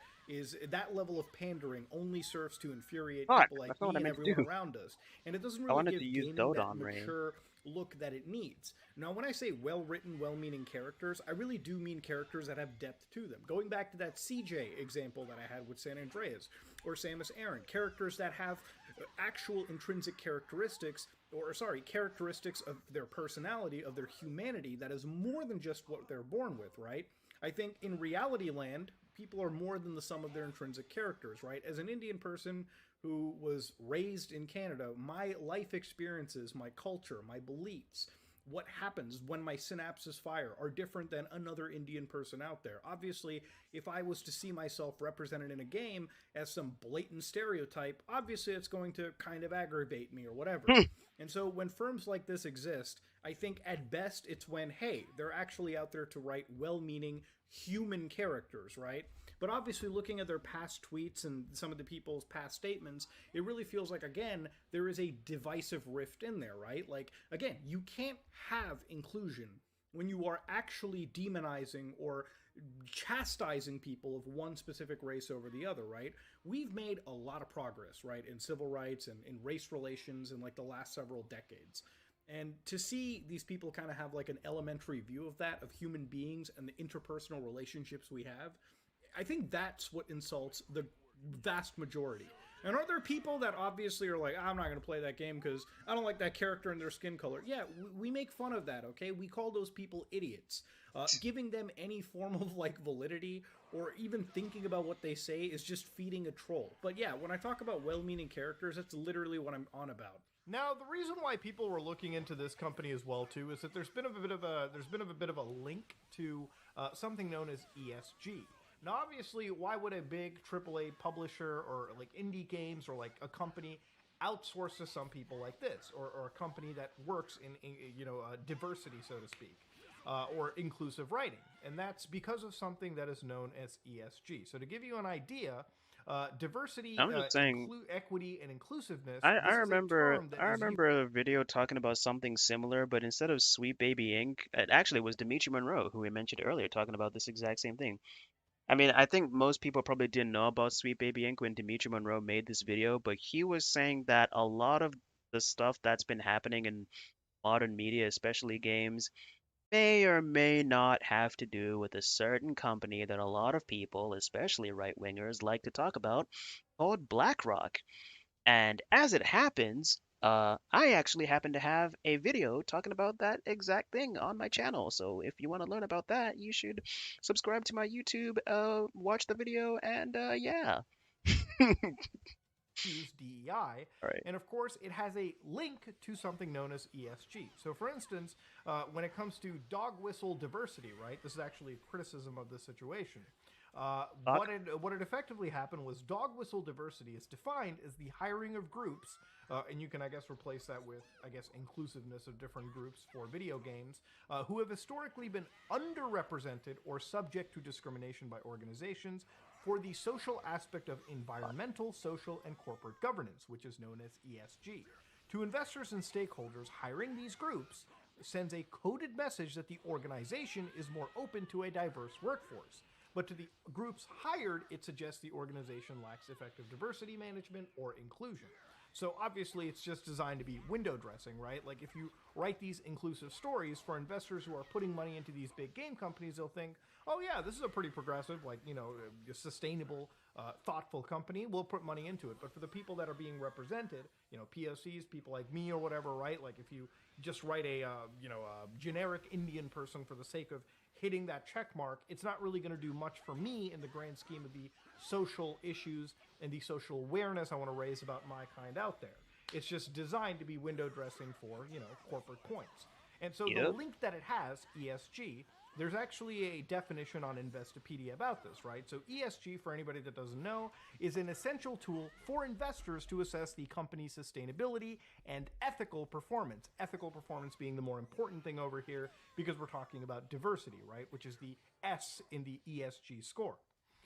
level of pandering only serves to infuriate people like me and everyone around us. And it doesn't really give gaming that mature look that it needs. Now, when I say well-written, well-meaning characters, I really do mean characters that have depth to them. Going back to that CJ example that I had with San Andreas, or Samus Aran, characters that have actual intrinsic characteristics, characteristics of their personality, of their humanity, that is more than just what they're born with, right? I think in reality land, people are more than the sum of their intrinsic characters, right? As an Indian person who was raised in Canada, my life experiences, my culture, my beliefs, what happens when my synapses fire are different than another Indian person out there. Obviously, if I was to see myself represented in a game as some blatant stereotype, obviously it's going to kind of aggravate me or whatever. And so when firms like this exist, I think at best it's when, hey, they're actually out there to write well-meaning human characters, right? But obviously looking at their past tweets and some of the people's past statements, it really feels like, again, there is a divisive rift in there, right? Like, again, you can't have inclusion when you are actually demonizing or chastising people of one specific race over the other, right? We've made a lot of progress, right, in civil rights and in race relations in like the last several decades. And to see these people kind of have like an elementary view of that, of human beings and the interpersonal relationships we have, I think that's what insults the vast majority. And are there people that obviously are like, I'm not going to play that game because I don't like that character and their skin color? Yeah, we make fun of that, okay? We call those people idiots. Giving them any form of like validity or even thinking about what they say is just feeding a troll. But yeah, when I talk about well-meaning characters, that's literally what I'm on about. Now, the reason why people were looking into this company as well too is that there's been a bit of a link to something known as ESG. Now, obviously, why would a big AAA publisher or like indie games or like a company outsource to some people like this, or a company that works in diversity, so to speak, or inclusive writing? And that's because of something that is known as ESG. So to give you an idea, diversity, I'm just saying, equity, and inclusiveness. I This is a remember term that I is used. remember a video talking about something similar, but instead of SweetBaby Inc, it actually was Dimitri Monroe, who we mentioned earlier, talking about this exact same thing. I mean, I think most people probably didn't know about SweetBaby Inc when Dimitri Monroe made this video, but he was saying that a lot of the stuff that's been happening in modern media, especially games, may or may not have to do with a certain company that a lot of people, especially right-wingers, like to talk about, called BlackRock. And as it happens, I actually happen to have a video talking about that exact thing on my channel. So if you want to learn about that, you should subscribe to my YouTube, watch the video, and yeah. Use DEI, Right. and of course it has a link to something known as ESG. So for instance, when it comes to dog whistle diversity, right, this is actually a criticism of the situation. What it effectively happened was dog whistle diversity is defined as the hiring of groups, and you can, I guess, replace that with, I guess, inclusiveness of different groups for video games, who have historically been underrepresented or subject to discrimination by organizations for the social aspect of environmental, social, and corporate governance, which is known as ESG. To investors and stakeholders, hiring these groups sends a coded message that the organization is more open to a diverse workforce. But to the groups hired, it suggests the organization lacks effective diversity management or inclusion. So obviously it's just designed to be window dressing, right? Like if you write these inclusive stories for investors who are putting money into these big game companies, they'll think, oh yeah, this is a pretty progressive, like, sustainable, thoughtful company. We'll put money into it. But for the people that are being represented, POCs, people like me or whatever, right? Like if you just write a generic Indian person for the sake of hitting that check mark, it's not really going to do much for me in the grand scheme of the social issues and the social awareness I want to raise about my kind out there. It's just designed to be window dressing for, corporate coins. And so the link that it has, ESG, there's actually a definition on Investopedia about this, right? So ESG, for anybody that doesn't know, is an essential tool for investors to assess the company's sustainability and ethical performance. Ethical performance being the more important thing over here because we're talking about diversity, right? Which is the S in the ESG score.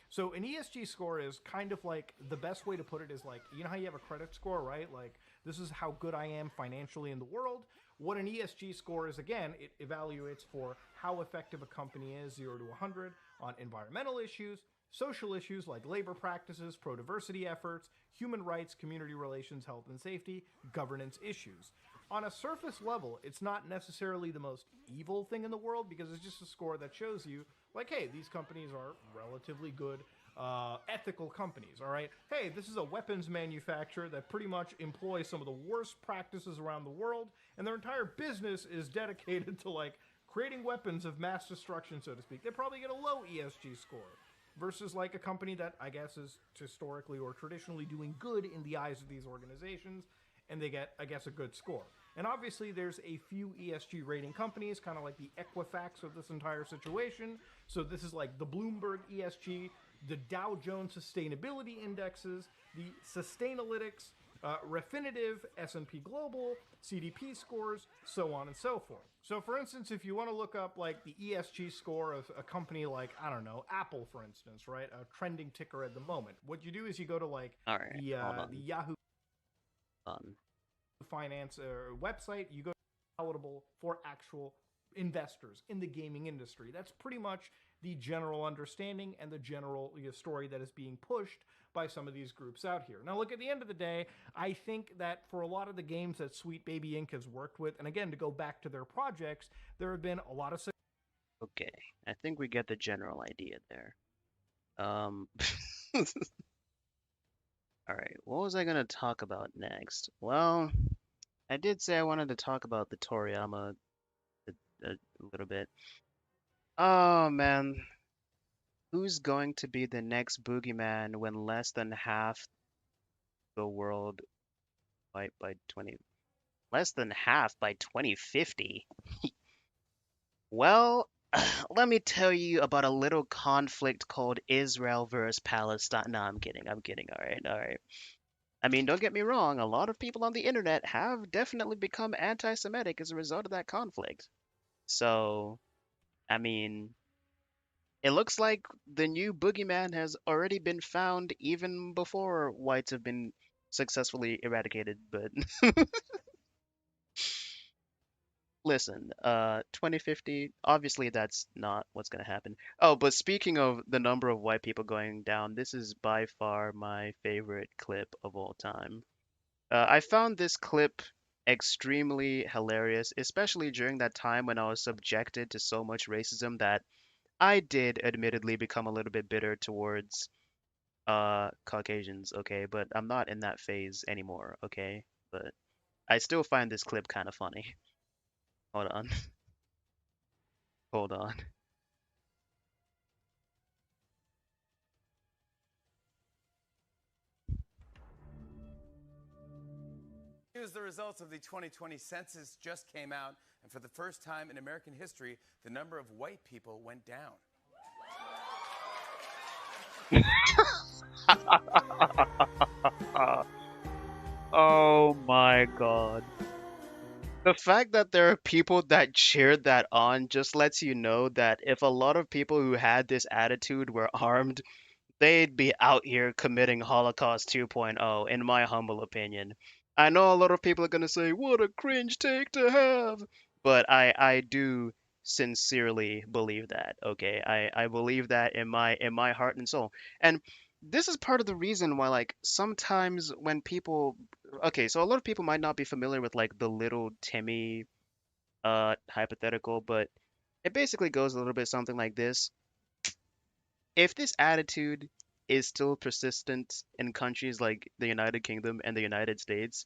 So an ESG score is kind of like, the best way to put it is like, how you have a credit score, right? Like, this is how good I am financially in the world. What an ESG score is, again, it evaluates for how effective a company is, 0 to 100, on environmental issues, social issues like labor practices, pro-diversity efforts, human rights, community relations, health and safety, governance issues. On a surface level, it's not necessarily the most evil thing in the world because it's just a score that shows you, like, hey, these companies are relatively good, ethical companies, all right? Hey, this is a weapons manufacturer that pretty much employs some of the worst practices around the world, and their entire business is dedicated to, like, creating weapons of mass destruction, so to speak. They probably get a low ESG score versus, like, a company that, I guess, is historically or traditionally doing good in the eyes of these organizations, and they get, I guess, a good score. And obviously there's a few ESG rating companies, kind of like the Equifax of this entire situation. So this is like the Bloomberg ESG, the Dow Jones Sustainability Indexes, the Sustainalytics, Refinitiv, S&P Global, CDP scores, so on and so forth. So for instance, if you want to look up like the ESG score of a company like, I don't know, Apple, for instance, right? A trending ticker at the moment. What you do is you go to like the Yahoo Finance website, you go palatable for actual investors in the gaming industry. That's pretty much the general understanding and the general story that is being pushed by some of these groups out here. Now, look, at the end of the day, I think that for a lot of the games that SweetBaby Inc. has worked with, and again, to go back to their projects, there have been a lot of... Okay, I think we get the general idea there. All right, what was I gonna talk about next? Well, I did say I wanted to talk about the Toriyama a little bit. Oh man, who's going to be the next boogeyman when less than half the world by 20 less than half by 2050? Well, let me tell you about a little conflict called Israel versus Palestine. No, I'm kidding. I'm kidding. All right, all right. I mean, don't get me wrong, a lot of people on the internet have definitely become anti-Semitic as a result of that conflict. So, I mean, it looks like the new boogeyman has already been found even before whites have been successfully eradicated, but listen, 2050, obviously that's not what's going to happen. Oh, but speaking of the number of white people going down, this is by far my favorite clip of all time. I found this clip extremely hilarious, especially during that time when I was subjected to so much racism that I did admittedly become a little bit bitter towards Caucasians, okay? But I'm not in that phase anymore, okay? But I still find this clip kind of funny. Hold on. Hold on. Here's the results of the 2020 census just came out, and for the first time in American history, the number of white people went down. Oh my God. The fact that there are people that cheered that on just lets you know that if a lot of people who had this attitude were armed, they'd be out here committing Holocaust 2.0, in my humble opinion. I know a lot of people are gonna say, "What a cringe take to have," but I do sincerely believe that. Okay, I believe that in my heart and soul. And this is part of the reason why, like, sometimes when people, okay, so a lot of people might not be familiar with like the little Timmy hypothetical, but it basically goes a little bit something like this. If this attitude is still persistent in countries like the United Kingdom and the United States,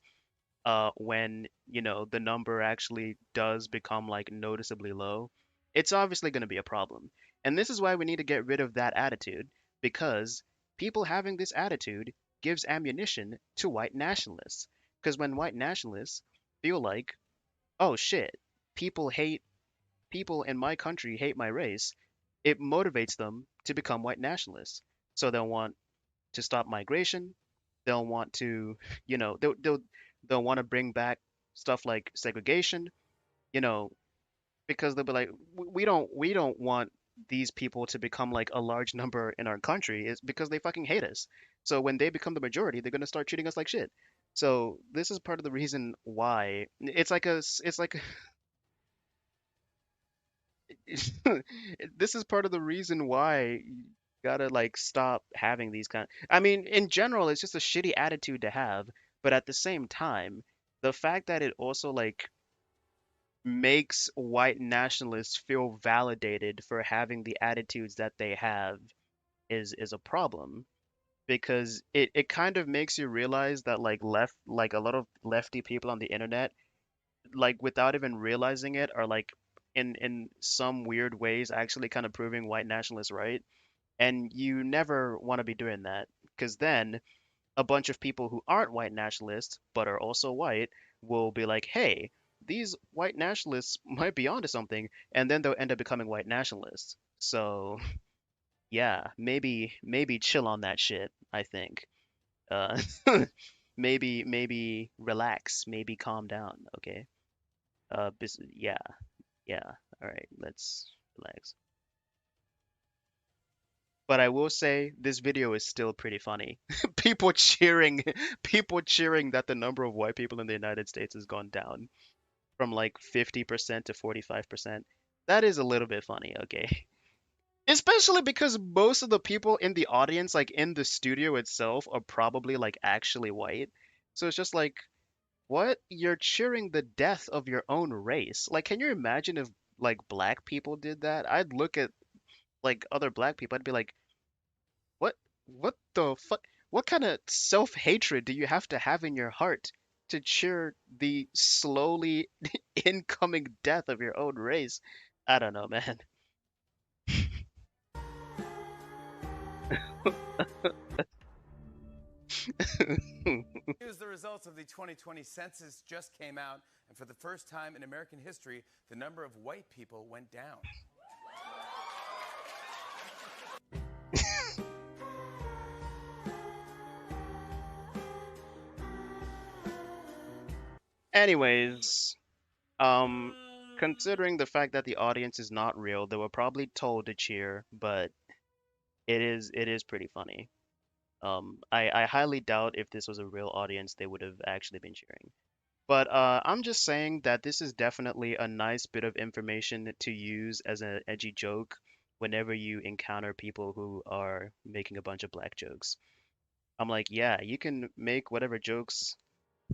when, you know, the number actually does become like noticeably low, it's obviously going to be a problem. And this is why we need to get rid of that attitude, because people having this attitude gives ammunition to white nationalists. Because when white nationalists feel like, oh shit, people hate people in my country hate my race, it motivates them to become white nationalists. So they'll want to stop migration. They'll want to, you know, they'll want to bring back stuff like segregation, you know, because they'll be like, we don't want these people to become like a large number in our country is because they fucking hate us. So when they become the majority, they're gonna start treating us like shit. So this is part of the reason why it's like this is part of the reason why you gotta like stop having these kind. I mean, in general, it's just a shitty attitude to have, but at the same time, the fact that it also like makes white nationalists feel validated for having the attitudes that they have is a problem because it kind of makes you realize that like a lot of lefty people on the internet like without even realizing it are like in some weird ways actually kind of proving white nationalists right. And you never want to be doing that because then a bunch of people who aren't white nationalists but are also white will be like, hey, these white nationalists might be onto something, and then they'll end up becoming white nationalists. So yeah, maybe chill on that shit, I think. Uh, maybe relax, maybe calm down, okay? Yeah, yeah. All right, let's relax. But I will say this video is still pretty funny. People cheering, people cheering that the number of white people in the United States has gone down from like 50% to 45%. That is a little bit funny, okay? Especially because most of the people in the audience, like in the studio itself, are probably like actually white. So it's just like, what? You're cheering the death of your own race. Like, can you imagine if like black people did that? I'd look at like other black people, I'd be like, what what the fuck? What kind of self-hatred do you have in your heart to cheer the slowly incoming death of your own race? I don't know, man. News: the results of the 2020 census just came out, and for the first time in American history, the number of white people went down. Anyways, considering the fact that the audience is not real, they were probably told to cheer, but it is pretty funny. I highly doubt if this was a real audience, they would have actually been cheering. But I'm just saying that this is definitely a nice bit of information to use as an edgy joke whenever you encounter people who are making a bunch of black jokes. I'm like, yeah, you can make whatever jokes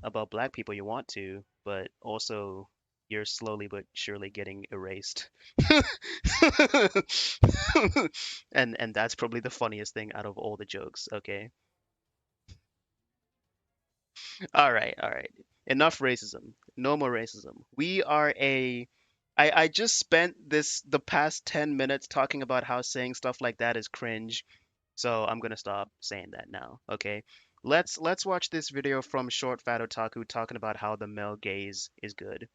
about black people you want to, but also you're slowly but surely getting erased. And that's probably the funniest thing out of all the jokes, okay? All right, all right. Enough racism. No more racism. We are a I just spent the past 10 minutes talking about how saying stuff like that is cringe. So I'm gonna stop saying that now, okay? Let's watch this video from Short Fat Otaku talking about how the male gaze is good.